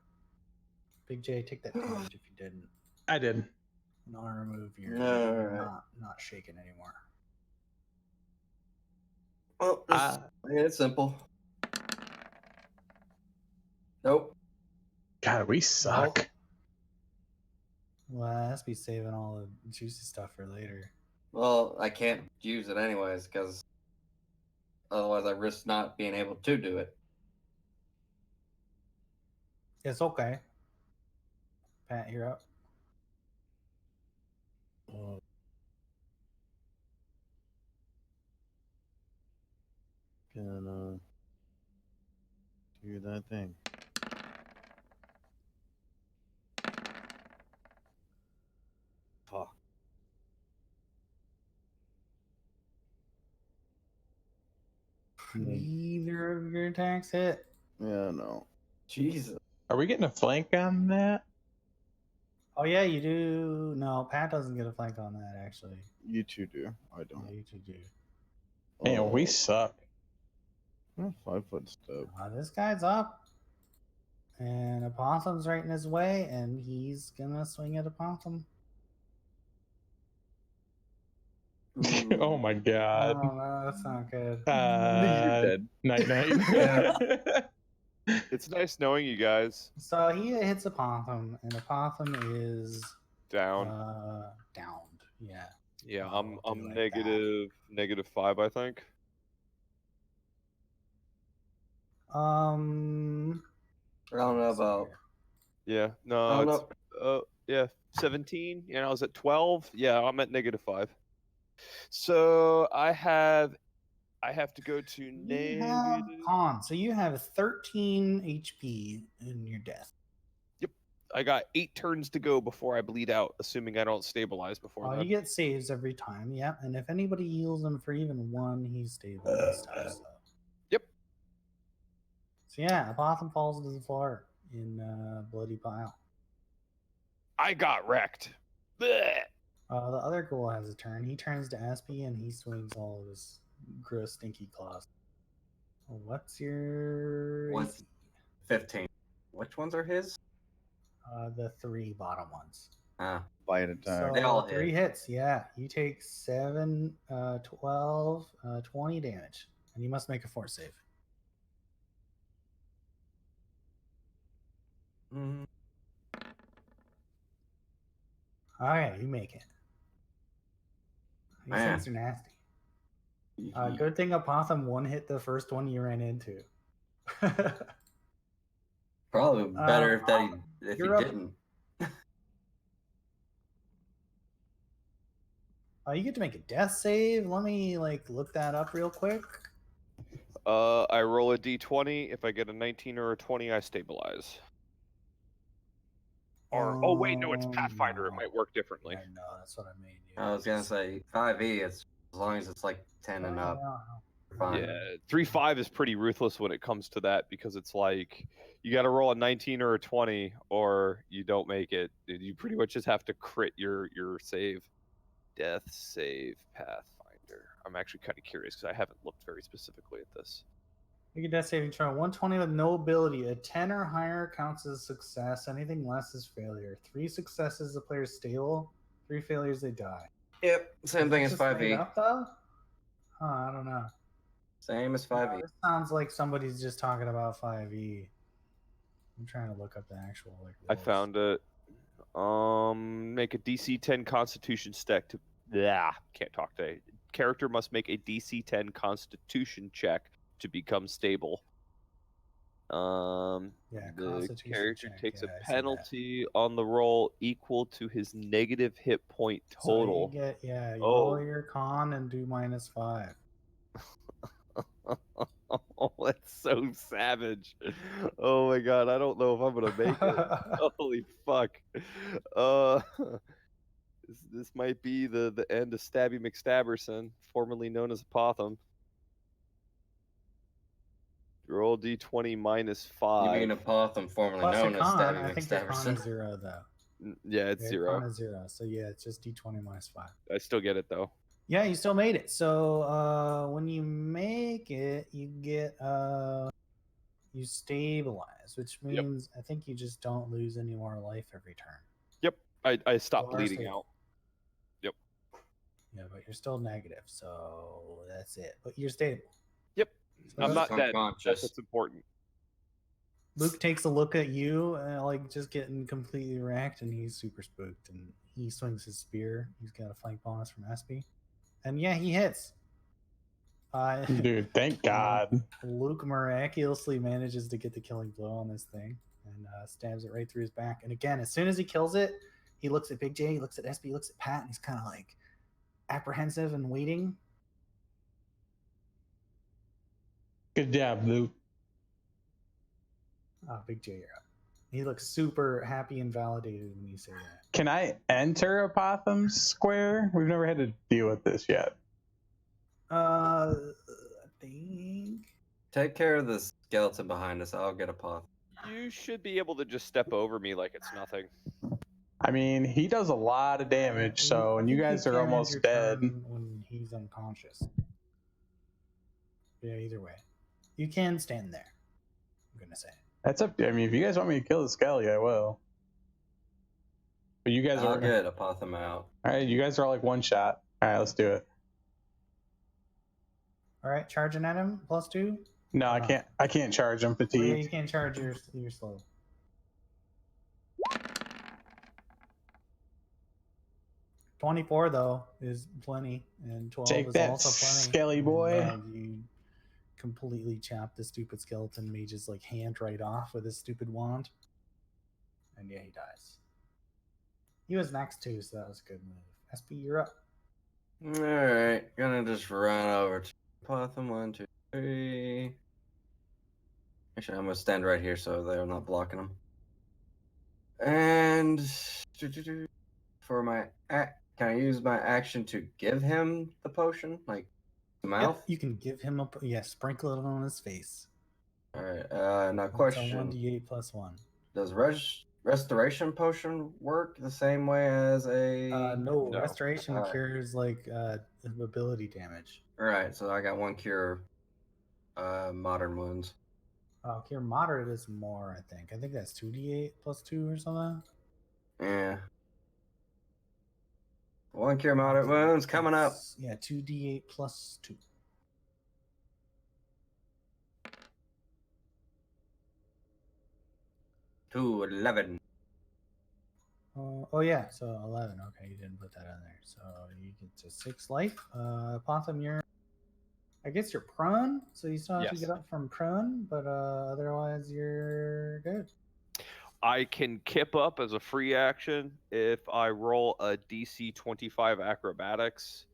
Big J, take that damage if you didn't. I did. And I'll remove your Alright. not shaking anymore. Well, it's simple. Nope. God, we suck. Well, SP saving all the juicy stuff for later. Well, I can't use it anyways because otherwise I risk not being able to do it. It's okay. Pat, you're up. Gonna do that thing. Fuck. Neither of your attacks hit. Yeah, no. Jesus. Are we getting a flank on that? Oh yeah, you do. No, Pat doesn't get a flank on that actually. You two do. I Yeah, don't. you two do. Man, we suck. 5 foot step. This guy's up, and a possum's right in his way, and he's gonna swing at a possum. Oh my god. Oh no, that's not good. You're dead. Night night. It's nice knowing you guys. So he hits a possum, and the possum is Down. downed. Yeah. Yeah, I'll I'm do like -5, I think. I don't know about. Yeah, I no, don't it's know. yeah, 17. You know, I was at 12. Yeah, I'm at -5. So I have to go to You have negative. on, so you have 13 HP in your death. I got 8 turns to go before I bleed out, assuming I don't stabilize before You then. get saves every time, yeah. And if anybody heals him for even 1, he's stable and stuff. So. Yep. So yeah, a possum falls to the floor in bloody pile. I got wrecked. Blech. The other ghoul has a turn. He turns to Aspie and he swings all of his gross, stinky claws. What's your What's AC? 15? Which ones are his? The 3 bottom ones. Bite attack. So They all 3 hits, yeah. You take 7, 12, 20 damage. And you must make a force save. Alright, you make it. These Man. things are nasty. Good thing a possum one hit the first one you ran into. Probably better if he you're up. didn't. You get to make a death save. Let me look that up real quick. I roll a d20. If I get a 19 or a 20, I stabilize. Or oh wait, no, it's Pathfinder. No. It might work differently. Yeah, no, that's what I mean. I was gonna say 5e. It's as long as it's like 10 and up. Fine. Yeah, 3-5 is pretty ruthless when it comes to that because it's like you got to roll a 19 or a 20 or you don't make it. You pretty much just have to crit your save. Death save Pathfinder. I'm actually kind of curious because I haven't looked very specifically at this. Make a death saving throw. 120 with no ability. A 10 or higher counts as success. Anything less is failure. 3 successes, the player's stable. 3 failures, they die. Yep, same thing as Is this made 5e. up, though? I don't know. Same as No, 5e. this sounds like somebody's just talking about 5e. I'm trying to look up the actual I rules. found it. Make a DC 10 Constitution check to. Can't talk today. Character must make a DC 10 Constitution check to become stable. The Constitution character check, takes yeah, I a see that. penalty on the roll equal to his negative hit point total. So you roll your con and do -5. Oh, that's so savage. Oh my god, I don't know if I'm gonna make it. Holy fuck. This might be the end of Stabby McStabberson, formerly known as Potham. Roll d20 -5. You mean a Potham formerly Plus your known as con. Stabby I think your con McStabberson. is 0 though. Yeah, it's Your 0. con is 0. So yeah, it's just d20 -5. I still get it though. Yeah, you still made it. So when you make it, you get you stabilize, which Yep. means I think you just don't lose any more life every turn. Yep. I stopped You are bleeding stable. out. Yep. Yeah, but you're still negative, so that's it. But you're stable. Yep. So I'm Just not dead. That's unconscious. what's important. Luke takes a look at you, like just getting completely wrecked, and he's super spooked. And he swings his spear. He's got a flank bonus from Espy, and yeah, he hits. Dude, thank God. Luke miraculously manages to get the killing blow on this thing and stabs it right through his back. And again, as soon as he kills it, he looks at Big J, he looks at Espy, he looks at Pat, and he's kind of like apprehensive and waiting. Good job, Luke. Big J, you're up. He looks super happy and validated when you say that. Can I enter Apotham's square? We've never had to deal with this yet. I think. Take care of the skeleton behind us. I'll get a path. You should be able to just step over me like it's nothing. I mean, he does a lot of damage, so, and you think guys are can end almost your dead. turn when he's unconscious. Yeah, either way. You can stand there, I'm going to say. That's up to, I mean, if you guys want me to kill the Skelly, I will. But you guys I'll are. get a Apotham out. Alright, you guys are like one shot. Alright, let's do it. All right, charging at him, +2. No, I can't charge. I'm Oh, yeah, fatigued. you can't charge, you're slow. 24 though is plenty, and 12 Take is that, also plenty. Skelly boy. And, you completely chop the stupid skeleton mage's like hand right off with his stupid wand. And yeah, he dies. He was next too, so that was a good move. SP, you're up. Alright, gonna just run over to Apotham. 1, 2, 3. Actually, I'm gonna stand right here so they're not blocking them. And for my can I use my action to give him the potion, like the mouth? Yep, you can give him a sprinkle it on his face. All right. Now, It's a question: 1d8 + 1. Does restoration potion work the same way as a? No, No. restoration Alright. cures like ability damage. All right, so I got 1 cure. Modern wounds. Cure moderate is more, I think. I think that's 2d8 + 2 or something. Yeah. 1 cure moderate wounds coming up. Yeah, 2d8 + 2. To 11. Oh yeah, so 11. Okay, you didn't put that on there. So you get to 6 life. Potham, I guess you're prone, so you still have to Yes. get up from prone, but otherwise you're good. I can kip up as a free action if I roll a DC 25 acrobatics.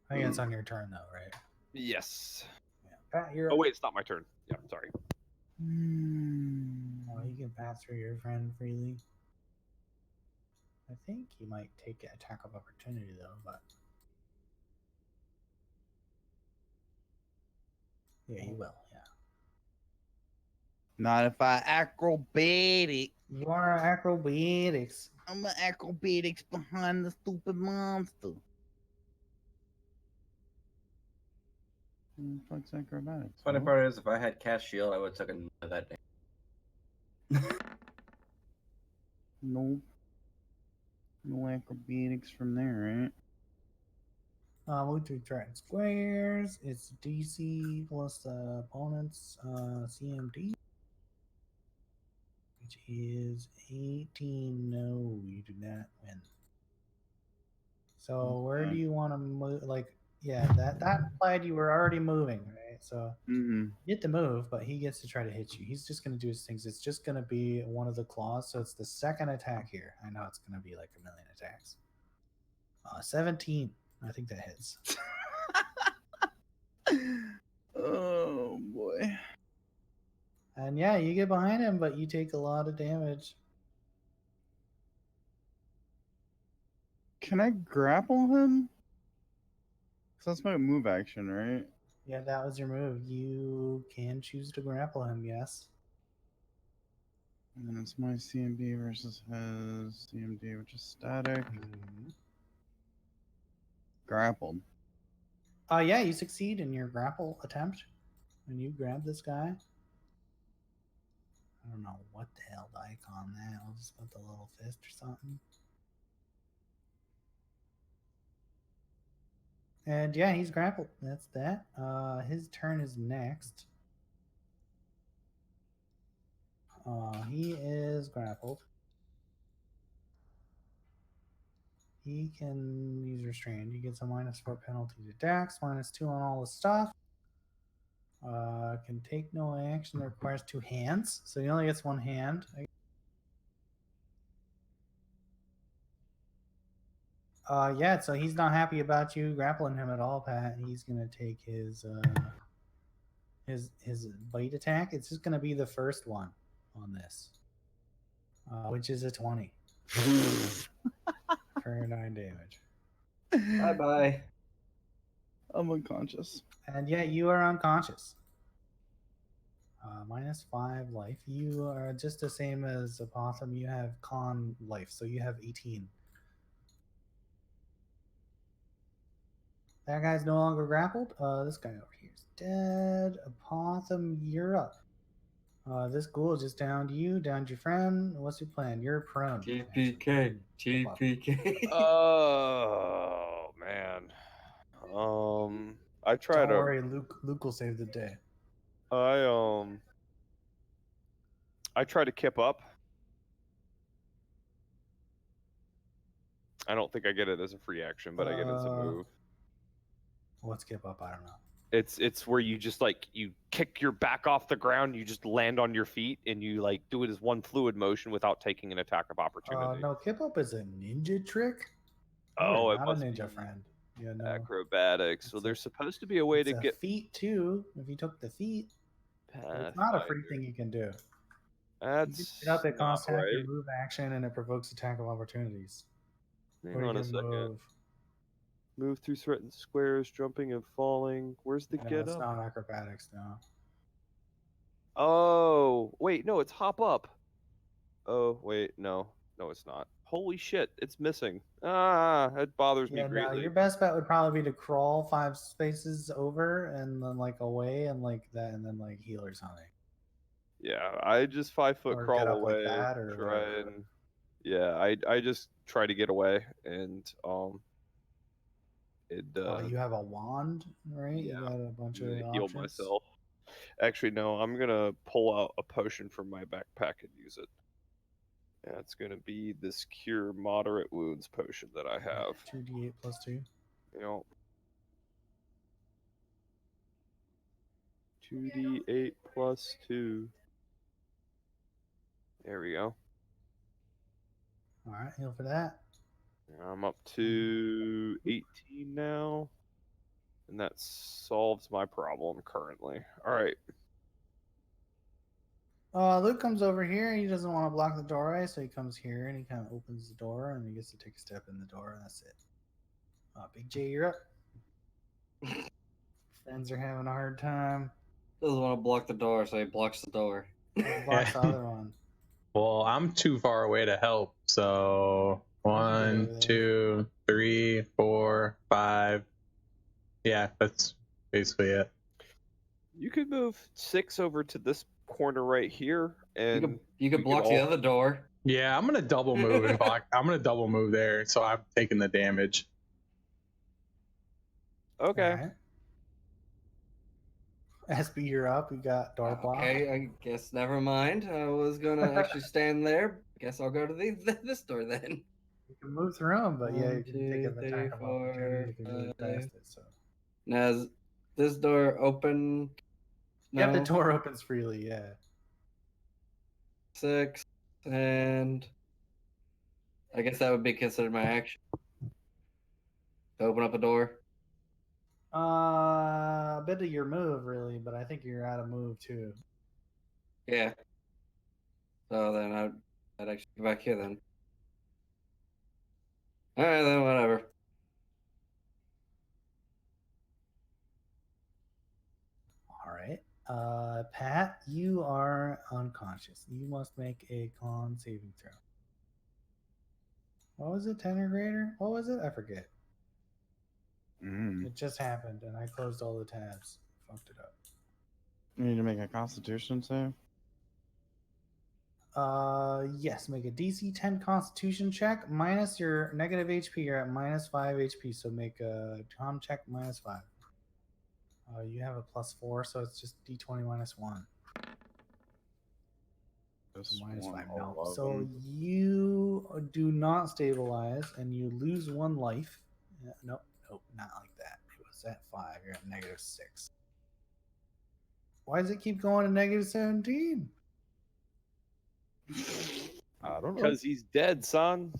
I think it's on your turn though, right? Yes. Yeah. Pat, you're Oh up. wait, it's not my turn. Yeah, sorry. Oh, you can pass through your friend freely. I think he might take an attack of opportunity though, but yeah, he will. Yeah. Not if I acrobatic. You are acrobatics. I'm an acrobatics behind the stupid monster. Who the fuck's acrobatics? Funny Huh? part is, if I had cast shield, I would have taken that damage. Nope. No acrobatics from there, right? Move to Dragon Squares. It's DC plus the opponent's CMD, which is 18. No, you do not win. So where do Okay. you want to move? Like, yeah, that implied you were already moving, right? So Mm-hmm. you get to move, but he gets to try to hit you. He's just going to do his things. It's just going to be one of the claws. So it's the second attack here. I know it's going to be like a million attacks. 17. I think that hits. Oh boy. And yeah, you get behind him, but you take a lot of damage. Can I grapple him? 'Cause that's my move action, right? Yeah, that was your move. You can choose to grapple him, yes. And then it's my CMD versus his CMD, which is static. grappled. Yeah, you succeed in your grapple attempt when you grab this guy. I don't know what the hell the icon that. I'll just put the little fist or something. And yeah, he's grappled. That's that. His turn is next. He is grappled. He can use restrained. He gets a -4 penalty to Dex, -2 on all the stuff. Can take no action. Requires 2 hands, so he only gets 1 hand. Yeah, so he's not happy about you grappling him at all, Pat. He's gonna take his bite attack. It's just gonna be the first one on this, which is a 20 for 9 damage. Bye bye. I'm unconscious. And yeah, you are unconscious. -5 life. You are just the same as Apotham. You have con life, so you have 18. That guy's no longer grappled. This guy over here is dead. Apotham, you're up. This ghoul just downed you, downed your friend. What's your plan? You're prone. TPK. TPK. Oh man. I try Don't to. worry, Luke will save the day. I try to kip up. I don't think I get it as a free action, but I get it as a move. What's skip up? I don't know. It's where you just like you kick your back off the ground, you just land on your feet, and you like do it as one fluid motion without taking an attack of opportunity. No, kip up is a ninja trick. Oh, it not a must ninja be friend. Yeah, no. acrobatics. So there's supposed to be a way to get feet too. If you took the feet, it's not a free thing you can do. That's Get up, it not costs half your right. move action, and it provokes attack of opportunities. Hang on a second. Move through threatened squares, jumping and falling. Where's the No, get it's up? not acrobatics, no. Oh, wait, no, it's hop up. Oh, wait, no. No, it's not. Holy shit, it's missing. Ah, it bothers me Yeah, no, greatly. your best bet would probably be to crawl 5 spaces over and then like away and like that, and then like heal or something. Yeah, I just 5-foot Or crawl get up away. like that or try whatever. and yeah, I just try to get away and it You have a wand, right? yeah, You got a bunch I'm of gonna heal options. myself. Actually, no, I'm gonna pull out a potion from my backpack and use it. Yeah, it's gonna be this cure moderate wounds potion that I have. 2d8 plus 2. You know, 2d8 plus 2. There we go. All right, heal for that. I'm up to 18 now, and that solves my problem currently. All right. Luke comes over here. He doesn't want to block the doorway, so he comes here and he kind of opens the door and he gets to take a step in the door, and that's it. Big J, you're up. Friends are having a hard time. Doesn't want to block the door, so he blocks the door. Blocks the other one. Well, I'm too far away to help. So You can get 1, over there. 2, 3, 4, 5. Yeah, that's basically it. You could move 6 over to this corner right here, and you could block the other door. Yeah, I'm gonna double move and block. I'm gonna double move there, so I'm taking the damage. Okay. All right. SB, you're up. We got door block. Okay, I guess never mind. I was gonna actually stand there. Guess I'll go to this door then. You can move through them, but yeah, 1, you can take 2, an 3, attack of 4, opportunity if you move 5. past it. So Now is this door open? No. yeah, the door opens freely. Yeah. 6, and I guess that would be considered my action. To open up a door. A bit of your move, really, but I think you're out of move too. Yeah. So then I'd actually go back here then. All right, then whatever. All right. Pat, you are unconscious. You must make a con saving throw. What was it? 10 or greater? What was it? I forget. It just happened, and I closed all the tabs. Fucked it up. You need to make a Constitution save. Yes, make a DC 10 Constitution check minus your negative HP. You're at minus 5 HP, so make a con check minus 5. You have a +4, so it's just D20 minus 1. So minus 5. No. So you do not stabilize, and you lose 1 life. Nope, not like that. It was at 5. You're at negative 6. Why does it keep going to negative 17? I don't know. Because he's dead, son.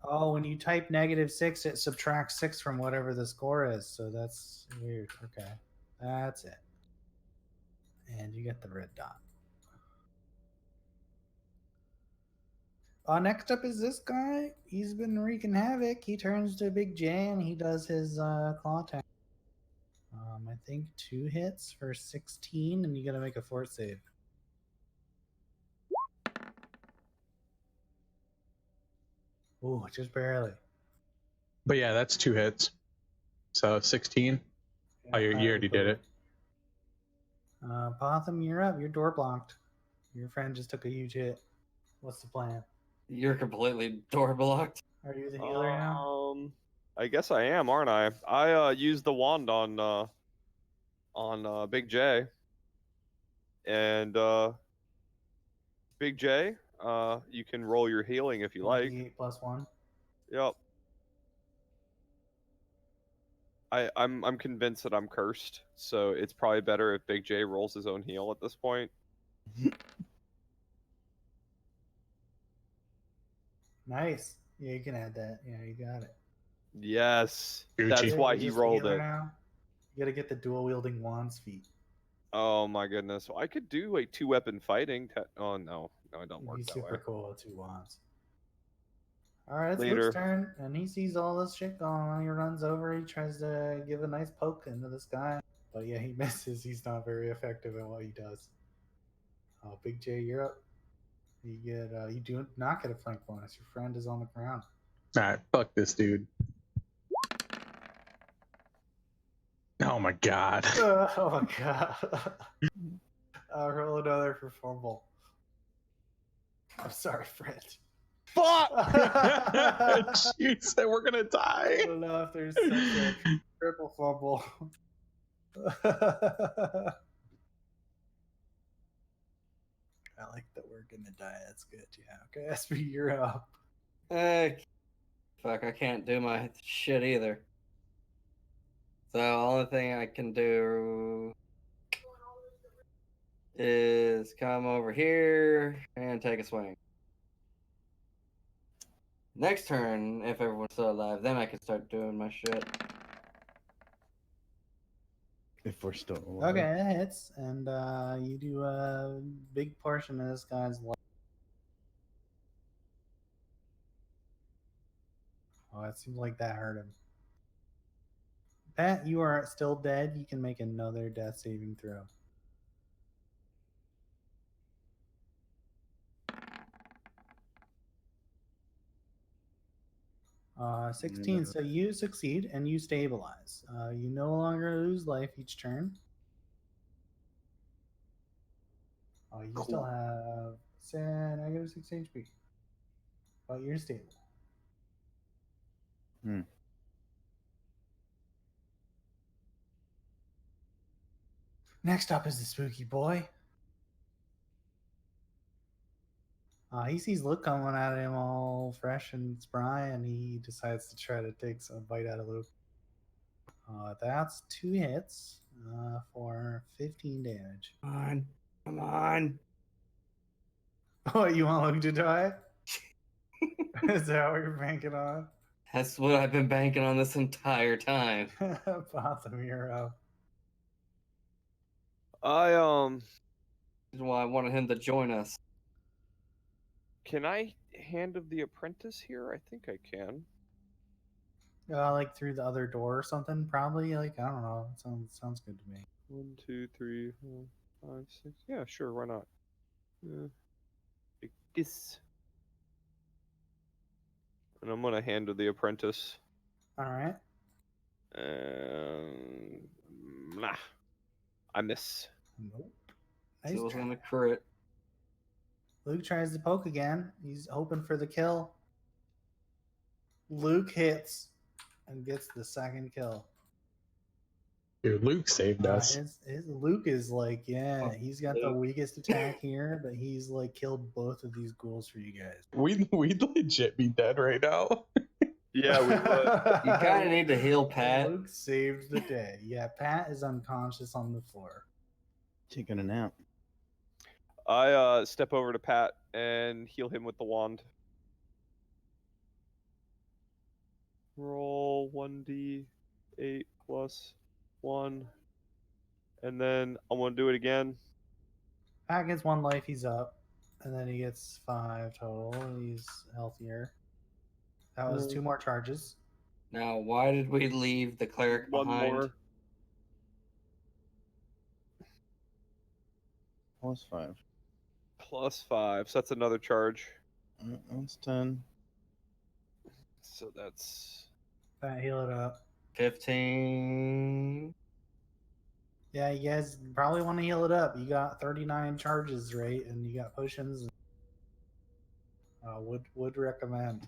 Oh, when you type negative 6, it subtracts 6 from whatever the score is. So that's weird. Okay. That's it. And you get the red dot. Next up is this guy. He's been wreaking havoc. He turns to Big J and he does his claw attack. I think 2 hits for 16, and you gotta make a fort save. Ooh, just barely. But yeah, that's 2 hits. So 16. Oh, you already did it. Botham, you're up. Your door blocked. Your friend just took a huge hit. What's the plan? You're completely door blocked. Are you the healer now? I guess I am, aren't I? I used the wand on Big J, and Big J, you can roll your healing if you like. 8 plus 1. Yep. I'm convinced that I'm cursed, so it's probably better if Big J rolls his own heal at this point. Nice. Yeah, you can add that. Yeah, you got it. Yes, Gucci. that's why You're he just a rolled healer it. now. You gotta get the dual wielding wands feat. Oh my goodness! Well, I could do a 2-weapon fighting. Oh no, it don't It'd work be that super way. cool with 2 wands. Alright, it's Later. Luke's turn, and he sees all this shit going on. He runs over, he tries to give a nice poke into this guy. But yeah, he misses. He's not very effective at what he does. Big J, you're up. You do not get a flank bonus. Your friend is on the ground. Alright, fuck this dude. Oh my god. Oh my god. Roll another for fumble. I'm sorry, friend. Fuck! Jeez, we're gonna I die. don't know if there's such a triple fumble. I like that we're gonna die. That's good. Yeah. Okay, SB, you're up. Fuck, I can't do my shit either. So only thing I can do is come over here and take a swing. Next turn, if everyone's still alive, then I can start doing my shit. If we're still alive. Okay, that hits, and you do a big portion of this guy's life. Oh, it seems like that hurt him. Pat, you are still dead. You can make another death saving throw. 16. So you succeed and you stabilize. You no longer lose life each turn. You still have negative 6 HP. But you're stable. Next up is the spooky boy. He sees Luke coming at him all fresh and spry, and he decides to try to take some bite out of Luke. That's 2 hits for 15 damage. Come on. Oh, you want Luke to die? Is that what you're banking on? That's what I've been banking on this entire time. Botham, you're up. That's why I wanted him to join us. Can I Hand of the Apprentice here? I think I can. Like through the other door or something, probably. Like, I don't know. Sounds good to me. 1, 2, 3, 4, 5, 6. Yeah, sure. Why not? Like this. And I'm gonna Hand of the Apprentice. All right. Nah, I miss. Nope. He Nice was try. gonna crit. Luke tries to poke again. He's hoping for the kill. Luke hits and gets the second kill. Dude, Luke saved us. His Luke is like, yeah, he's got the Luke. weakest attack here, but he's like killed both of these ghouls for you guys. We'd legit be dead right now. Yeah, we would. You kind of need to heal Pat. Luke saved the day. Yeah, Pat is unconscious on the floor. Taking a nap. I step over to Pat and heal him with the wand. Roll 1d8 plus 1. And then I'm going to do it again. Pat gets 1 life, he's up. And then he gets 5 total. He's healthier. That was 2 more charges. Now, why did we leave the cleric One behind? more. +5. Plus 5. So that's another charge. That's 10. So that's... Pat, heal it up. 15. Yeah, you guys probably want to heal it up. You got 39 charges, right? And you got potions. Would recommend.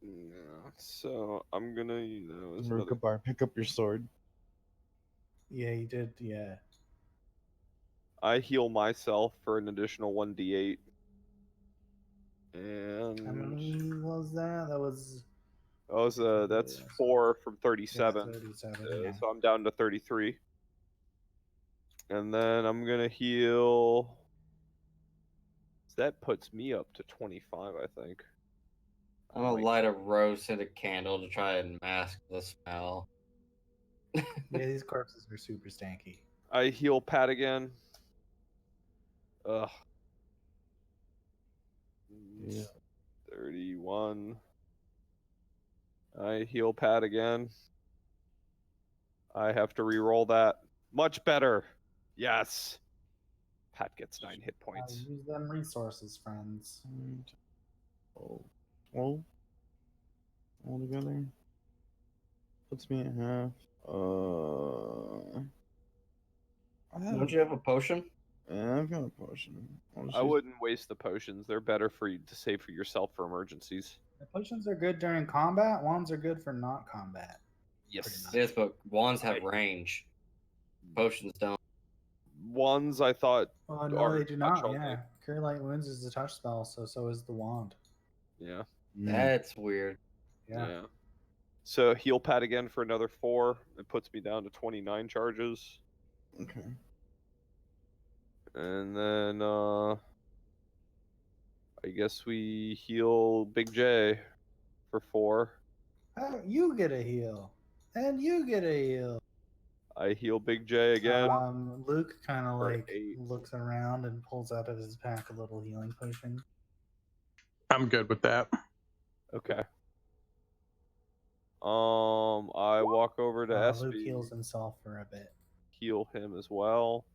Yeah, so I'm going to... Rukabar, pick up your sword. Yeah, you did. Yeah. I heal myself for an additional 1d8. And... How many was that? That was... Oh, so that's 4 from 37. Yeah, 37. Yeah. So I'm down to 33. And then I'm going to heal... That puts me up to 25, I think. I'm gonna light a rose-scented candle to try and mask the smell. Yeah, these corpses are super stanky. I heal Pat again. Ugh. Yeah. 31. I heal Pat again. I have to re-roll that. Much better. Yes. Pat gets 9 hit points. Use them resources, friends. 12 altogether. Puts me at half. Don't you have a potion? Yeah, I've got a potion. I wouldn't waste the potions. They're better for you to save for yourself for emergencies. The potions are good during combat. Wands are good for not combat. Yes. Yes, but wands have range. Potions don't. Wands, I thought. Oh no, are they do touch not. only. Yeah, Cure Light Wounds is a touch spell, so is the wand. Yeah. That's weird. Yeah. So heal Pat again for another 4. It puts me down to 29 charges. Okay. And then I guess we heal Big J for 4. Oh, you get a heal, and you get a heal. I heal Big J again. Luke kind of For like 8. looks around and pulls out of his pack a little healing potion. I'm good with that. Okay. I walk over to SB. Luke heals himself for a bit. Heal him as well.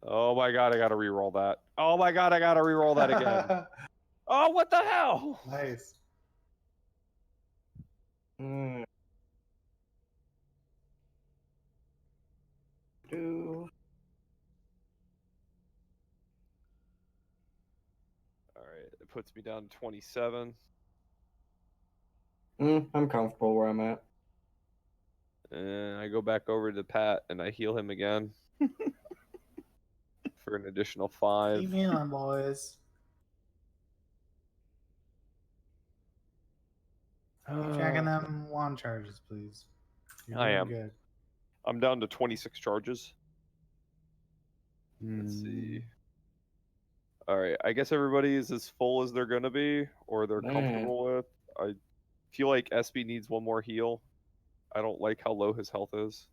Oh my god, I gotta re-roll that. Oh my god, I gotta re-roll that again. Oh, what the hell? Nice. Alright, it puts me down to 27. I'm comfortable where I'm at. And I go back over to Pat and I heal him again. For an additional 5. Keep healing, boys. Keep checking them wand charges, please. You're I doing am. good. I'm down to 26 charges. Hmm. Let's see. Alright, I guess everybody is as full as they're gonna be, or they're Man. comfortable with. I feel like SB needs one more heal. I don't like how low his health is.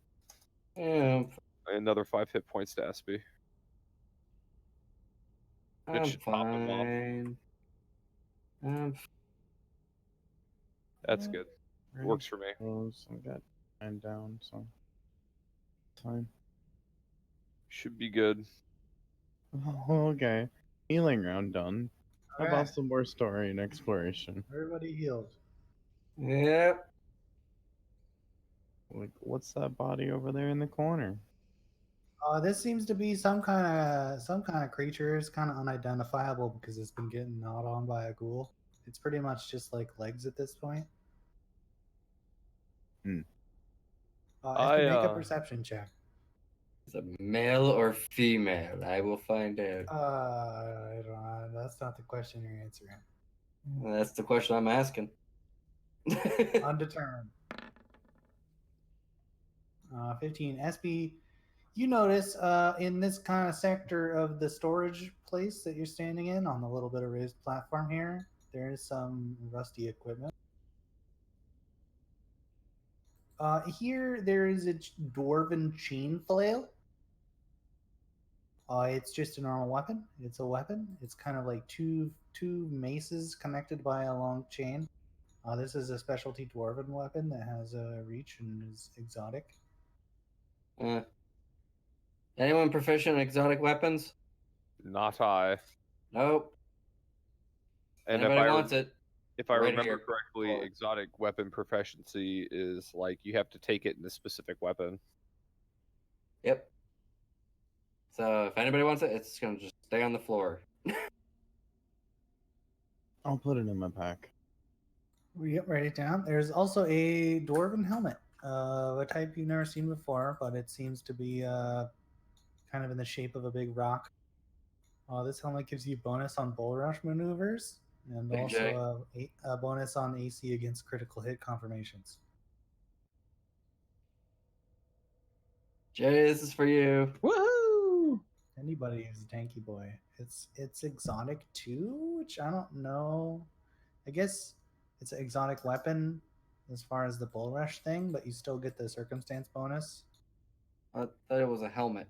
Yeah, Another 5 hit points to SB. It I'm should top him off. fine. That's good. Works for me. Close. I got 9 down, so fine. Should be good. Okay. Healing round done. How Okay. about some more story and exploration? Everybody healed. Yep. Like, what's that body over there in the corner? This seems to be some kind of creature. It's kind of unidentifiable because it's been getting gnawed on by a ghoul. It's pretty much just like legs at this point. I Make a perception check. Is it male or female? I will find out. I don't know. That's not the question you're answering. That's the question I'm asking. Undetermined. 15. SB, you notice in this kind of sector of the storage place that you're standing in on the little bit of raised platform here, there is some rusty equipment. Here there is a dwarven chain flail. It's just a normal weapon. It's a weapon. It's kind of like two maces connected by a long chain. This is a specialty dwarven weapon that has a reach and is exotic. Anyone proficient in exotic weapons? not I. Nope. And Anybody wants it? if I right remember here. correctly, Or- exotic weapon proficiency is like you have to take it in a specific weapon. Yep. So if anybody wants it, it's gonna just stay on the floor. I'll put it in my pack. Yep, write it down. There's also a dwarven helmet, a type you've never seen before, but it seems to be kind of in the shape of a big rock. This helmet gives you bonus on bull rush maneuvers and Big J. also a bonus on AC against critical hit confirmations. Jay, this is for you. Woohoo! Anybody who's a tanky boy. It's exotic too, which I don't know. I guess it's an exotic weapon as far as the bull rush thing, but you still get the circumstance bonus. I thought it was a helmet.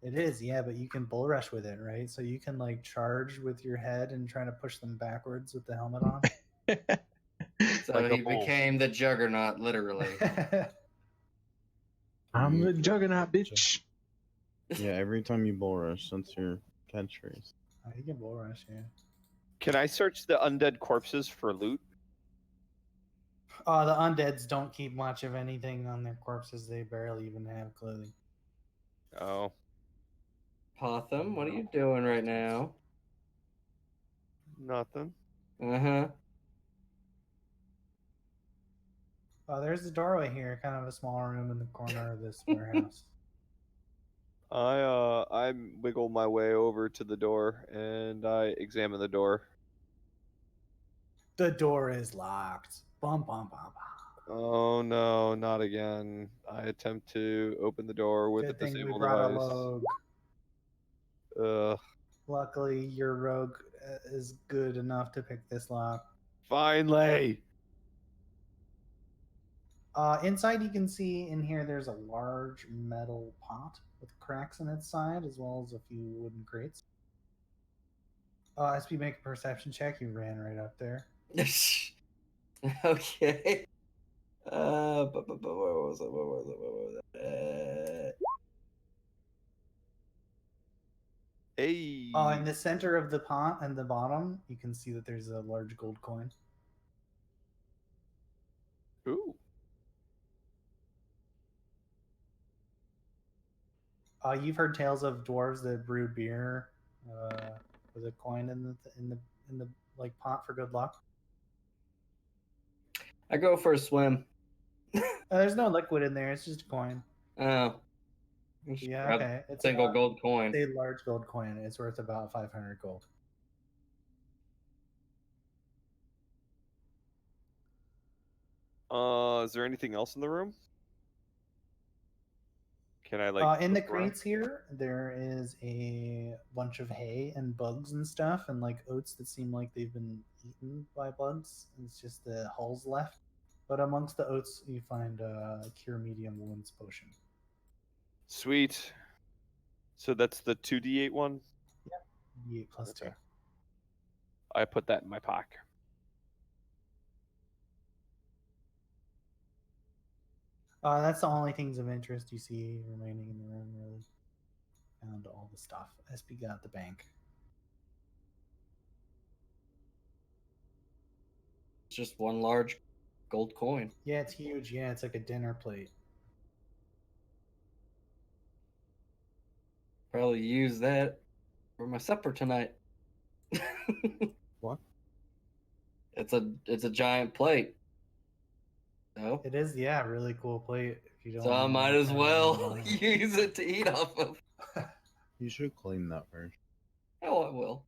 It is, yeah, but you can bull rush with it, right? So you can like charge with your head and try to push them backwards with the helmet on. So Like a he bull. became the juggernaut, literally. I'm the juggernaut, bitch. Yeah, every time you bull rush, that's your catchphrase. You can bull rush, yeah. Can I search the undead corpses for loot? The undeads don't keep much of anything on their corpses. They barely even have clothing. Oh, Potham, what are you doing right now? nothing. Uh-huh. There's a doorway here, kind of a small room in the corner of this warehouse. I wiggle my way over to the door and I examine the door. The door is locked. Bum bum bum. Oh no, not again. I attempt to open the door with Good the thing we disable brought a device. rogue. Ugh. Luckily, your rogue is good enough to pick this lock. Finally. Inside, you can see in here there's a large metal pot with cracks in its side, as well as a few wooden crates. SP, make a perception check. You ran right up there. Okay. What was it? Hey. In the center of the pot and the bottom, you can see that there's a large gold coin. Ooh. You've heard tales of dwarves that brewed beer with a coin in the like pot for good luck. I go for a swim. There's no liquid in there; it's just a coin. Oh. Yeah, Grab okay. It's single about, gold coin. it's a large gold coin. It's worth about 500 gold. Is there anything else in the room? Can I like In the look around? crates here, there is a bunch of hay and bugs and stuff, and like oats that seem like they've been eaten by bugs. It's just the hulls left. But amongst the oats, you find a cure medium wounds potion. Sweet. So that's the 2d8 one? D8 plus Okay. 2. I put that in my pack. That's the only things of interest you see remaining in the room, really. Found all the stuff. SP got the bank. It's just one large gold coin. Yeah, it's huge. Yeah, it's like a dinner plate. Probably use that for my supper tonight. What? It's a giant plate. So, It is, yeah, a really cool plate. If you don't so I know might what as kind of well money- use it to eat off of. You should clean that first. Oh, I will.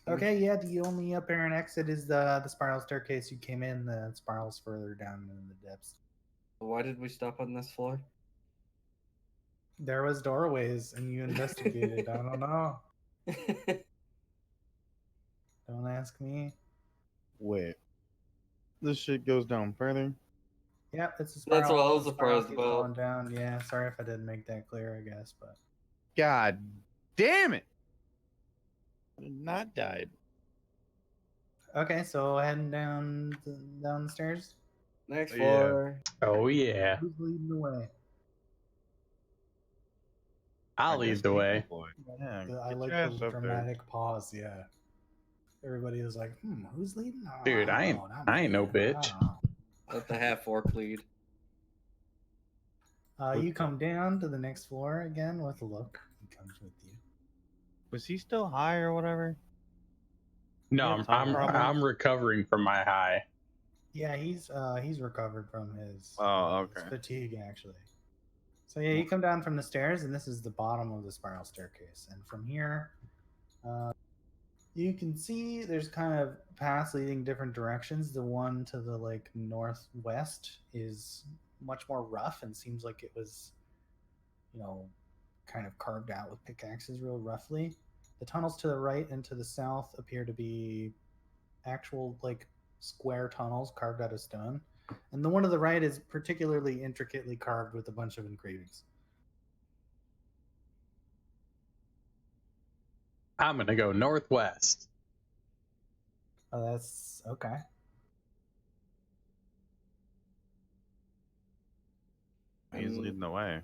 Okay, yeah, the only apparent exit is the spiral staircase you came in. The spiral's further down in the depths. Why did we stop on this floor? There was doorways, and you investigated. I don't know. Don't ask me. Wait. This shit goes down further? Yep, it's a That's spiral. what I was The spiral surprised keeps about. going down. Yeah, sorry if I didn't make that clear, I guess, but God damn it! I did not died. okay, so heading down the stairs. Next Yeah. floor. Oh yeah, Who's leading the way? I'll I guess lead the you, way. boy. Yeah, I get like your ass the up there. dramatic pause. Yeah, everybody was like, who's leading? Oh, Dude, I I don't ain't know, not I ain't me. no I bitch. don't know. Let the half orc lead. You come down to the next floor again with a look. He comes with you. Was he still high or whatever? No, Yeah, I'm top I'm problem. I'm recovering from my high. Yeah, he's recovered from his, Oh, his okay. fatigue actually. So yeah, you come down from the stairs, and this is the bottom of the spiral staircase. And from here, you can see there's kind of paths leading different directions. The one to the like northwest is much more rough and seems like it was, kind of carved out with pickaxes real roughly. The tunnels to the right and to the south appear to be actual like square tunnels carved out of stone. And the one to the right is particularly intricately carved with a bunch of engravings. I'm gonna go northwest. Oh, that's okay. He's leading the way.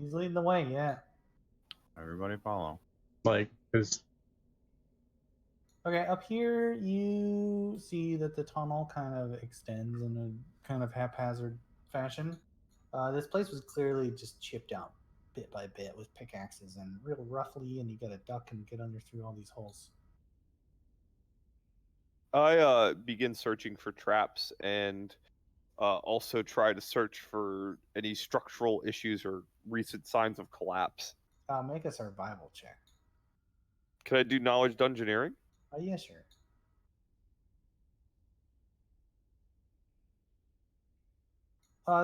He's leading the way, yeah. Everybody follow. Like, cause Okay, up here you see that the tunnel kind of extends in a kind of haphazard fashion. This place was clearly just chipped out bit by bit with pickaxes and real roughly, and you got to duck and get under through all these holes. I begin searching for traps and also try to search for any structural issues or recent signs of collapse. Make a survival check. Can I do knowledge dungeoneering? Yeah, sure.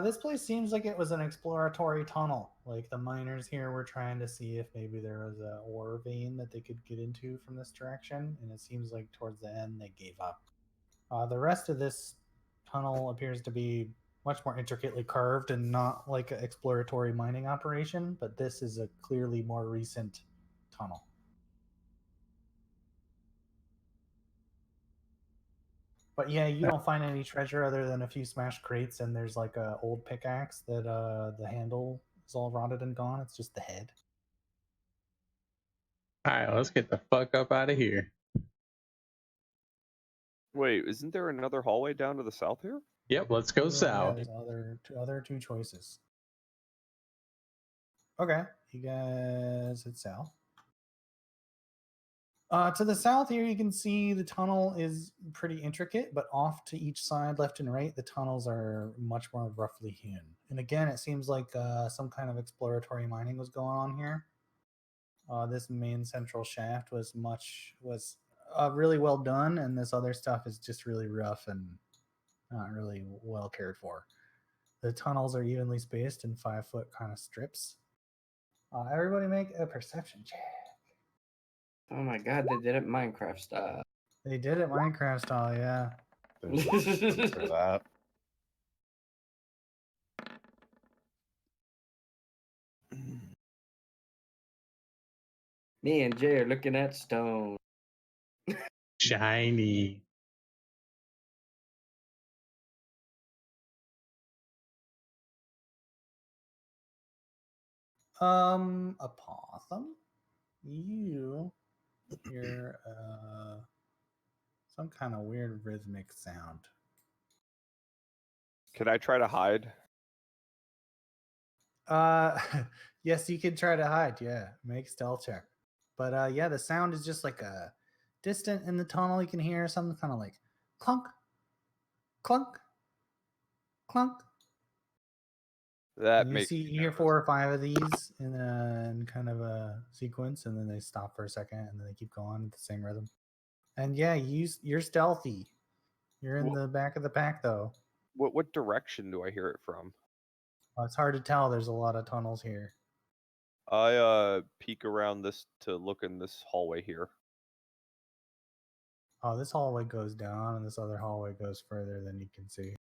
This place seems like it was an exploratory tunnel. Like the miners here were trying to see if maybe there was a ore vein that they could get into from this direction, and it seems like towards the end they gave up. The rest of this tunnel appears to be much more intricately carved and not like an exploratory mining operation, but this is a clearly more recent tunnel. But yeah, you don't find any treasure other than a few smashed crates, and there's like a old pickaxe that the handle is all rotted and gone. It's just the head. all right, let's get the fuck up out of here. Wait, isn't there another hallway down to the south here? Yep, let's go Yeah, south. there's other two choices. Okay, you guys head south. To the south here, you can see the tunnel is pretty intricate, but off to each side, left and right, the tunnels are much more roughly hewn. And again, it seems like some kind of exploratory mining was going on here. This main central shaft was really well done, and this other stuff is just really rough and not really well cared for. The tunnels are evenly spaced in 5-foot kind of strips. Everybody make a perception check. Oh my god, they did it Minecraft style. They did it Minecraft style, yeah. There's for that. Me and Jay are looking at stone. Shiny. A possum. You hear some kind of weird rhythmic sound. Can I try to hide? Yes, you can try to hide. Yeah, make stealth check. But yeah, the sound is just like a distant in the tunnel. You can hear something kind of like clunk, clunk, clunk. That And makes you me hear nervous. 4 or 5 of these in kind of a sequence, and then they stop for a second, and then they keep going at the same rhythm. And yeah, you're stealthy. You're in the back of the pack, though. What direction do I hear it from? It's hard to tell. There's a lot of tunnels here. I peek around this to look in this hallway here. Oh, this hallway goes down, and this other hallway goes further than you can see.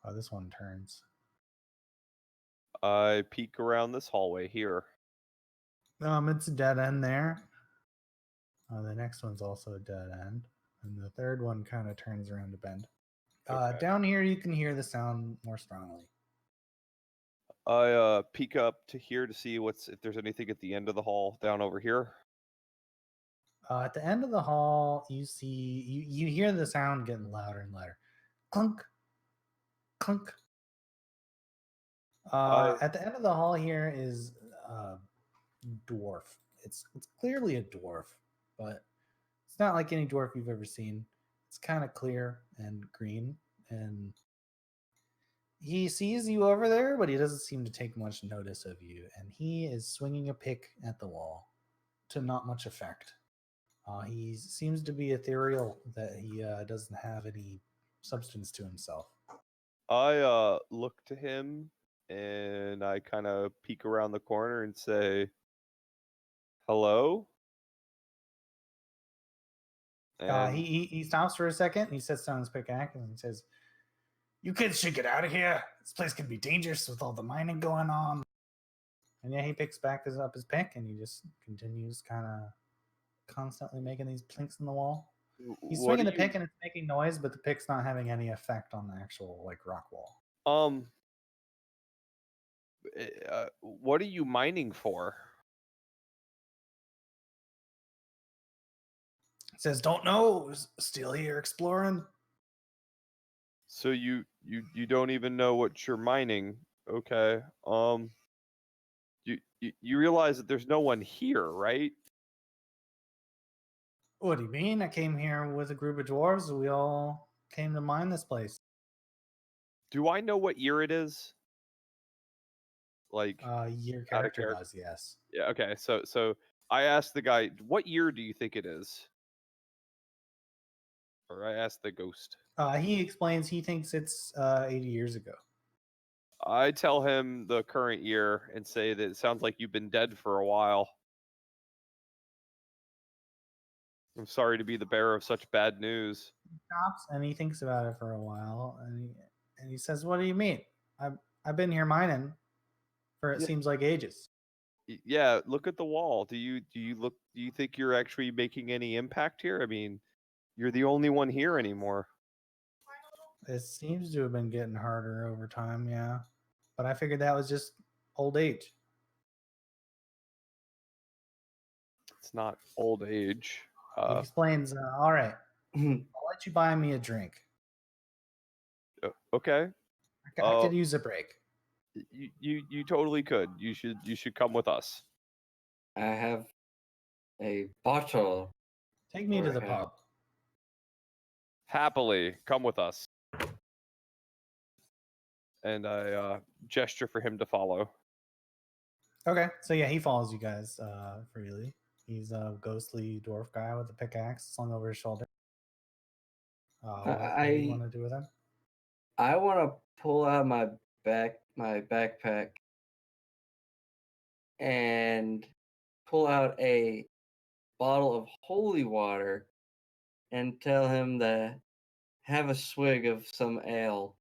Oh, this one turns. I peek around this hallway here. It's a dead end there. The next one's also a dead end, and the third one kind of turns around a bend. Okay. Down here, you can hear the sound more strongly. I peek up to here to see if there's anything at the end of the hall down over here. At the end of the hall, you hear the sound getting louder and louder. Clunk, clunk. At the end of the hall here is dwarf. It's clearly a dwarf, but it's not like any dwarf you've ever seen. It's kind of clear and green, and he sees you over there, but he doesn't seem to take much notice of you. And he is swinging a pick at the wall to not much effect. He seems to be ethereal, that he doesn't have any substance to himself. I look to him and I kind of peek around the corner and say, "Hello." And He stops for a second. And he sets down his pickaxe and he says, "You kids should get out of here. This place can be dangerous with all the mining going on." And yeah, he picks up his pick and he just continues kind of constantly making these plinks in the wall. He's what swinging do the pick you and it's making noise, but the pick's not having any effect on the actual like rock wall. what are you mining for? It says, "Don't know. Still here exploring." So you don't even know what you're mining. Okay. You realize that there's no one here, right? What do you mean? I came here with a group of dwarves. We all came to mine this place. Do I know what year it is? Like Your out of character character. does, yes. Yeah, okay. So I asked the guy, "What year do you think it is?" Or I asked the ghost. He explains he thinks it's 80 years ago. I tell him the current year and say that it sounds like you've been dead for a while. I'm sorry to be the bearer of such bad news. He stops and he thinks about it for a while, and he says, "What do you mean? I've been here mining for it Yeah. seems like ages." Yeah, look at the wall. Do you think you're actually making any impact here? I mean, you're the only one here anymore. It seems to have been getting harder over time, yeah. But I figured that was just old age. It's not old age. He explains, "All right, Hmm. I'll let you buy me a drink. Okay. I could use a break." You totally could. You should come with us. I have a bottle. Take me to Or the have- pub. Happily, come with us. And I gesture for him to follow. Okay, so yeah, he follows you guys freely. He's a ghostly dwarf guy with a pickaxe slung over his shoulder. What do you want to do with him? I want to pull out my backpack and pull out a bottle of holy water and tell him to have a swig of some ale.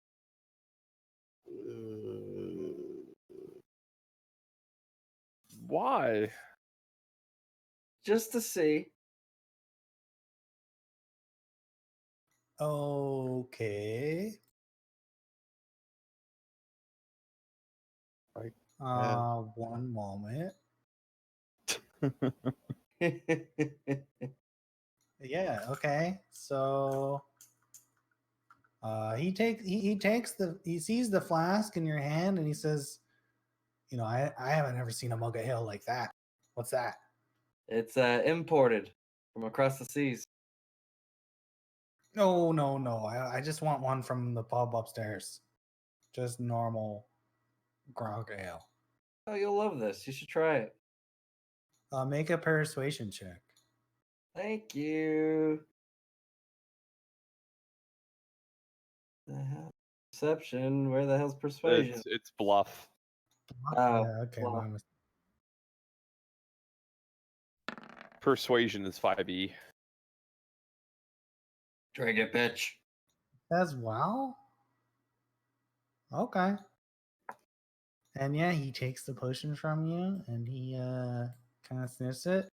Why? Just to see. Okay. One moment. Yeah. Okay. So he sees the flask in your hand and he says, I haven't ever seen a mug of ale like that. What's that? It's imported from across the seas. No, no, no. I just want one from the pub upstairs. Just normal grog ale. Oh, you'll love this. You should try it. Make a persuasion check. Thank you. The hell? Perception. Where the hell's persuasion? It's bluff. Oh, Yeah, okay. well. my mistake. Persuasion is 5e. Drink it, bitch. As well? Okay. And yeah, he takes the potion from you and he kind of sniffs it.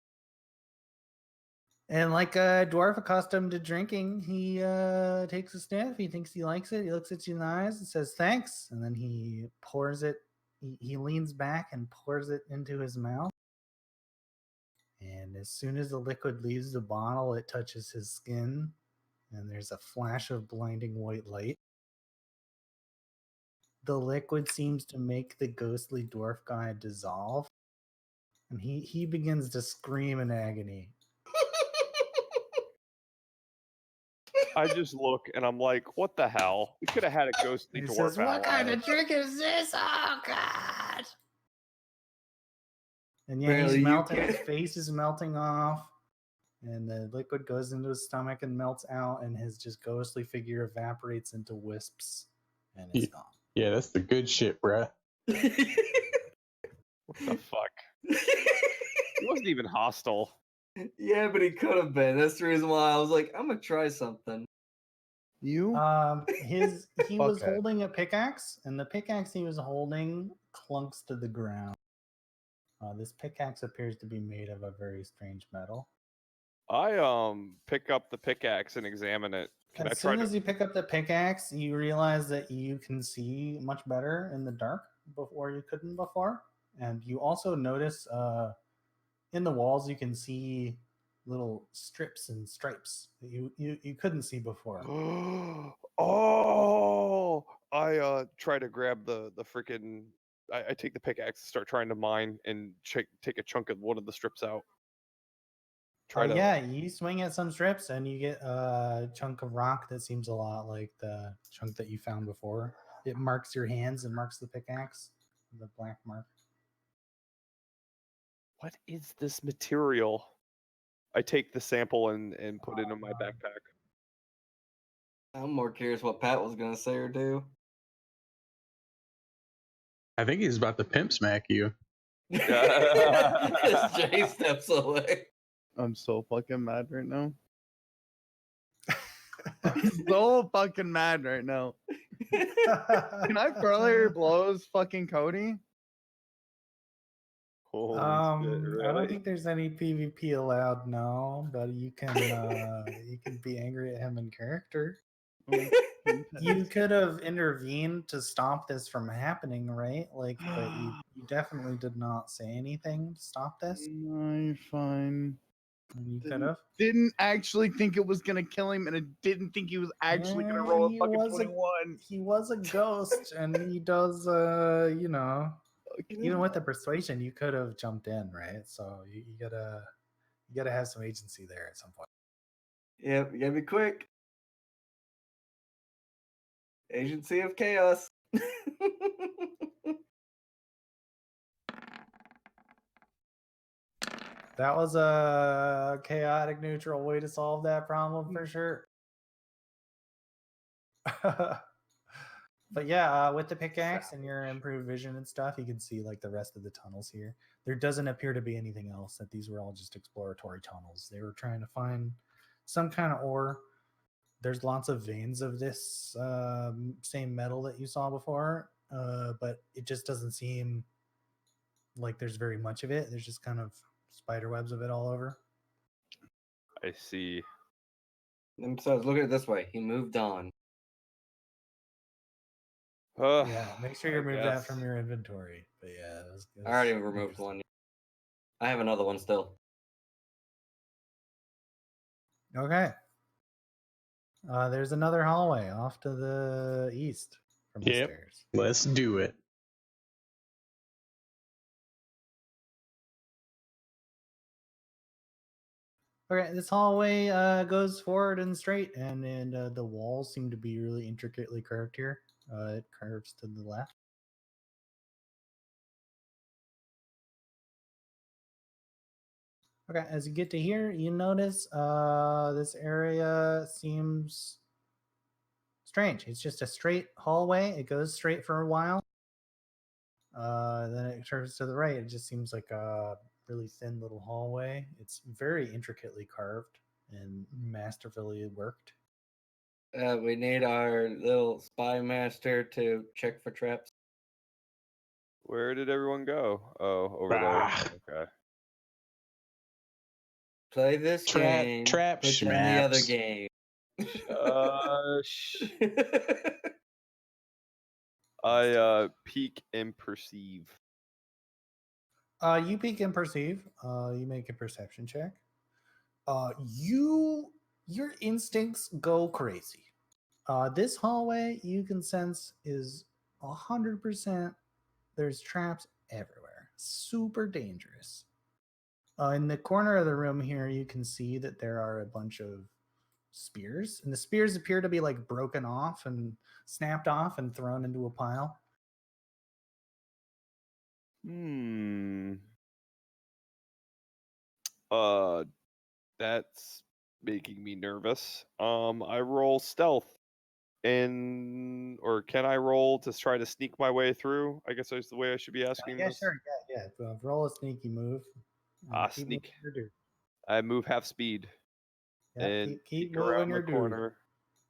And like a dwarf accustomed to drinking, he takes a sniff. He thinks he likes it. He looks at you in the eyes and says, thanks. And then he pours it. He leans back and pours it into his mouth. And as soon as the liquid leaves the bottle, it touches his skin. And there's a flash of blinding white light. The liquid seems to make the ghostly dwarf guy dissolve. And he begins to scream in agony. I just look and I'm like, what the hell? We could have had a ghostly He dwarf says, what kind ally. of trick is this? Oh, God. And yeah, Apparently he's you melting. His can't- face is melting off. And the liquid goes into his stomach and melts out. And his just ghostly figure evaporates into wisps. And it's gone. Yeah, that's the good shit, bruh. What the fuck? He wasn't even hostile. Yeah, but he could have been. That's the reason why I was like, I'm gonna try something. You? He was Okay. holding a pickaxe, and the pickaxe he was holding clunks to the ground. This pickaxe appears to be made of a very strange metal. I pick up the pickaxe and examine it. Can I As try soon to? as you pick up the pickaxe, you realize that you can see much better in the dark before you couldn't before. And you also notice in the walls you can see little strips and stripes that you couldn't see before. Oh! I try to grab the freaking. I take the pickaxe and start trying to mine and take a chunk of one of the strips out. Try to. Yeah, you swing at some strips and you get a chunk of rock that seems a lot like the chunk that you found before. It marks your hands and marks the pickaxe, the black mark. What is this material? I take the sample and put it in my backpack. I'm more curious what Pat was gonna say or do. I think he's about to pimp smack you. As Jay steps away. I'm so fucking mad right now. I'm so fucking mad right now. Can I further blows fucking Cody? Holy I shit, don't really? think there's any PvP allowed, no, but you can be angry at him in character. You could have intervened to stop this from happening, right? Like, but you definitely did not say anything to stop this. No, fine. And you could have. Didn't actually think it was gonna kill him, and I didn't think he was actually gonna roll a He fucking was 21. He was a ghost, and he does, even with the persuasion, you could have jumped in, right? So you gotta have some agency there at some point. Yep, you gotta be quick. Agency of Chaos. That was a chaotic neutral way to solve that problem for sure. But yeah, with the pickaxe and your improved vision and stuff, you can see like the rest of the tunnels here. There doesn't appear to be anything else. That these were all just exploratory tunnels. They were trying to find some kind of ore. There's lots of veins of this same metal that you saw before, but it just doesn't seem like there's very much of it. There's just kind of spider webs of it all over. I see. And besides, look at it this way. He moved on. Yeah, make sure you I remove that guess. from your inventory. But yeah, it was I already removed one. I have another one still. Okay. There's another hallway off to the east from the Yep. stairs. Let's do it. Okay, this hallway goes forward and straight, and the walls seem to be really intricately curved here. It curves to the left. Okay, as you get to here, you notice this area seems strange. It's just a straight hallway. It goes straight for a while. Then it turns to the right. It just seems like a really thin little hallway. It's very intricately carved and masterfully worked. We need our little spy master to check for traps. Where did everyone go? Oh, over Ah. there. Okay. Play this game. Trap Pretend the other schmaps. game. I peek and perceive. You peek and perceive. You make a perception check. Your instincts go crazy. This hallway you can sense is 100%. There's traps everywhere. Super dangerous. In the corner of the room here, you can see that there are a bunch of spears, and the spears appear to be like broken off and snapped off and thrown into a pile. That's making me nervous. I roll stealth, or can I roll to try to sneak my way through? I guess that's the way I should be asking Yeah, this. sure. Yeah. Roll a sneaky move. Keep Sneak. moving your dude. I move half speed. Yeah, And keep peek around moving the your dude. corner.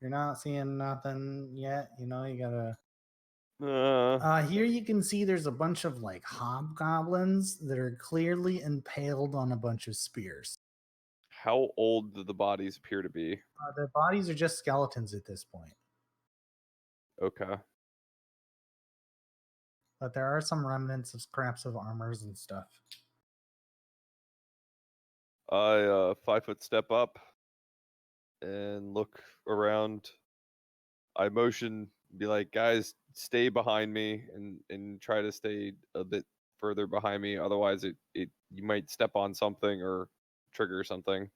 You're not seeing nothing yet. You know, you gotta. Here you can see there's a bunch of like hobgoblins that are clearly impaled on a bunch of spears. How old do the bodies appear to be? Their bodies are just skeletons at this point, Okay. but there are some remnants of scraps of armors and stuff. I 5-foot step up and look around. I motion, be like, guys, stay behind me and try to stay a bit further behind me. Otherwise, you might step on something or trigger something.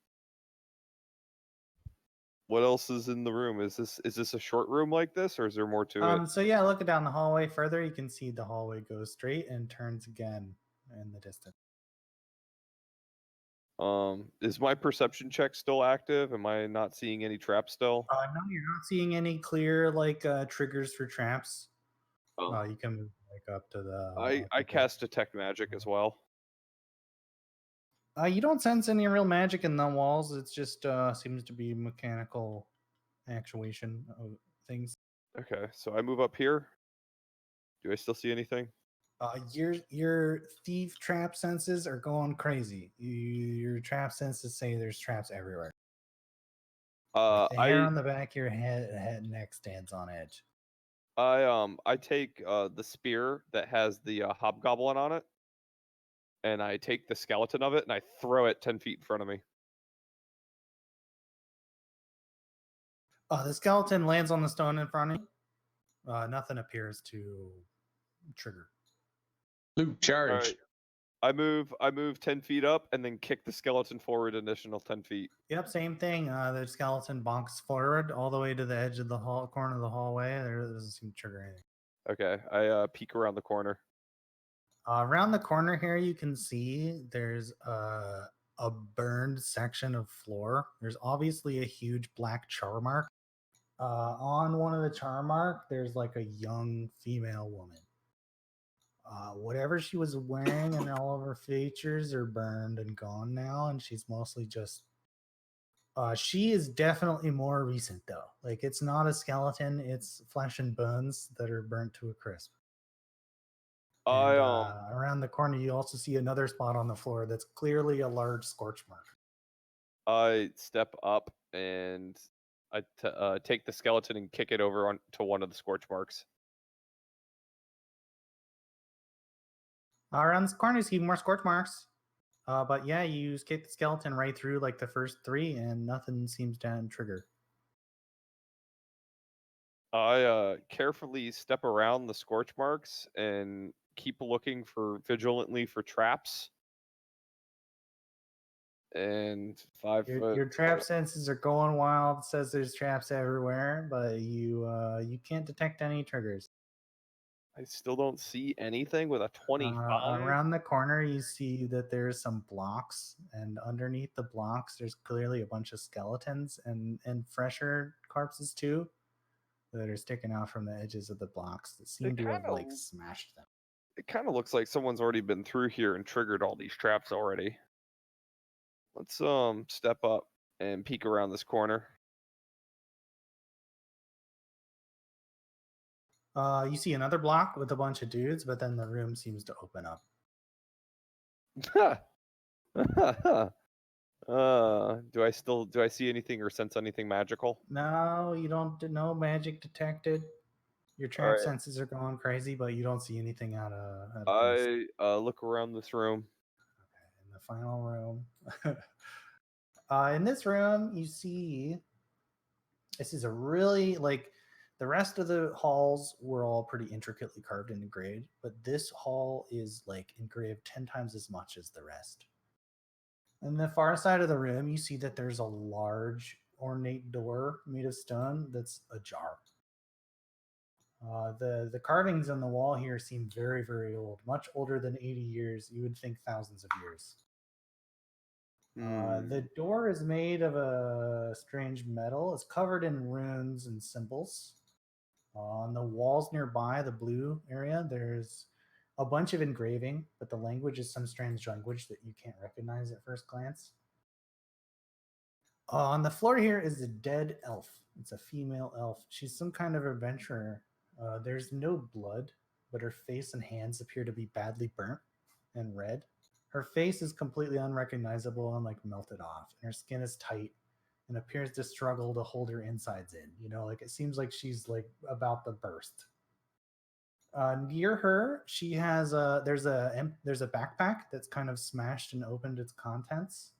What else is in the room? Is this a short room like this, or is there more to it? So yeah, looking down the hallway further, you can see the hallway goes straight and turns again in the distance. Is my perception check still active? Am I not seeing any traps still? No, you're not seeing any clear like triggers for traps. Oh. You can move like up to the. I cast detect magic as well. You don't sense any real magic in the walls. It's just seems to be mechanical actuation of things. Okay, so I move up here. Do I still see anything? Your thief trap senses are going crazy. Your trap senses say there's traps everywhere. Like the hair on the back of your head and neck stands on edge. I take the spear that has the hobgoblin on it, and I take the skeleton of it and I throw it 10 feet in front of me. The skeleton lands on the stone in front of you. Nothing appears to trigger. Luke, charge. All right. I move 10 feet up and then kick the skeleton forward an additional 10 feet. Yep, same thing. The skeleton bonks forward all the way to the edge of the corner of the hallway. There doesn't seem to trigger anything. Okay, I peek around the corner. Around the corner here, you can see there's a burned section of floor. There's obviously a huge black char mark. On one of the char mark, there's like a young female woman. Whatever she was wearing and all of her features are burned and gone now, and she's mostly just. She is definitely more recent though. Like it's not a skeleton; it's flesh and bones that are burnt to a crisp. And, around the corner, you also see another spot on the floor that's clearly a large scorch mark. I step up and I take the skeleton and kick it over to one of the scorch marks. Around this corner, you see more scorch marks. But yeah, you escape the skeleton right through like the first 3, and nothing seems to trigger. I carefully step around the scorch marks and keep looking vigilantly for traps. And 5 foot. Your trap senses are going wild. It says there's traps everywhere, but you can't detect any triggers. I still don't see anything with a 25. Around the corner, you see that there's some blocks, and underneath the blocks, there's clearly a bunch of skeletons and fresher corpses too that are sticking out from the edges of the blocks that seem to have like smashed them. It kind of looks like someone's already been through here and triggered all these traps already. Let's step up and peek around this corner. You see another block with a bunch of dudes, but then the room seems to open up. Do I see anything or sense anything magical? No, you don't. No magic detected. Your trap senses are going crazy, but you don't see anything out of place. I look around this room. Okay, in the final room. In this room, you see this is a really like the rest of the halls were all pretty intricately carved and engraved, but this hall is like engraved 10 times as much as the rest. On the far side of the room, you see that there's a large ornate door made of stone that's ajar. The carvings on the wall here seem very, very old, much older than 80 years. You would think thousands of years. The door is made of a strange metal. It's covered in runes and symbols. On the walls nearby, the blue area, there's a bunch of engraving, but the language is some strange language that you can't recognize at first glance. On the floor here is a dead elf. It's a female elf. She's some kind of adventurer. There's no blood, but her face and hands appear to be badly burnt and red. Her face is completely unrecognizable and like melted off, and her skin is tight and appears to struggle to hold her insides in. You know, like it seems like she's like about to burst. Near her, she has there's a backpack that's kind of smashed and opened its contents.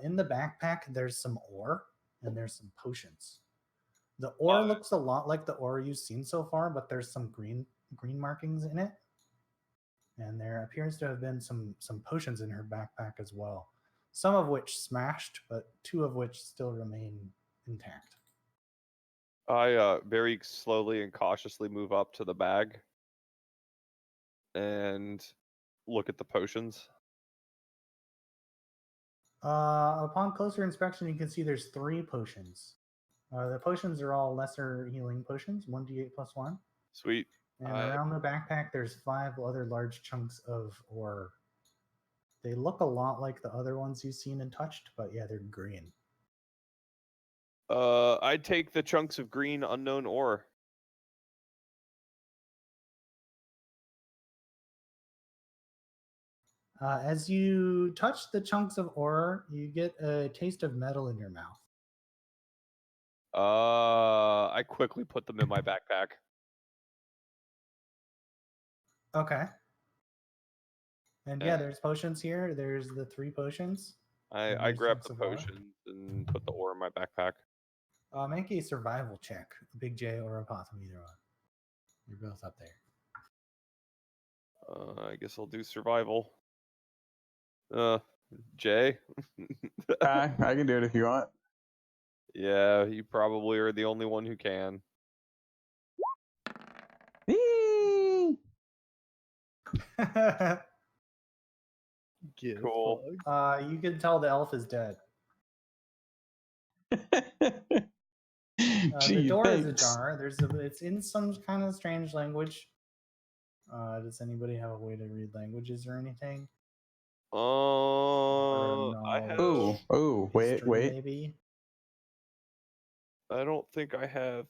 In the backpack, there's some ore and there's some potions. The ore looks a lot like the ore you've seen so far, but there's some green markings in it. And there appears to have been some potions in her backpack as well. Some of which smashed, but 2 of which still remain intact. I very slowly and cautiously move up to the bag and look at the potions. Upon closer inspection, you can see there's 3 potions. The potions are all lesser healing potions, 1d8 plus 1. Sweet. And around the backpack, there's 5 other large chunks of ore. They look a lot like the other ones you've seen and touched, but yeah, they're green. I take the chunks of green unknown ore. As you touch the chunks of ore, you get a taste of metal in your mouth. I quickly put them in my backpack. Okay. And yeah, there's potions here. There's the 3 potions. I grab the potions and put the ore in my backpack. Make a survival check. Big J or a Potham, either one. You're both up there. I guess I'll do survival. Jay? I can do it if you want. Yeah, you probably are the only one who can. Cool. You can tell the elf is dead. The door is ajar. It's in some kind of strange language. Does anybody have a way to read languages or anything? I have. Wait. Maybe. I don't think I have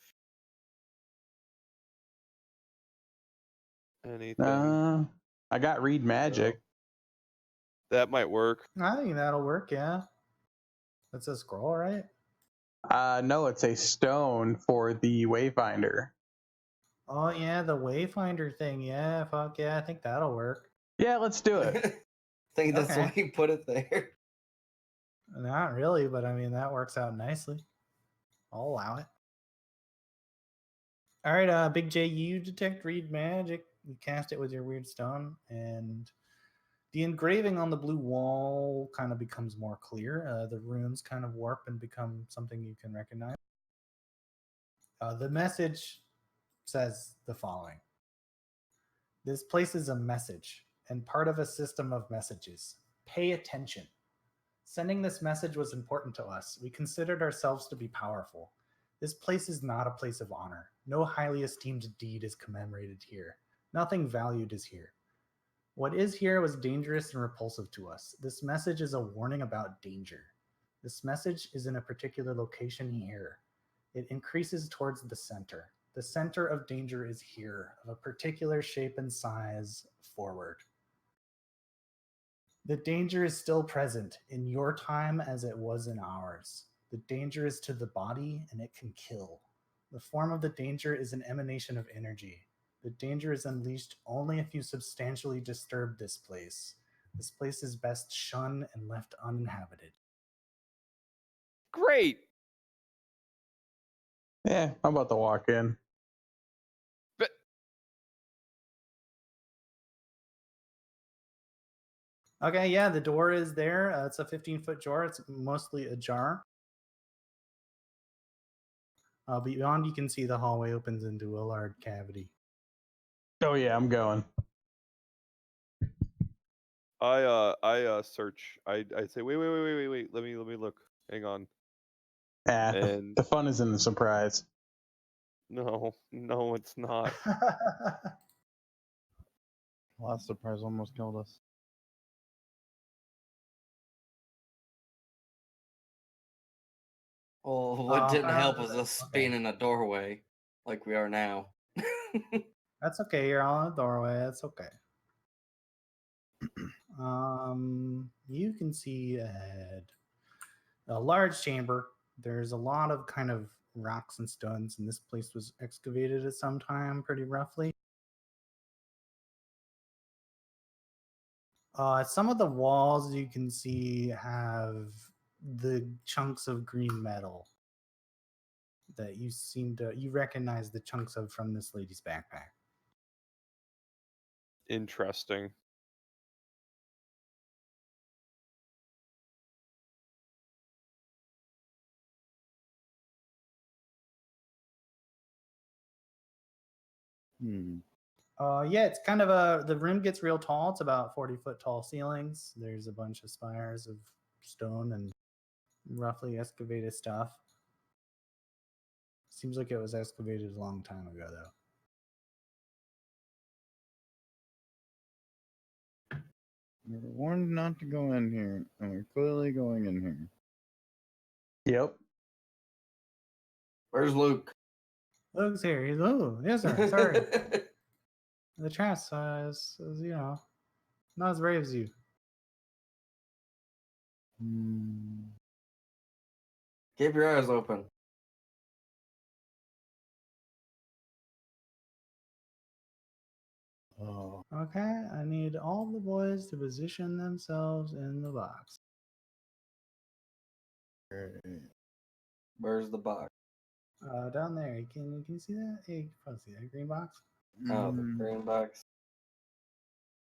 anything. I got read magic. So that might work. I think that'll work. Yeah. That's a scroll, right? No, it's a stone for the Wayfinder. Oh yeah, the Wayfinder thing. Yeah, fuck yeah, I think that'll work. Yeah, let's do it. think that's Okay. why he put it there. Not really, but I mean that works out nicely. I'll allow it. All right, Big J, you detect read magic. You cast it with your weird stone, and the engraving on the blue wall kind of becomes more clear. The runes kind of warp and become something you can recognize. The message says the following: this place is a message and part of a system of messages. Pay attention. Sending this message was important to us. We considered ourselves to be powerful. This place is not a place of honor. No highly esteemed deed is commemorated here. Nothing valued is here. What is here was dangerous and repulsive to us. This message is a warning about danger. This message is in a particular location here. It increases towards the center. The center of danger is here, of a particular shape and size forward. The danger is still present in your time as it was in ours. The danger is to the body and it can kill. The form of the danger is an emanation of energy. The danger is unleashed only if you substantially disturb this place. This place is best shunned and left uninhabited. Great. Yeah, I'm about to walk in. But Okay, yeah, the door is there. It's a 15-foot door. It's mostly ajar. Beyond, you can see the hallway opens into a large cavity. Oh yeah, I'm going. I search. I say wait. Let me look. Hang on. And The fun is in the surprise. no, it's not. Last surprise almost killed us. Well, what didn't help was okay. us being in a doorway like we are now. That's okay. You're all in the doorway. That's okay. You can see ahead a large chamber. There's a lot of kind of rocks and stones, and this place was excavated at some time, pretty roughly. Some of the walls you can see have the chunks of green metal that you recognize the chunks of from this lady's backpack. Interesting. Yeah, it's kind of the room gets real tall. It's about 40-foot tall ceilings. There's a bunch of spires of stone and roughly excavated stuff. Seems like it was excavated a long time ago, though. We were warned not to go in here, and we're clearly going in here. Yep. Where's Luke? Luke's here. He's yes sir. Sorry. The trash is not as brave as you. Keep your eyes open. Oh, Okay, I need all the boys to position themselves in the box. great. Where's the box? Down there. Can you see that? Hey, you can probably see that green box. Oh, the green box.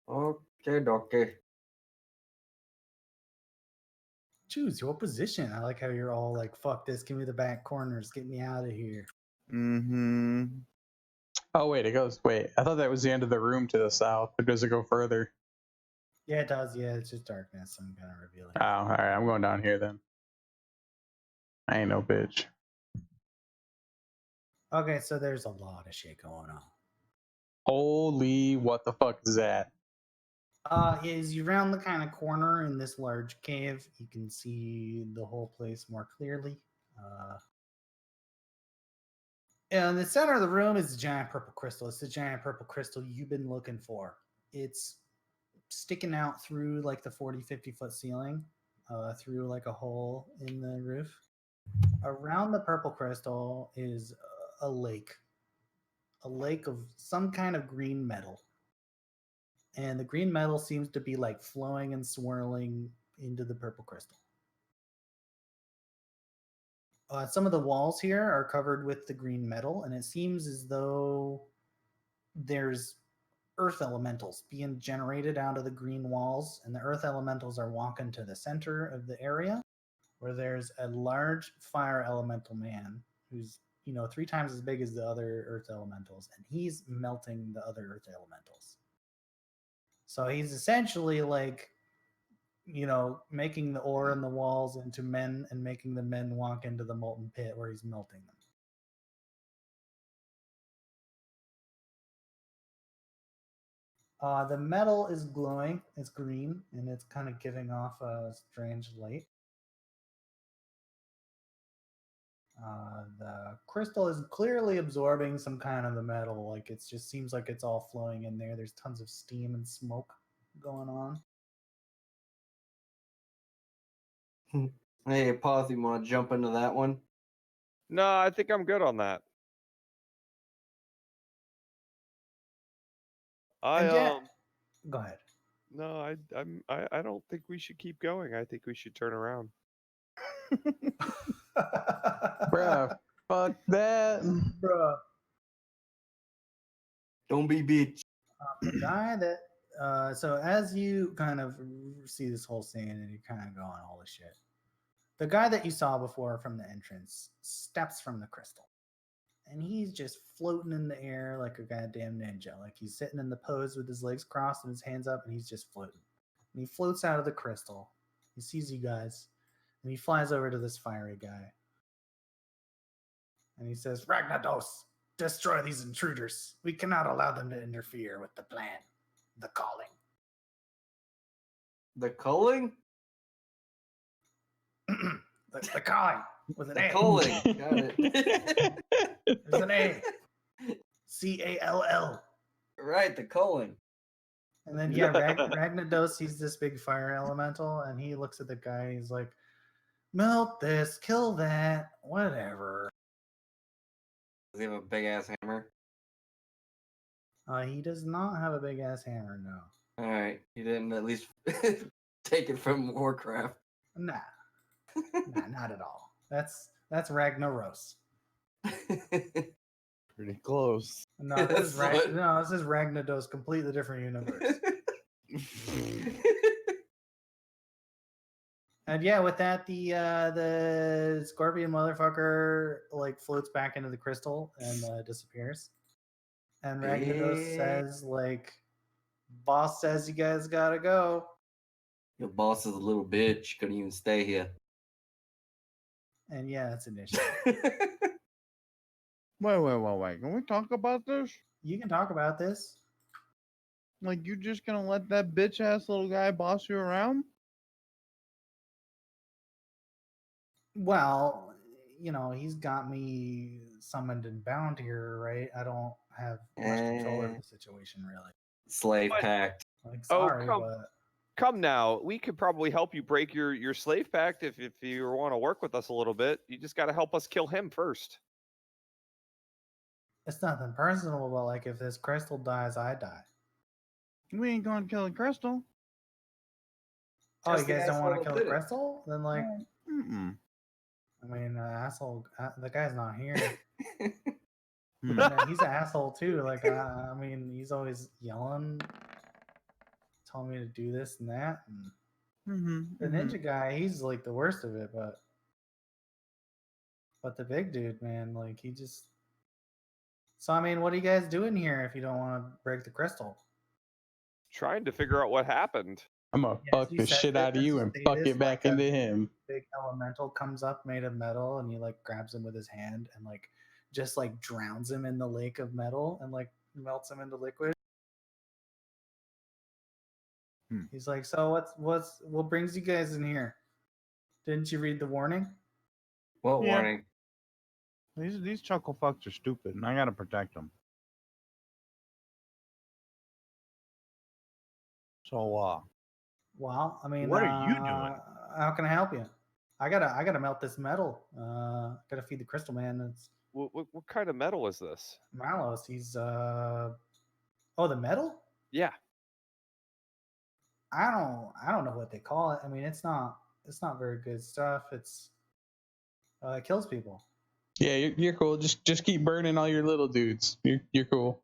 Okay, dokie. Choose your position. I like how you're all like, "Fuck this! Give me the back corners. Get me out of here." Oh wait, it goes. Wait, I thought that was the end of the room to the south. Or does it go further? Yeah, it does. Yeah, it's just darkness. I'm gonna reveal it. Oh, all right. I'm going down here then. I ain't no bitch. Okay, so there's a lot of shit going on. Holy, what the fuck is that? As you round the kind of corner in this large cave, you can see the whole place more clearly. In the center of the room is a giant purple crystal. It's the giant purple crystal you've been looking for. It's sticking out through like the 50-foot ceiling, through like a hole in the roof. Around the purple crystal is a lake of some kind of green metal. and the green metal seems to be like flowing and swirling into the purple crystal. Some of the walls here are covered with the green metal, and it seems as though there's earth elementals being generated out of the green walls, and the earth elementals are walking to the center of the area where there's a large fire elemental man who's 3 times as big as the other earth elementals, and he's melting the other earth elementals. So he's essentially like making the ore in the walls into men and making the men walk into the molten pit where he's melting them. The metal is glowing. It's green, and it's kind of giving off a strange light. The crystal is clearly absorbing some kind of the metal. Like it just seems like it's all flowing in there. There's tons of steam and smoke going on. Hey, Path, you want to jump into that one? No, I think I'm good on that. Go ahead. No, I don't think we should keep going. I think we should turn around. Bruh, fuck that. Bruh. Don't be bitch. The guy that so as you kind of see this whole scene and you're kind of going, holy shit. The guy that you saw before from the entrance steps from the crystal. And he's just floating in the air like a goddamn ninja. Like he's sitting in the pose with his legs crossed and his hands up, and he's just floating. And he floats out of the crystal. He sees you guys, and he flies over to this fiery guy. And he says, Ragnados, destroy these intruders. We cannot allow them to interfere with the plan. The calling. The culling? the calling. With an The A. culling. Got it. There's an A. C-A-L-L. Right, the culling. And then, yeah, Ragnados sees this big fire elemental, and he looks at the guy, and he's like, melt this, kill that, whatever. Does he have a big-ass hammer? He does not have a big-ass hammer, no. Alright, he didn't at least take it from Warcraft. Nah, not at all. That's Ragnaros. Pretty close. No, this is Ragnados, completely different universe. And yeah, with that, the scorpion motherfucker like floats back into the crystal and disappears. And Ragnaros says, like, boss says you guys gotta go. Your boss is a little bitch. Couldn't even stay here. And yeah, that's an issue. Wait. Can we talk about this? You can talk about this. Like, you just gonna let that bitch ass little guy boss you around? Well, he's got me summoned and bound here, right? I don't have much control over the situation, really. Slave pact. Like, sorry, come. but Come now, we could probably help you break your slave pact if you want to work with us a little bit. You just got to help us kill him first. it's nothing personal, but like if this crystal dies, I die. We ain't gonna kill the crystal. Oh, Just you the guys don't want to asshole kill that the did it. crystal? Then like, Mm-mm. I mean, asshole, the guy's not here. Hmm. And he's an asshole too. Like, I mean, he's always yelling, telling me to do this and that. And the ninja guy, he's like the worst of it, but the big dude, man, like he just. So I mean, what are you guys doing here if you don't want to break the crystal? Trying to figure out what happened. I'm gonna Yes, fuck he the says shit it, out of as you you and say fuck this, it back like a into him. Big elemental comes up made of metal, and he like grabs him with his hand and like just like drowns him in the lake of metal and like melts him into liquid. He's like, so what brings you guys in here? Didn't you read the warning? What Yeah. warning? These chuckle fucks are stupid, and I gotta protect them. So, Well, I mean, What are you doing? How can I help you? I gotta melt this metal. Gotta feed the crystal man. It's What kind of metal is this? Malos. He's the metal? Yeah. I don't know what they call it. I mean, it's not very good stuff. It kills people. Yeah, you're cool. Just keep burning all your little dudes. You're cool.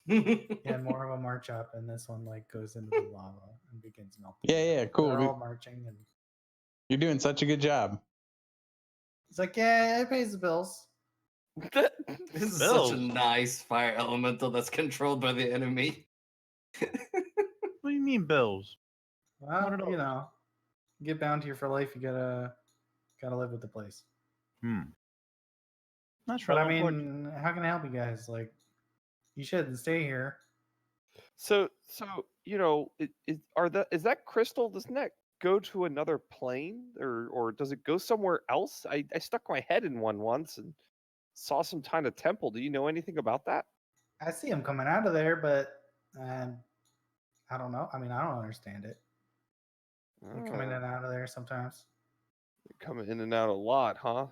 Yeah, more of a march up, and this one like goes into the lava and begins melting. Yeah, cool. They're all marching, and You're doing such a good job. it's like, yeah, it pays the bills. This is such a nice fire elemental that's controlled by the enemy. What do you mean bills? Well, What are you those? know, you get bound here for life. You gotta live with the place. That's But real I important. mean, how can I help you guys? Like, you shouldn't stay here. So you know, is that crystal? Doesn't that go to another plane, or does it go somewhere else? I stuck my head in one once and saw some kind of temple. Do you know anything about that? I see them coming out of there, but I don't know. I mean, I don't understand it. They come in Oh, and out of there sometimes. coming in and out a lot, huh?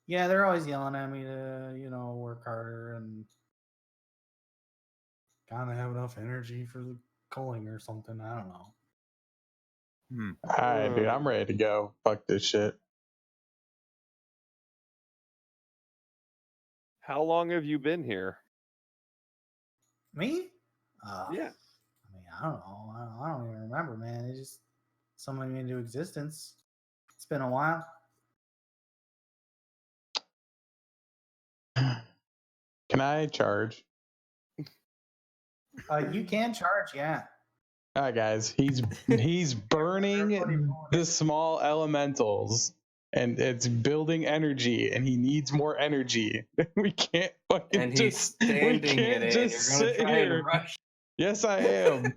Yeah, they're always yelling at me to, work harder and kind of have enough energy for the culling or something. I don't know. All right, dude, I'm ready to go. Fuck this shit. How long have you been here? Me? Yeah. I mean, I don't know. I don't even remember, man. It just summoned me into existence. It's been a while. Can I charge? You can charge, yeah. All right, guys. He's burning the small elementals, and it's building energy, and he needs more energy. We can't fucking And he's just standing in it, and you're gonna sit try here. and rush. Yes, I am.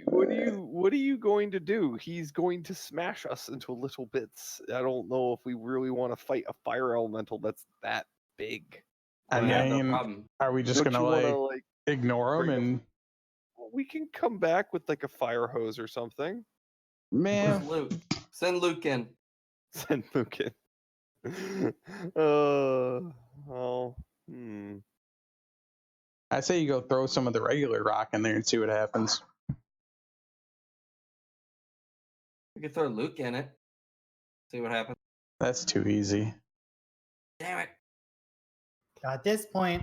What are you going to do? He's going to smash us into little bits. I don't know if we really want to fight a fire elemental that's that big. I I have no mean, problem. are we just Don't gonna you want to like ignore him bring and we can come back with like a fire hose or something. Where's man? Luke? Send Luke in. Send Luke in. Oh, I say you go throw some of the regular rock in there and see what happens. We could throw Luke in it. See what happens. That's too easy. Damn it. At this point,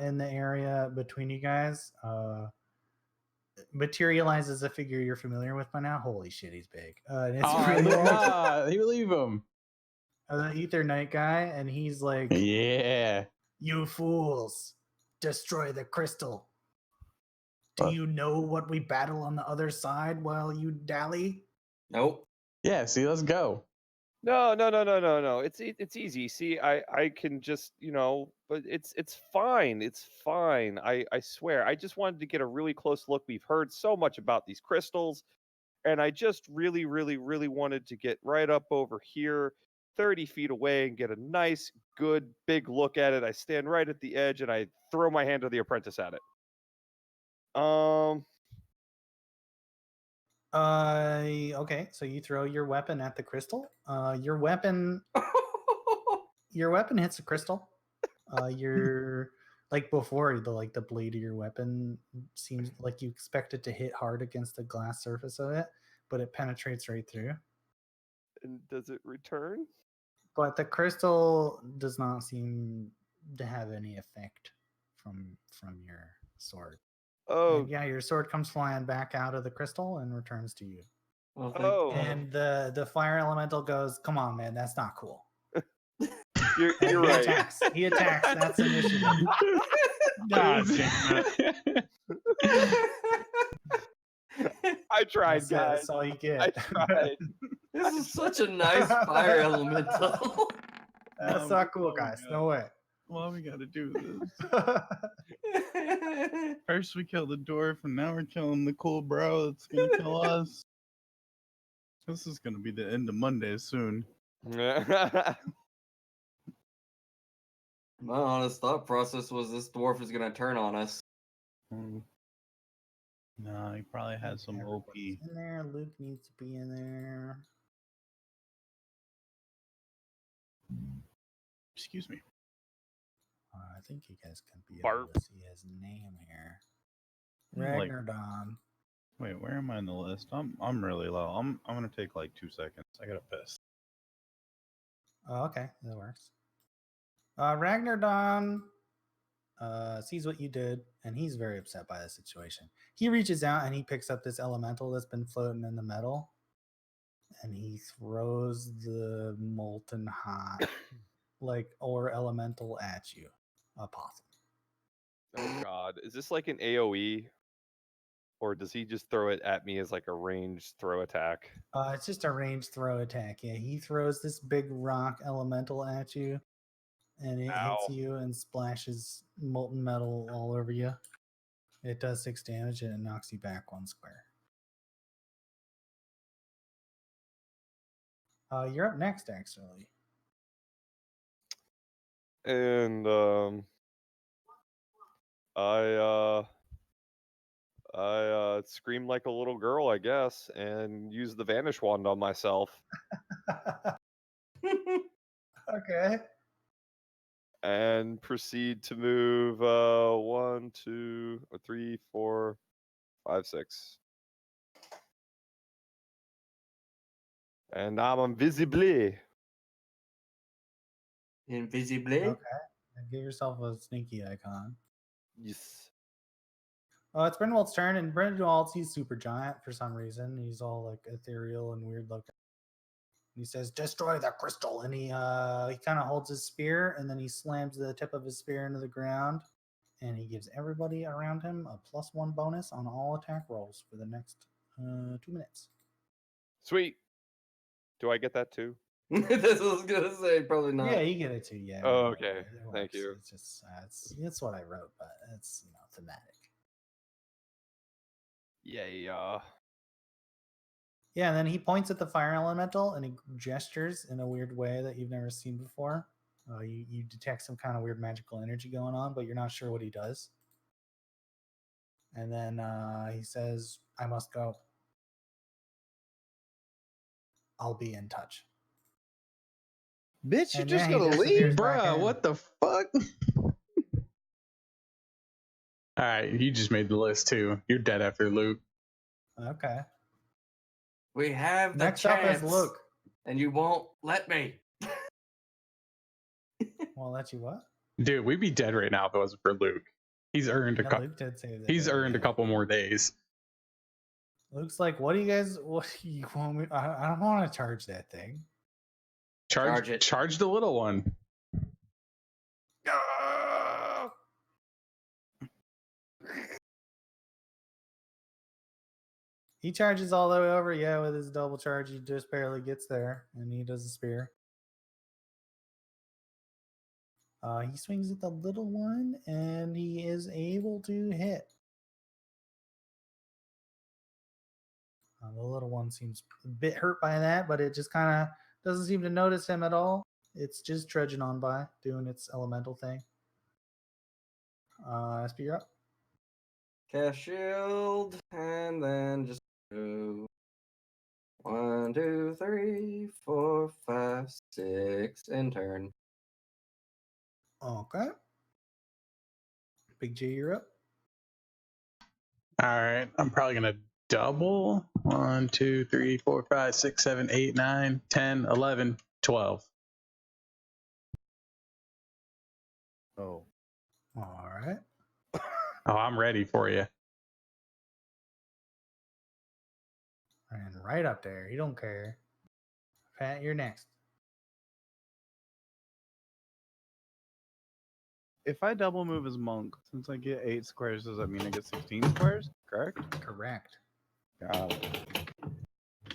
in the area between you guys, materializes a figure you're familiar with by now. Holy shit, he's big. And it's really nah, you leave him. the Ether Knight guy, and he's like, Yeah. "You fools, destroy the crystal. Do you know what we battle on the other side while you dally?" Nope. Yeah. See, let's go. No. It's easy. See, I can just but it's fine. It's fine. I swear. I just wanted to get a really close look. We've heard so much about these crystals, and I just really wanted to get right up over here, 30 feet away, and get a nice, good, big look at it. I stand right at the edge, and I throw my hand to the apprentice at it. Okay, so you throw your weapon at the crystal. Your weapon hits the crystal. You're like before the blade of your weapon seems like you expect it to hit hard against the glass surface of it, but it penetrates right through. And does it return? But the crystal does not seem to have any effect from your sword. Oh, And yeah, your sword comes flying back out of the crystal and returns to you. Well, oh. And the fire elemental goes, "Come on, man, that's not cool." You're And right. He attacks. That's initiative. God damn it. I tried, That's it. guys. That's all you get. I tried. This is such a nice fire elemental. That's not cool, guys. No way. Well, we gotta do this. First we kill the dwarf, and now we're killing the cool bro that's gonna kill us. This is gonna be the end of Monday soon. My honest thought process was this dwarf is gonna turn on us. No, he probably has some OP. Everybody's in there. Luke needs to be in there. Excuse me. I think you guys can be able Barp. to see his name here. Like- Ragnardon. Wait, where am I in the list? I'm really low. I'm gonna take like 2 seconds. I gotta piss. Oh, okay, that works. Ragnardon sees what you did, and he's very upset by the situation. He reaches out and he picks up this elemental that's been floating in the metal, and he throws the molten hot, like ore elemental at you, a possum. Oh God, is this like an AOE, or does he just throw it at me as like a ranged throw attack? It's just a ranged throw attack. Yeah, he throws this big rock elemental at you, and it hits Ow. you and splashes molten metal all over you. It does 6 damage and it knocks you back 1 square. You're up next, actually. And I scream like a little girl, I guess, and use the vanish wand on myself, Okay. and proceed to move 1, 2, 3, 4, 5, 6. And I'm invisibly. Invisibly. Okay. And give yourself a sneaky icon. Yes. It's Brindwald's turn, and Brindwald's he's super giant for some reason. He's all like ethereal and weird looking. He says, "Destroy the crystal," and he kind of holds his spear, and then he slams the tip of his spear into the ground, and he gives everybody around him a +1 bonus on all attack rolls for the next 2 minutes. Sweet. Do I get that too? That's what I was gonna say. Probably not. Yeah, you get it too. Yeah. Oh, whatever, okay. it Thank works. you. It's just it's what I wrote, but it's thematic. Yeah. Yeah, and then he points at the fire elemental and he gestures in a weird way that you've never seen before. You detect some kind of weird magical energy going on, but you're not sure what he does. And then he says, "I must go. I'll be in touch." Bitch, you And just yeah, he gotta disappears leave? back Bruh, in. what the fuck? All right, you just made the list too. You're dead after Luke. Okay. We have the Next up chance, is Luke. and you won't let me. Won't let you what? Dude, we'd be dead right now if it wasn't for Luke. He's earned a Yeah, couple. Luke did say that. He's earned a yeah. couple more days. Luke's like, what do you want me? I don't want to charge that thing. Charge it. Charge the little one. He charges all the way over. Yeah, with his double charge, he just barely gets there, and he does a spear. He swings at the little one, and he is able to hit. The little one seems a bit hurt by that, but it just kind of doesn't seem to notice him at all. It's just trudging on by, doing its elemental thing. SP, you're up. Cast shield, and then just do 1, 2, 3, 4, 5, 6, and turn. Okay. Big J, you're up. All right, I'm probably gonna double. 1, 2, 3, 4, 5, 6, 7, 8, 9, 10, 11, 12. Oh. All right. Oh, I'm ready for you. And right up there. You don't care. Pat, you're next. If I double move as monk, since I get 8 squares, does that mean I get 16 squares? Correct? Correct. Got it.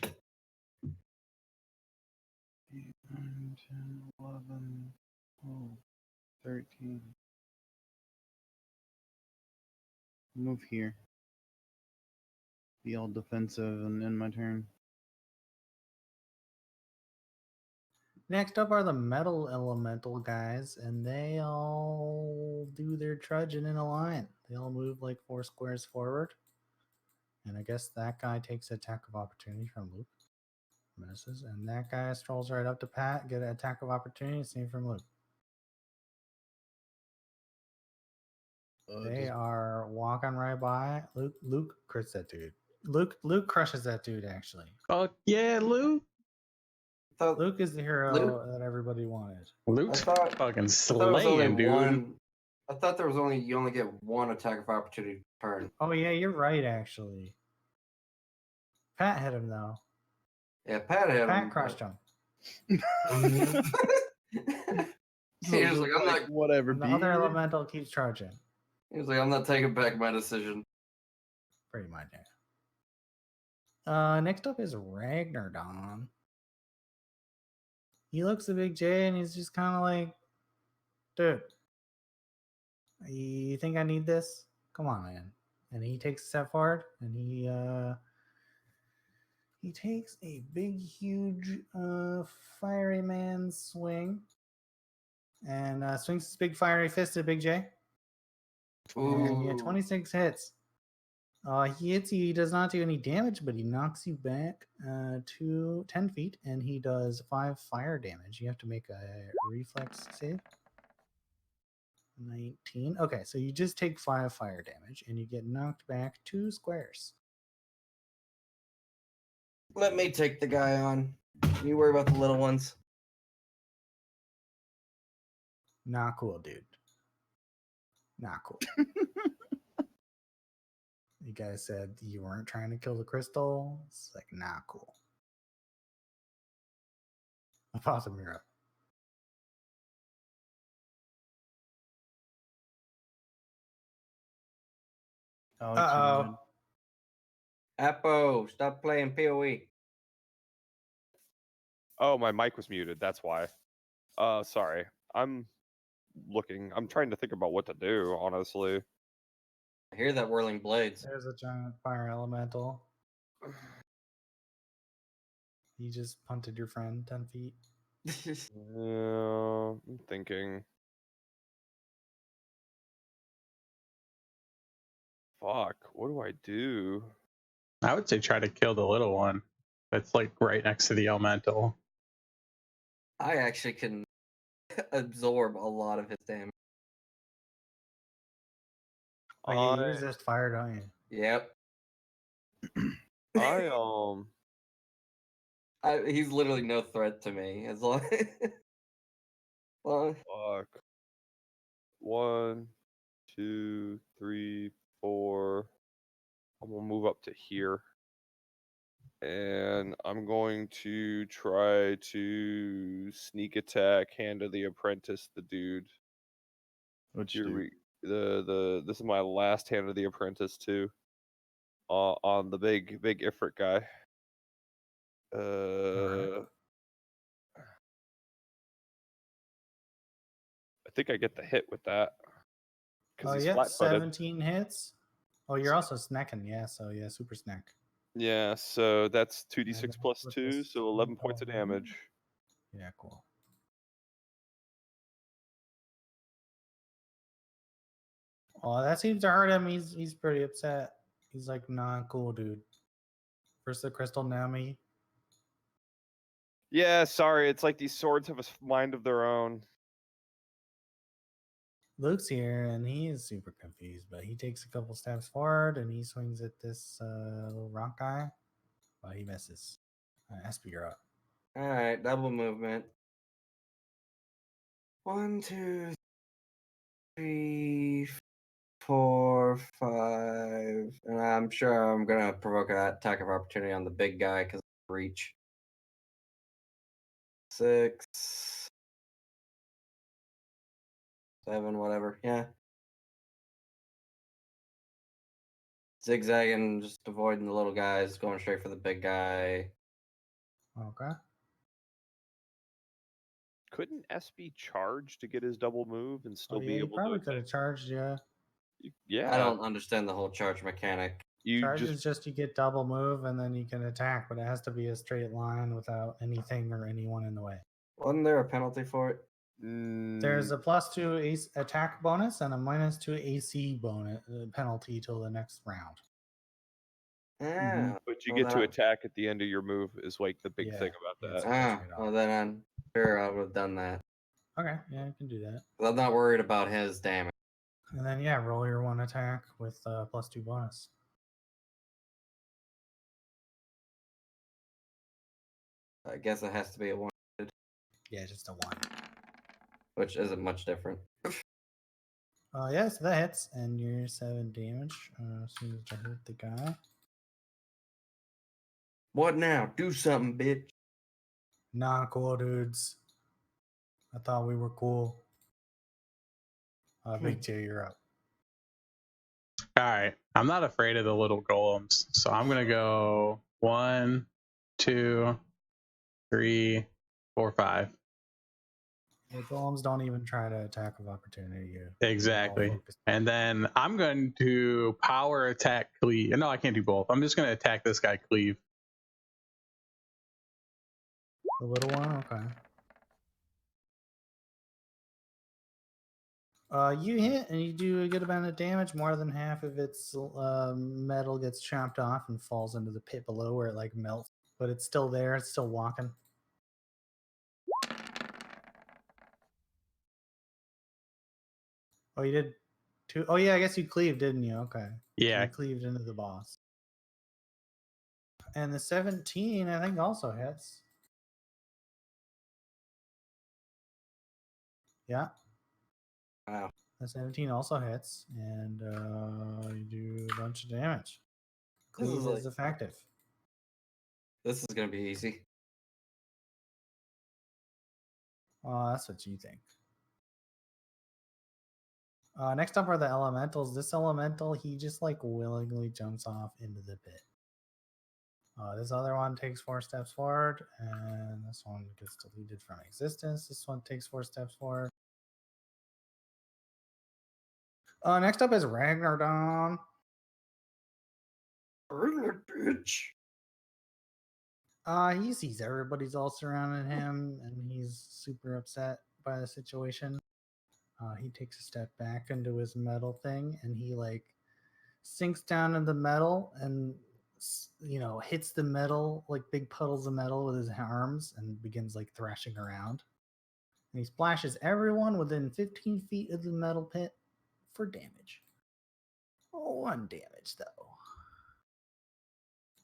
8, 9, 10, 11, 12, 13. Move here. Be all defensive and end my turn. Next up are the metal elemental guys, and they all do their trudging in a line. They all move like 4 squares forward. And I guess that guy takes attack of opportunity from Luke. Misses. And that guy strolls right up to Pat, get an attack of opportunity, same from Luke. They are walking right by. Luke crits that dude. Luke crushes that dude, actually. Fuck yeah, Luke. thought, Luke is the hero Luke? that everybody wanted. Luke's thought- fucking I thought it was only slaying, dude. one. I thought there was only you only get one attack of opportunity per turn. Oh, yeah, you're right, actually. Pat hit him, though. Yeah, Pat hit him. Pat crushed him. He was like, I'm not. whatever. And the other elemental keeps charging. He was like, I'm not taking back my decision. Pretty much. Next up is Ragnardon. He looks at Big J and he's just kind of like, dude, you think I need this? Come on, man. And he takes a step forward and he takes a big, huge fiery man swing and swings his big fiery fist at Big J. And yeah, Ooh. 26 hits. He hits you. He does not do any damage, but he knocks you back to 10 feet, and he does 5 fire damage. You have to make a reflex save. 19. Okay, so you just take 5 fire damage, and you get knocked back 2 squares. Let me take the guy on. You worry about the little ones. Not cool, dude. Not cool. You guys said you weren't trying to kill the crystal. It's like, not cool. Awesome, you're up. Oh, Uh-oh. Apo, stop playing PoE. Oh, my mic was muted. That's why. Sorry. I'm looking. I'm trying to think about what to do, honestly. I hear that whirling blades. There's a giant fire elemental. You just punted your friend 10 feet. Yeah, I'm thinking. Fuck, what do I do? I would say try to kill the little one. That's like right next to the elemental. I actually can absorb a lot of his damage. Oh, yeah, you resist fire, don't you? Yep. I He's literally no threat to me as long. Well, fuck. 1, 2, 3, 4. I'm gonna move up to here. And I'm going to try to sneak attack Hand of the Apprentice, the dude. Which Here dude? this is my last Hand of the Apprentice too. On the big Ifrit guy. I think I get the hit with that. Oh, He's yeah, flat-footed. 17 hits. Oh, you're also snacking. Yeah, so yeah, super snack. Yeah, so that's And 2d6 then plus with 2, this so 11 points of 11. damage. Yeah, cool. Oh, that seems to hurt him. He's pretty upset. He's like, nah, cool, dude. First the crystal, now me. Yeah, sorry, it's like these swords have a mind of their own. Luke's here, and he is super confused, but he takes a couple steps forward, and he swings at this little rock guy. Well, he misses. Espy, you're up. all right, double movement. 1, 2, 3, 4, 5, and I'm sure I'm gonna provoke an attack of opportunity on the big guy because of reach. 6, 7, whatever. Yeah. Zigzagging, just avoiding the little guys, going straight for the big guy. Okay. Couldn't SB charge to get his double move and still Oh, yeah, be he able probably to could have charged you. Yeah. I don't understand the whole charge mechanic. You Charge just is just you get double move, and then you can attack, but it has to be a straight line without anything or anyone in the way. Wasn't there a penalty for it? There's a +2 attack bonus and a -2 AC bonus penalty till the next round. Ah, but you well, get then to I'm- attack at the end of your move is like the big Yeah, thing about yeah, that. it's Ah, trade-off. well then I'm sure I would have done that. Okay, yeah, you can do that. 'Cause I'm not worried about his damage. And then yeah, roll your one attack with +2 bonus. I guess it has to be a 1, Yeah, just a 1. which isn't much different. Yeah, so that hits, and you're 7 damage as soon as I hurt the guy. What now? Do something, bitch. Nah, cool dudes. I thought we were cool. Big J, you're up. All right. I'm not afraid of the little golems, so I'm gonna go 1, 2, 3, 4, 5. The golems don't even try to attack of opportunity you. Exactly. And then I'm going to power attack Cleave. No, I can't do both. I'm just going to attack this guy, Cleave. The little one? Okay. You hit and you do a good amount of damage. More than half of its metal gets chopped off and falls into the pit below where it like melts. But it's still there. It's still walking. Oh, you did 2? Oh, yeah, I guess you cleaved, didn't you? Okay. Yeah. So you cleaved into the boss. And the 17, I think, also hits. Yeah. Wow. The 17 also hits, and you do a bunch of damage. This Cleave is is effective. This is gonna be easy. Oh, that's what you think. Next up are the elementals. This elemental, he just like willingly jumps off into the pit. This other one takes 4 steps forward, and this one gets deleted from existence. This one takes 4 steps forward. Next up is Ragnardon. Bitch. He sees everybody's all surrounding him, and he's super upset by the situation. He takes a step back into his metal thing, and he like sinks down in the metal and hits the metal like big puddles of metal with his arms and begins like thrashing around. And he splashes everyone within 15 feet of the metal pit for damage. 1 damage though.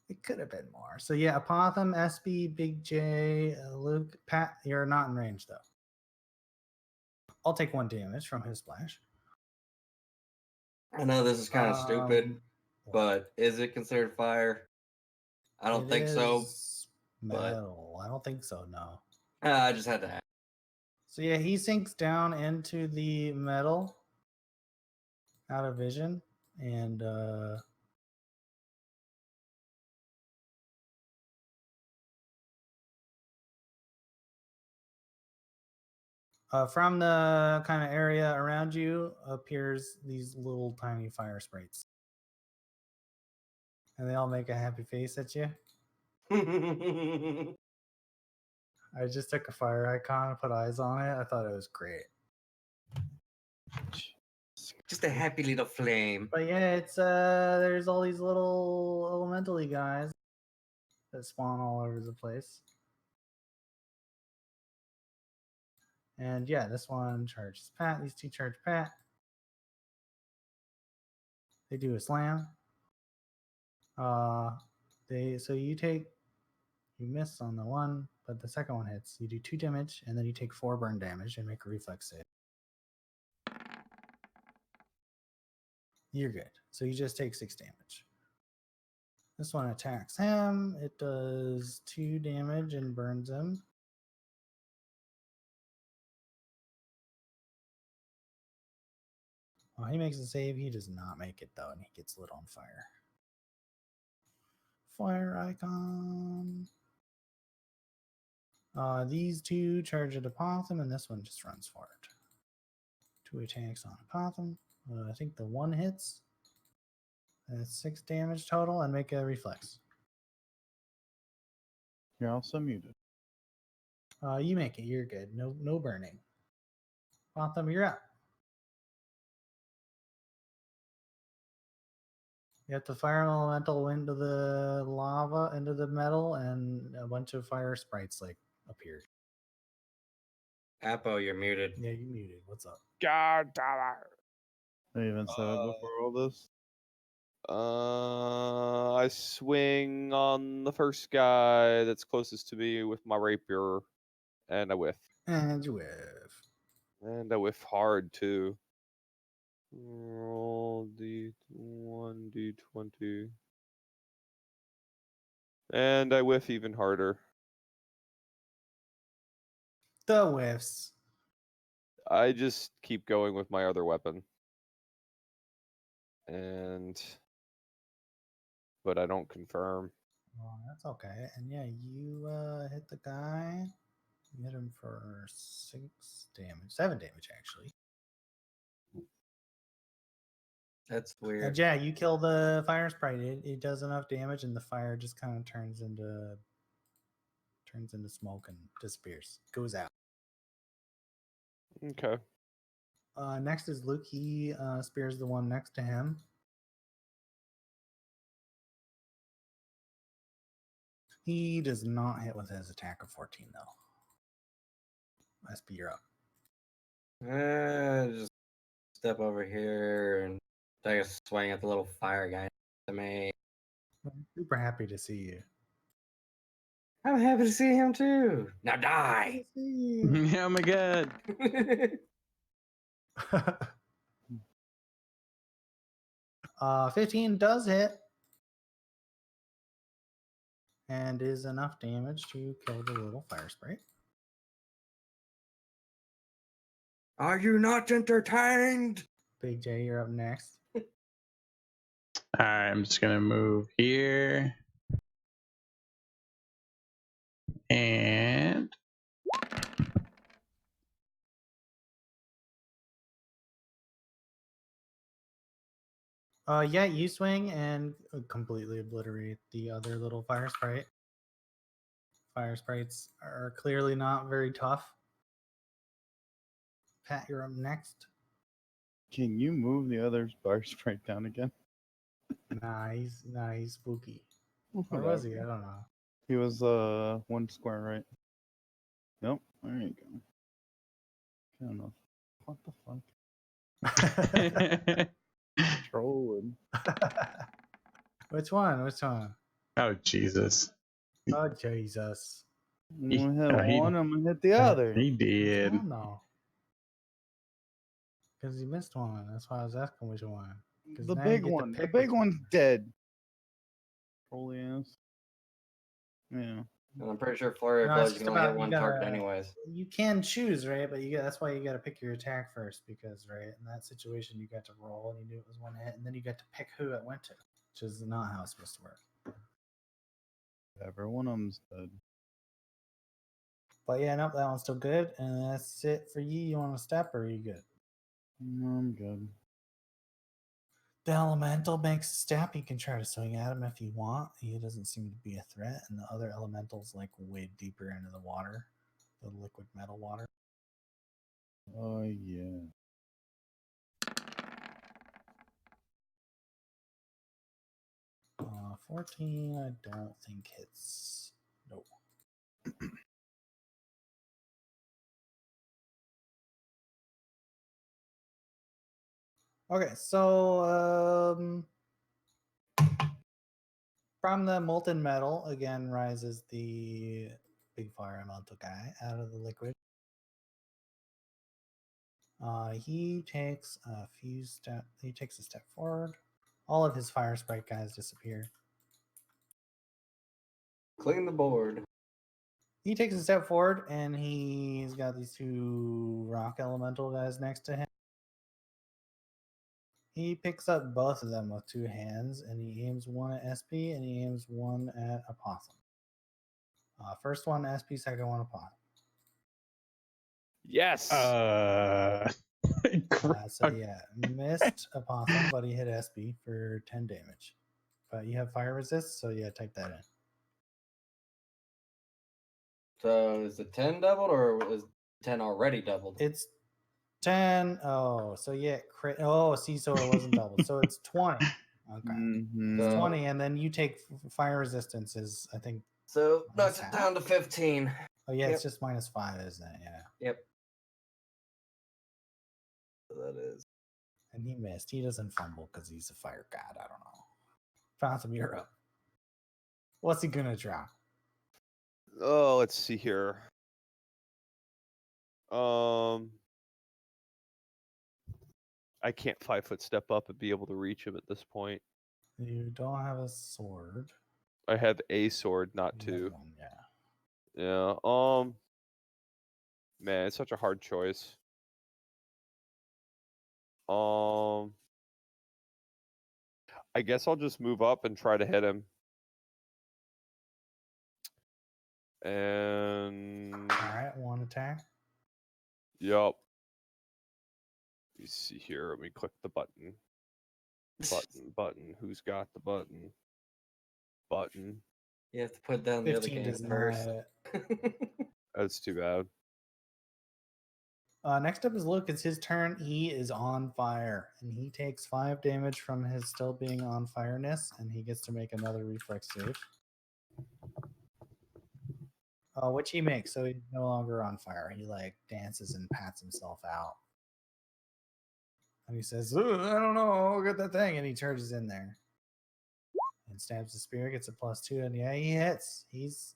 It could have been more. So yeah, Apotham, SB, Big J, Luke, Pat, you're not in range though. I'll take 1 damage from his splash. I know this is kind of stupid, but is it considered fire? I don't think so. Metal. I don't think so, no. I just had to ask. So yeah, he sinks down into the metal out of vision, and from the kind of area around you appears these little tiny fire sprites. And they all make a happy face at you. I just took a fire icon and put eyes on it. I thought it was great. Just a happy little flame. But yeah, it's there's all these little elementally guys that spawn all over the place. And yeah, this one charges Pat. These 2 charge Pat. They do a slam. You miss on the one, but the second one hits. You do 2 damage, and then you take 4 burn damage and make a reflex save. You're good. So you just take 6 damage. This one attacks him. It does 2 damage and burns him. Oh, he makes a save. He does not make it though, and he gets lit on fire. Fire icon. These 2 charge at Apotham, and this one just runs forward. 2 attacks on Apotham. I think the 1 hits. That's 6 damage total, and make a reflex. You're also muted. You make it. You're good. No burning. Apotham, you're up. You have to fire an elemental into the lava, into the metal, and a bunch of fire sprites like appeared. Apo, you're muted. Yeah, you muted. What's up? God damn it. I even said it before all this. I swing on the first guy that's closest to me with my rapier, and I whiff. And you whiff. And I whiff hard too. Roll D1, D20. And I whiff even harder. The whiffs. I just keep going with my other weapon. But I don't confirm. Oh, that's okay. And yeah, you hit the guy. You hit him for 6 damage. 7 damage, actually. That's And weird. yeah, you kill the fire sprite. It does enough damage, and the fire just kind of turns into smoke and disappears. Goes out. Okay. Next is Luke. He spears the one next to him. He does not hit with his attack of 14, though. SP, you're up. Just step over here and take a swing at the little fire guy to me. I'm super happy to see you. I'm happy to see him too. Now die. Oh my god. 15 does hit. And is enough damage to kill the little fire sprite. Are you not entertained? Big J, you're up next. Alright, I'm just gonna move here. And Yeah, you swing and completely obliterate the other little fire sprite. Fire sprites are clearly not very tough. Pat, you're up next. Can you move the other bar sprite down again? Nice, spooky. Where was he? I don't know. He was one square right. Nope. There you go. I don't know. What the fuck? Trolling. Which one? oh Jesus. Oh Jesus. I'm gonna hit one. I'm gonna hit the other. He Which did. one though? Because you missed one. That's why I was asking which one. The big one. The big one's dead. Holy ass. Yeah. And I'm pretty sure Flurry of No, Blows it's can just only hit about- you one gotta- target anyways. You can choose, right? But that's why you got to pick your attack first, because right in that situation you got to roll and you knew it was one hit, and then you got to pick who it went to, which is not how it's supposed to work. Every one of them's dead. But yeah, nope, that one's still good, and that's it for you. You want to step, or are you good? I'm good. The elemental makes a step. You can try to swing at him if you want. He doesn't seem to be a threat, and the other elementals like wade deeper into the water, the liquid metal water. Oh yeah. 14, I don't think hits. Nope. Okay, so from the molten metal again rises the big fire elemental guy out of the liquid. He takes a few steps. He takes a step forward. All of his fire sprite guys disappear. Clean the board. He takes a step forward, and he's got these two rock elemental guys next to him. He picks up both of them with two hands, and he aims one at SP, and he aims one at Opossum. First one SP, second one Opossum. Yes. So yeah, missed Opossum, but he hit SP for 10 damage. But you have fire resist, so yeah, type that in. So is the 10 doubled or is 10 already doubled? It's 10. Oh, so yeah, crit. Oh, see, so it wasn't doubled. So it's 20. Okay. Mm-hmm. It's So- 20, and then you take fire resistance is, I think. So knocks Minus it down to 15. Oh yeah, Yep. it's just -5, isn't it? Yeah. Yep. So that is And he missed. He doesn't fumble because he's a fire god. I don't know. Phantom, you're up. What's he gonna draw? Oh, let's see here. I can't 5-foot step up and be able to reach him at this point. You don't have a sword. I have a sword, not You have two. one, yeah. Yeah. Man, it's such a hard choice. I guess I'll just move up and try to hit him. And All right, one attack. Yup. Let me see here. Let me click the button. Button. Who's got the button? Button. You have to put down the other 15 game does not first. hit. That's too bad. Next up is Luke. It's his turn. He is on fire, and he takes 5 damage from his still being on fireness, and he gets to make another reflex save. Which he makes, so he's no longer on fire. He like dances and pats himself out. And he says, "Ooh, I don't know, I'll get that thing." And he charges in there. And stabs the spear, gets a +2, and yeah, he hits. He's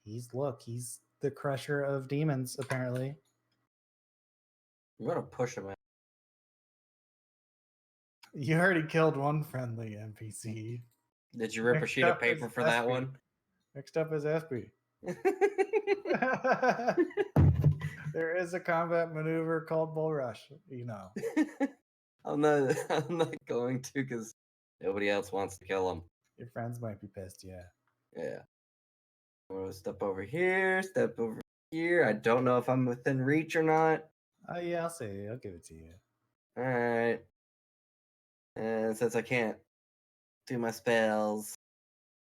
the crusher of demons, apparently. I'm gonna push him out. You already killed one friendly NPC. Did you rip a Next sheet of up is paper for that Espy. one? Next up is Espy. There is a combat maneuver called Bull Rush, you know. I'm not going to because nobody else wants to kill him. Your friends might be pissed, yeah. Yeah. I'm gonna step over here, step over here. I don't know if I'm within reach or not. Oh yeah, I'll say it. I'll give it to you. Alright. And since I can't do my spells,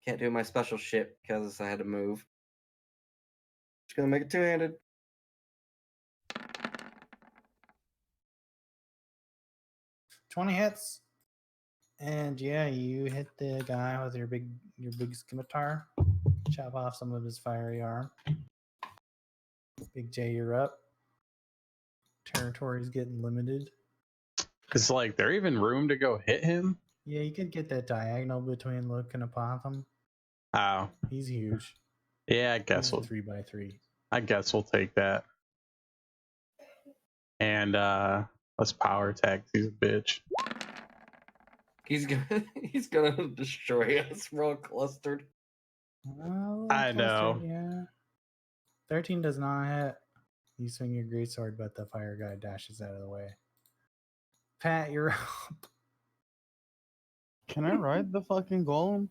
can't do my special shit because I had to move. Just gonna make it two-handed. $20 hits. And yeah, you hit the guy with your big scimitar. Chop off some of his fiery arm. Big J, you're up. Territory's getting limited. Is like there even room to go hit him? Yeah, you could get that diagonal between Luke and Apotham. Oh, He's huge. yeah. I guess He's a we'll. 3x3. I guess we'll take that. And let's power attack. He's a bitch. He's gonna destroy us. We're all clustered. Well, I know. Yeah. 13 does not hit. You swing your greatsword, but the fire guy dashes out of the way. Pat, you're up. Can I ride the fucking golem?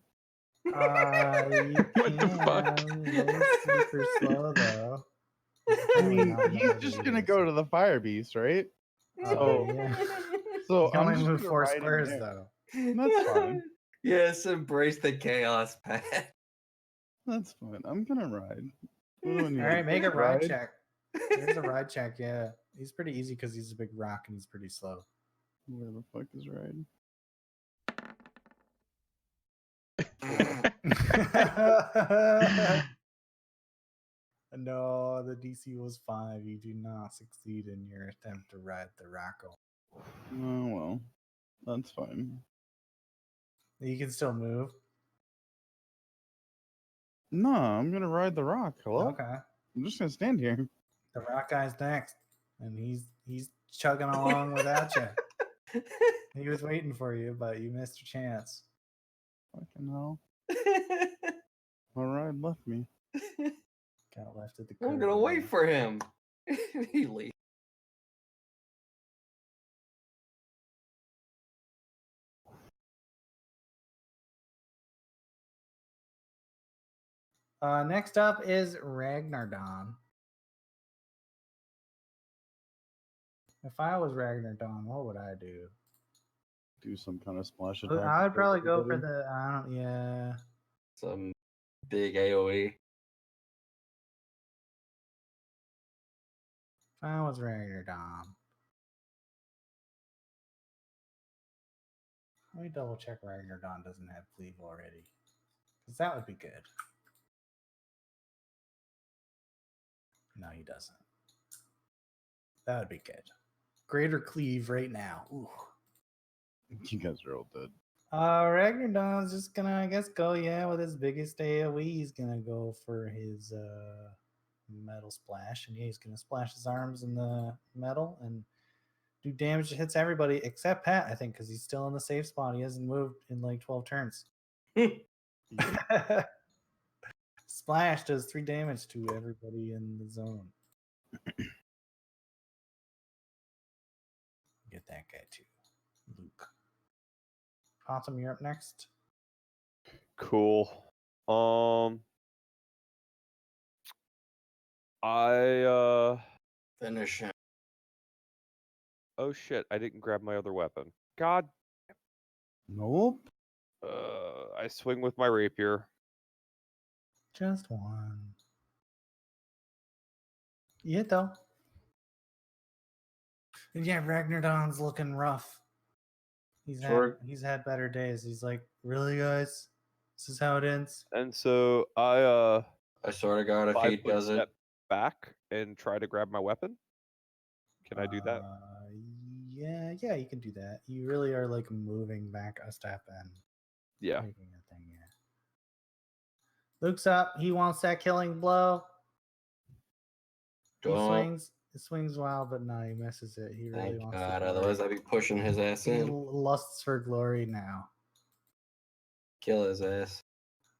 You What the fuck? It's super slow though. I mean, he's just gonna go to the fire beast, right? So, yeah. so You can I'm only just move gonna 4 ride him squares there. though. That's fine. Yes, embrace the chaos, Pat. That's fine. I'm gonna ride. What do I need All right, to make a do? ride check. There's a ride check, yeah. He's pretty easy because he's a big rock and he's pretty slow. Where the fuck is ride? No, the DC was 5. You do not succeed in your attempt to ride the Rocco. Oh well, that's fine. You can still move. No, I'm gonna ride the rock. Hello? Okay. I'm just gonna stand here. The rock guy's next. And he's chugging along without you. He was waiting for you, but you missed your chance. Fucking hell. My ride left me. Got left at the I'm curb gonna wait again. for him. He leaves. Next up is Ragnardon. If I was Ragnardon, what would I do? Do some kind of splash attack. I would probably go for everybody. yeah. Some big AoE. If I was Ragnardon. Let me double check Ragnardon doesn't have cleave already. Because that would be good. No, he doesn't. That would be good. Greater cleave right now. Ooh. You guys are all dead. Ragnardon's just gonna, I guess, go, with his biggest AoE. He's gonna go for his metal splash. And he's gonna splash his arms in the metal and do damage that hits everybody except Pat, I think, because he's still in the safe spot. He hasn't moved in like 12 turns. Splash does 3 damage to everybody in the zone. Get that guy too. Luke. Autumn, you're up next. Cool. I Finish him. oh shit, I didn't grab my other weapon. God. Nope. I swing with my rapier. Just one. You hit though. And yeah, Ragnardon's looking rough. He's had better days. He's like, really, guys? This is how it ends. And so I swear to God, if he 5 foot does it, step back and try to grab my weapon. Can I do that? Yeah, you can do that. You really are like moving back a step and Yeah. making a thing, yeah. Luke's up. He wants that killing blow. He swings wild, but no, he misses it. He really thank wants God, the glory. otherwise I'd be pushing his ass He in. lusts for glory now. Kill his ass.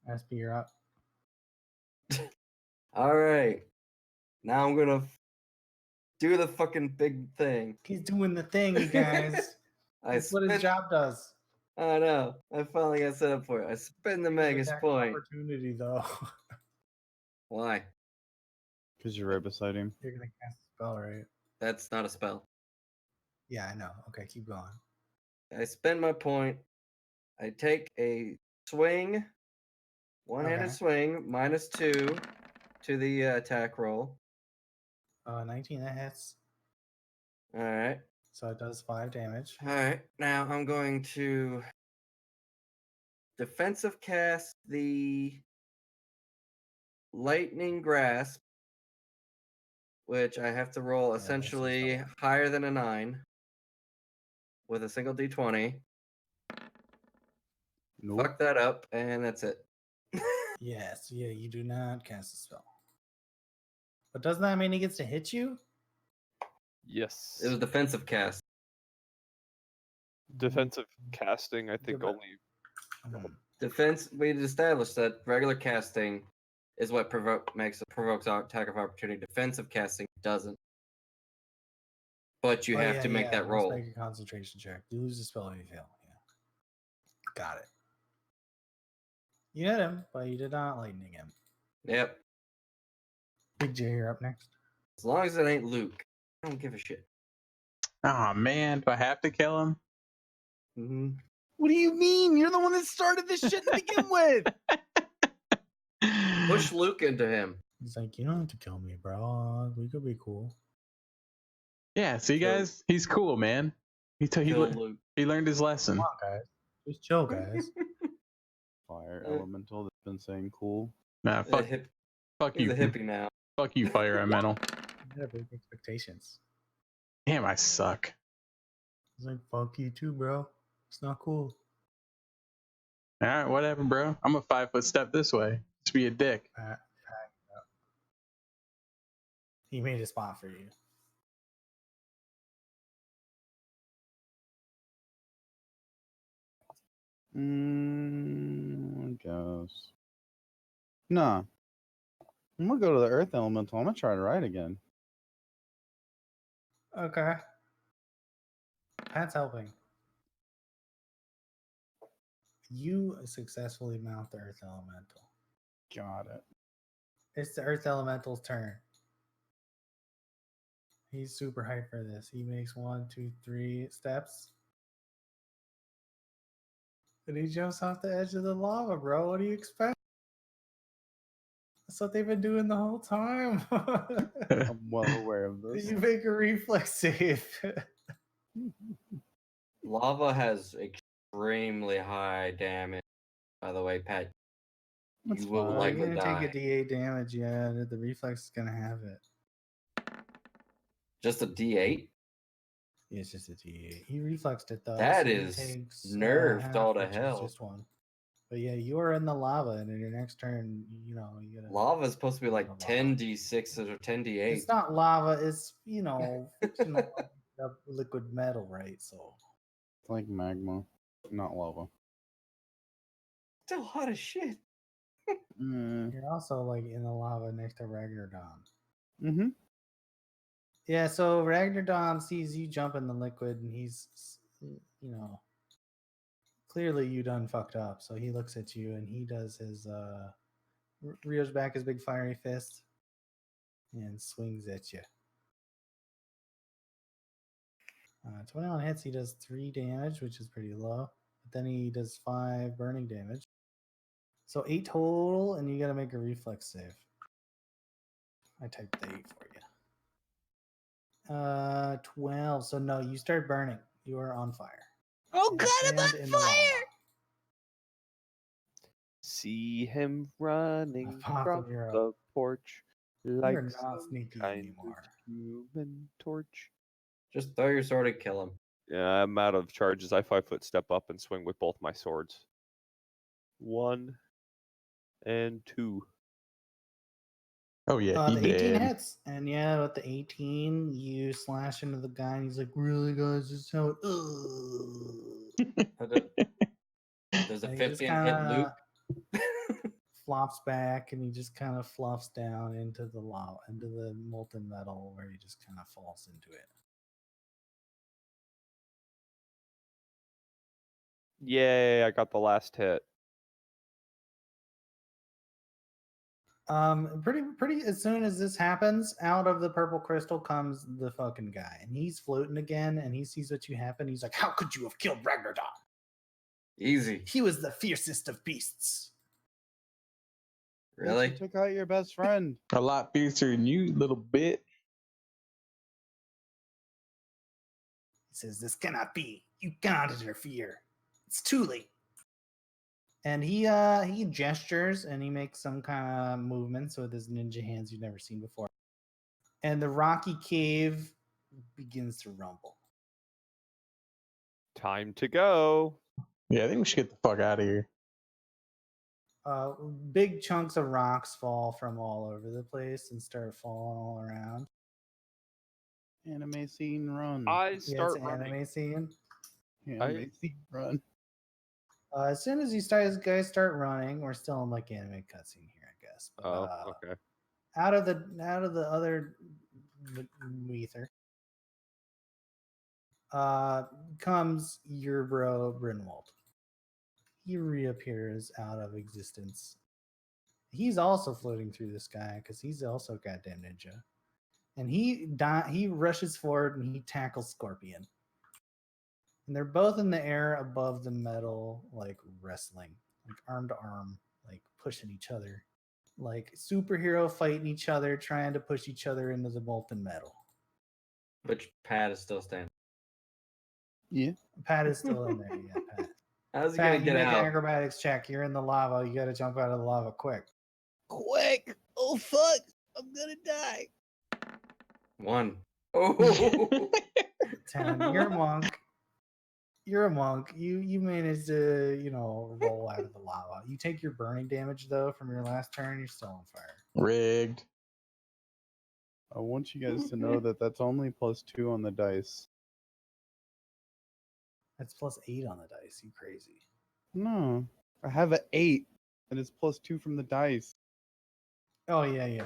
SP, you're up. All right. Now I'm gonna do the fucking big thing. He's doing the thing, you guys. That's what his job does. I know. I finally got set up for it. I spend the Magus Attack point. opportunity, though. Why? Because you're right beside him. You're gonna cast a spell, right? That's not a spell. Yeah, I know. Okay, keep going. I spend my point. I take a swing, one-handed swing, -2 to the attack roll. 19, that hits. All right. So it does 5 damage. All right. Now I'm going to defensive cast the lightning grasp, which I have to roll essentially higher than a 9 with a single d20. Nope. Fuck that up, and that's it. Yes, yeah, you do not cast a spell. But doesn't that mean he gets to hit you? Yes. It was defensive cast. Defensive casting, I think only. Defense. We established that regular casting is what provokes attack of opportunity. Defensive casting doesn't. But you have to make that roll. Make a concentration check. You lose the spell if you fail. Yeah. Got it. You hit him, but you did not lightning him. Yep. Big J, you're up next. As long as it ain't Luke, I don't give a shit. Oh man, do I have to kill him? Mm-hmm. What do you mean? You're the one that started this shit to begin with. Push Luke into him. He's like, you don't have to kill me, bro. We could be cool. Yeah, see, guys, he's cool, man. He learned his lesson. Come on, guys. Just chill, guys. Fire elemental that's been saying cool. Nah, fuck you. He's a hippie now. Fuck you, fire elemental. I have big expectations. Damn, I suck. He's like, fuck you too, bro. It's not cool. All right, whatever, bro. I'm a 5 foot step this way. Just be a dick. He made a spot for you. I guess. Nah. I'm gonna go to the earth elemental. I'm gonna try to ride again. Okay. Pat's helping. You successfully mount the earth elemental. Got it. It's the earth elemental's turn. He's super hyped for this. He makes 1, 2, 3 steps. And he jumps off the edge of the lava, bro. What do you expect? That's what they've been doing the whole time. I'm well aware of this. You make a reflex save. Lava has extremely high damage. By the way, Pat, That's you will fine. likely You're gonna die. take a D8 damage, yeah. The reflex is gonna have it. Just a D8? It's just a D8. He reflexed it though. That so is he takes, nerfed half, all to which is hell. just 1. But yeah, you are in the lava, and in your next turn, you gotta. Lava is supposed to be like Lava. 10d6s or 10d8. It's not lava. It's fictional liquid metal, right? So It's like magma, not lava. Still hot as shit. you're also like in the lava next to Ragnardon. Mm-hmm. Yeah, so Ragnardon sees you jump in the liquid, and he's, clearly you done fucked up. So he looks at you, and he does his rears back his big fiery fist and swings at you. 21 hits, he does 3 damage, which is pretty low. But then he does 5 burning damage. So 8 total, and you got to make a reflex save. I typed the 8 for you. 12. So no, you start burning. You are on fire. Oh You God, I'm stand on in the lava. fire! See him running Apothecary, from you're up. the porch like You're not some sneaky kind anymore. of human torch. Just throw your sword and kill him. Yeah, I'm out of charges. I 5-foot step up and swing with both my swords. 1 and 2. Oh yeah, he The 18 dead. hits, and yeah, with the 18, you slash into the guy, and he's like, "Really, guys? This is how it." There's a And he just 15 hit kinda Luke. flops back, and he just kind of fluffs down into the lava, into the molten metal, where he just kind of falls into it. Yay, I got the last hit. Pretty. As soon as this happens, out of the purple crystal comes the fucking guy, and he's floating again, and he sees what you happen. He's like, "How could you have killed Ragnardon? Easy. He was the fiercest of beasts." Really? You took out your best friend. A lot fiercer than you, little bit. He says, "This cannot be. You cannot interfere. It's too late." And he gestures, and he makes some kind of movements with his ninja hands you've never seen before. And the rocky cave begins to rumble. Time to go. Yeah, I think we should get the fuck out of here. Big chunks of rocks fall from all over the place and start falling all around. Anime scene run. I Yeah, it's start an running. anime scene. Anime scene run. As soon as you guys start running, we're still in like anime cutscene here, I guess. But, Oh, okay. out of the other ether, comes your bro Brynwald. He reappears out of existence. He's also floating through the sky because he's also goddamn ninja. And he rushes forward and he tackles Scorpion. And they're both in the air above the metal, like wrestling, like arm to arm, like pushing each other, like superhero fighting each other, trying to push each other into the molten metal. Which Pat is still standing. Yeah. Pat is still in there. Yeah, Pat. How's he Pat, gonna you get make an out? acrobatics check. You're in the lava. You got to jump out of the lava quick. Quick! Oh fuck! I'm gonna die. 1. Oh. 10. You're a monk. You're a monk. You managed to, roll out of the lava. You take your burning damage though from your last turn. You're still on fire. Rigged. I want you guys to know that that's only +2 on the dice. That's +8 on the dice. You crazy. No. I have an 8, and it's +2 from the dice. Oh yeah.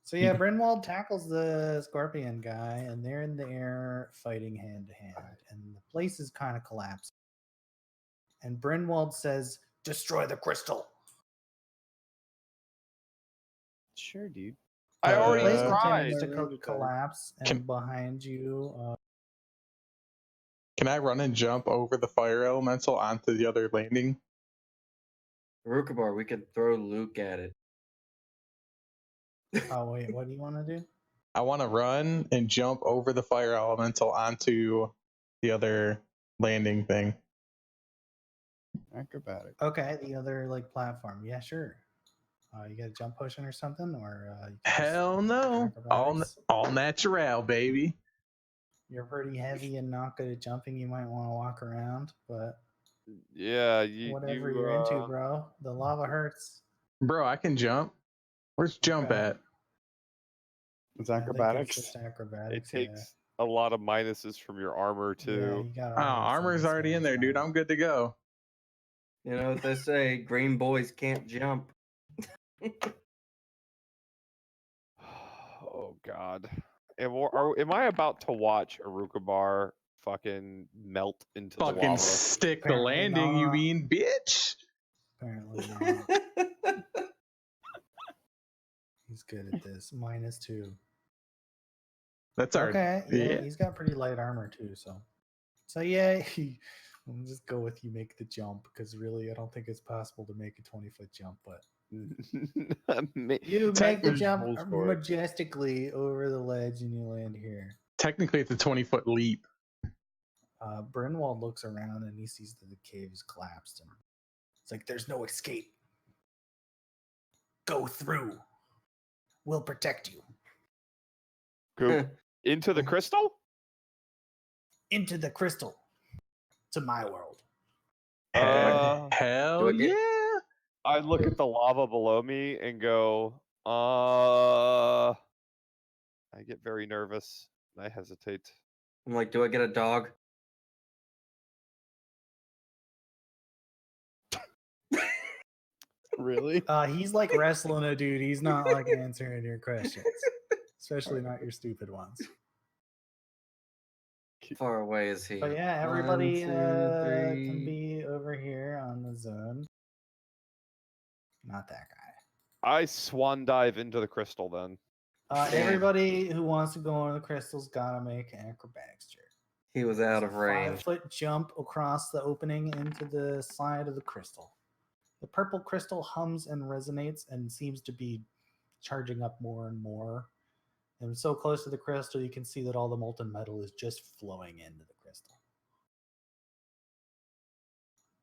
So yeah, Brynwald tackles the scorpion guy, and they're in the air fighting hand to hand, and the place is kind of collapsing. And Brynwald says, "Destroy the crystal." Sure, dude. I The already place tried. continues to Range attack. collapse, and behind you, Can I run and jump over the fire elemental onto the other landing? Rukabar, we could throw Luke at it. oh wait, what do you want to do? I want to run and jump over the fire elemental onto the other landing thing. Acrobatic. Okay, the other like platform. Yeah, sure. You got a jump potion or something, or you can just Hell no. All acrobatics? natural, baby. You're pretty heavy and not good at jumping. You might want to walk around, but Yeah, you whatever you you're into, bro. The lava hurts. Bro, I can jump. Where's jump Okay. at? It's I think acrobatics. it's just it acrobatics. takes a lot of minuses from your armor Yeah, too. you got Oh, armor. so armor's that's already why in it's there, dude. fine. I'm good to go. You know what they say? Green boys can't jump. Oh God. Am I about to watch Arukabar fucking melt into the Fucking lava? stick the Apparently landing, you not. mean, bitch? Apparently not. He's good at this. -2. That's our Okay, yeah, yeah. he's got pretty light armor too. So yeah, we'll just go with you make the jump because really, I don't think it's possible to make a 20-foot jump. But you make the There's jump rules for it. majestically over the ledge and you land here. Technically, it's a 20-foot leap. Brynwald looks around and he sees that the cave is collapsed and it's like there's no escape. Go through. We'll protect you. Go into the crystal? Into the crystal. To my world. Hell Do I get- yeah! I look at the lava below me and go, I get very nervous. I hesitate. I'm like, do I get a dog? Really? He's like wrestling a dude. He's not like answering your questions, especially not your stupid ones. How far away is he? But yeah, 1, everybody 2, can 3. be over here on the zone. Not that guy. I swan dive into the crystal then. Damn. Everybody who wants to go into the crystal's gotta make an acrobatics check. He was out It's of a range. 5-foot jump across the opening into the side of the crystal. The purple crystal hums and resonates and seems to be charging up more and more. And so close to the crystal, you can see that all the molten metal is just flowing into the crystal.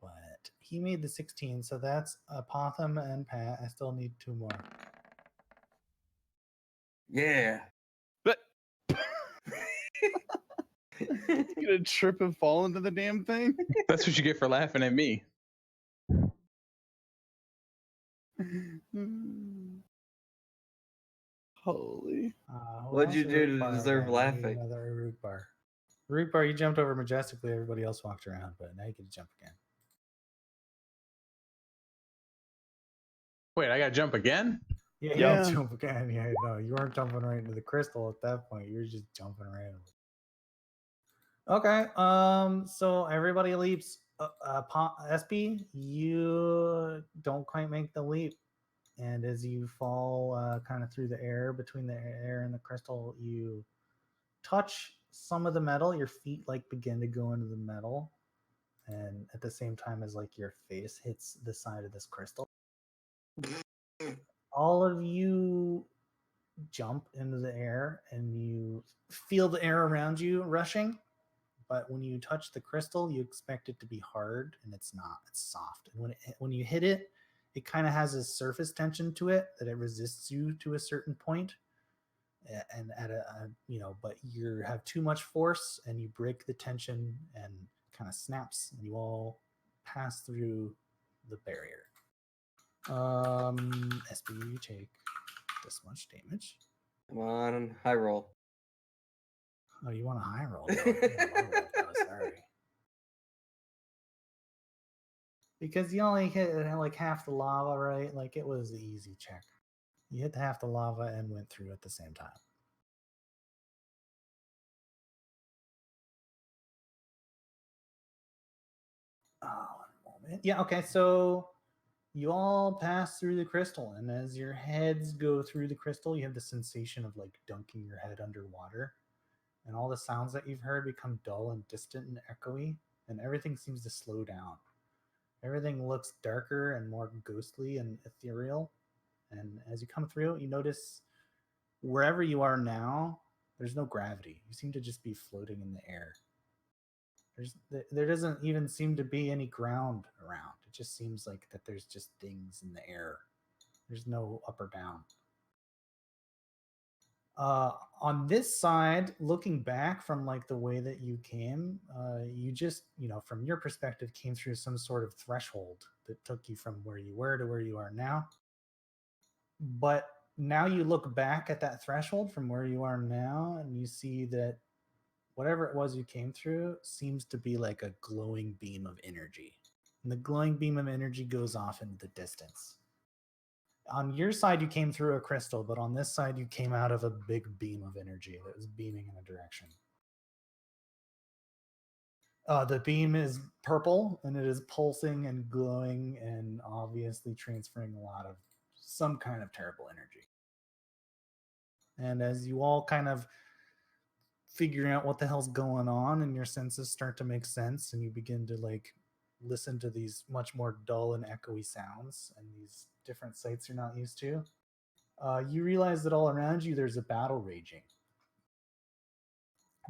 But he made the 16, so that's Potham and Pat. I still need 2 more. Yeah. But He's gonna trip and fall into the damn thing. That's what you get for laughing at me. Holy. Who What'd you wants a do root to bar deserve again? I need laughing? another root bar. Root bar, you jumped over majestically. Everybody else walked around, but now you get to jump again. Wait, I gotta jump again? Yeah, Yeah. you jump again. Yeah, no, you weren't jumping right into the crystal at that point. You were just jumping randomly. Okay, so everybody leaps. SB, you don't quite make the leap. And as you fall kind of through the air, between the air and the crystal, you touch some of the metal. Your feet like begin to go into the metal. And at the same time as like your face hits the side of this crystal. All of you jump into the air and you feel the air around you rushing. But when you touch the crystal, you expect it to be hard, and it's not. It's soft. And when you hit it, it kind of has a surface tension to it that it resists you to a certain point. And at but you have too much force, and you break the tension, and kind of snaps, and you all pass through the barrier. SB, you take this much damage. Come on, high roll. Oh, you want a high roll? Though. You want a low roll, though. Sorry. Because you only hit like half the lava, right? Like it was the easy check. You hit half the lava and went through at the same time. One moment. Yeah, okay, so you all pass through the crystal, and as your heads go through the crystal, you have the sensation of like dunking your head underwater. And all the sounds that you've heard become dull and distant and echoey, and everything seems to slow down. Everything looks darker and more ghostly and ethereal. And as you come through, you notice wherever you are now, there's no gravity. You seem to just be floating in the air. There doesn't even seem to be any ground around. It just seems like that there's just things in the air. There's no up or down. On this side, looking back from like the way that you came, you just, from your perspective, came through some sort of threshold that took you from where you were to where you are now. But now you look back at that threshold from where you are now, and you see that whatever it was you came through seems to be like a glowing beam of energy. And the glowing beam of energy goes off into the distance. On your side, you came through a crystal, but on this side, you came out of a big beam of energy that was beaming in a direction. The beam is purple, and it is pulsing and glowing and obviously transferring a lot of some kind of terrible energy. And as you all kind of figure out what the hell's going on and your senses start to make sense and you begin to like listen to these much more dull and echoey sounds and these different sights you're not used to, you realize that all around you there's a battle raging.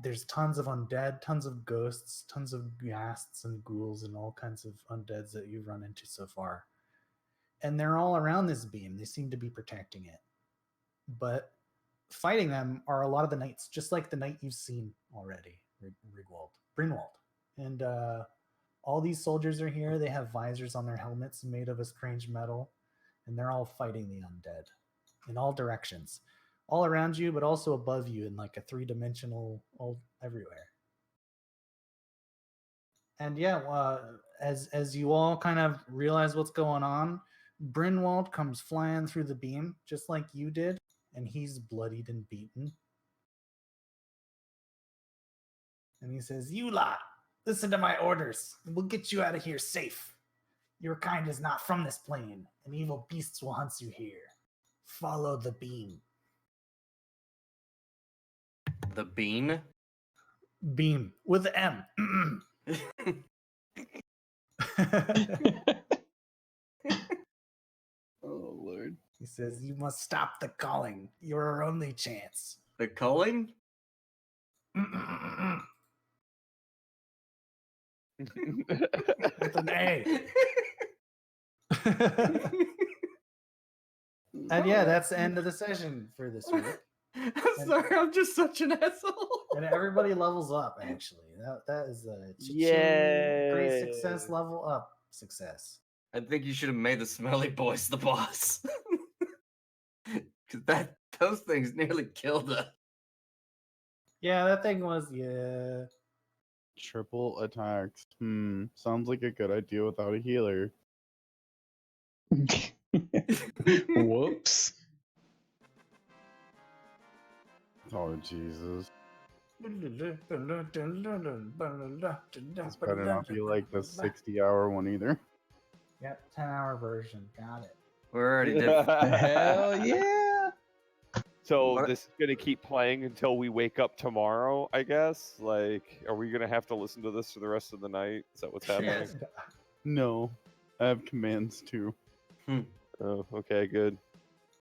There's tons of undead, tons of ghosts, tons of ghasts and ghouls and all kinds of undeads that you've run into so far. And they're all around this beam. They seem to be protecting it. But fighting them are a lot of the knights, just like the knight you've seen already, Brynwald. And all these soldiers are here. They have visors on their helmets made of a strange metal, and they're all fighting the undead in all directions, all around you, but also above you in like a three-dimensional, all everywhere. And yeah, as you all kind of realize what's going on, Brynwald comes flying through the beam, just like you did, and he's bloodied and beaten. And he says, "You lot, listen to my orders. We'll get you out of here safe. Your kind is not from this plane, and evil beasts will hunt you here. Follow the beam." The bean? Beam with the M. Oh, Lord. He says, "You must stop the calling. You're our only chance." The culling? With an A. And yeah, that's the end of the session for this week. I'm sorry, I'm just such an asshole. And everybody levels up, actually. That is a Yay. great success, level up success. I think you should have made the smelly boys the boss. Because those things nearly killed us. Yeah, that thing was, yeah. Triple attacks. Sounds like a good idea without a healer. Whoops. Oh, Jesus. This better not be like the 60-hour one either. Yep, 10-hour version. Got it. We're already did. Hell yeah. So What? this is gonna keep playing until we wake up tomorrow, I guess. Like, are we gonna have to listen to this for the rest of the night? Is that what's happening? Yes. No. I have commands too. Oh, okay, good.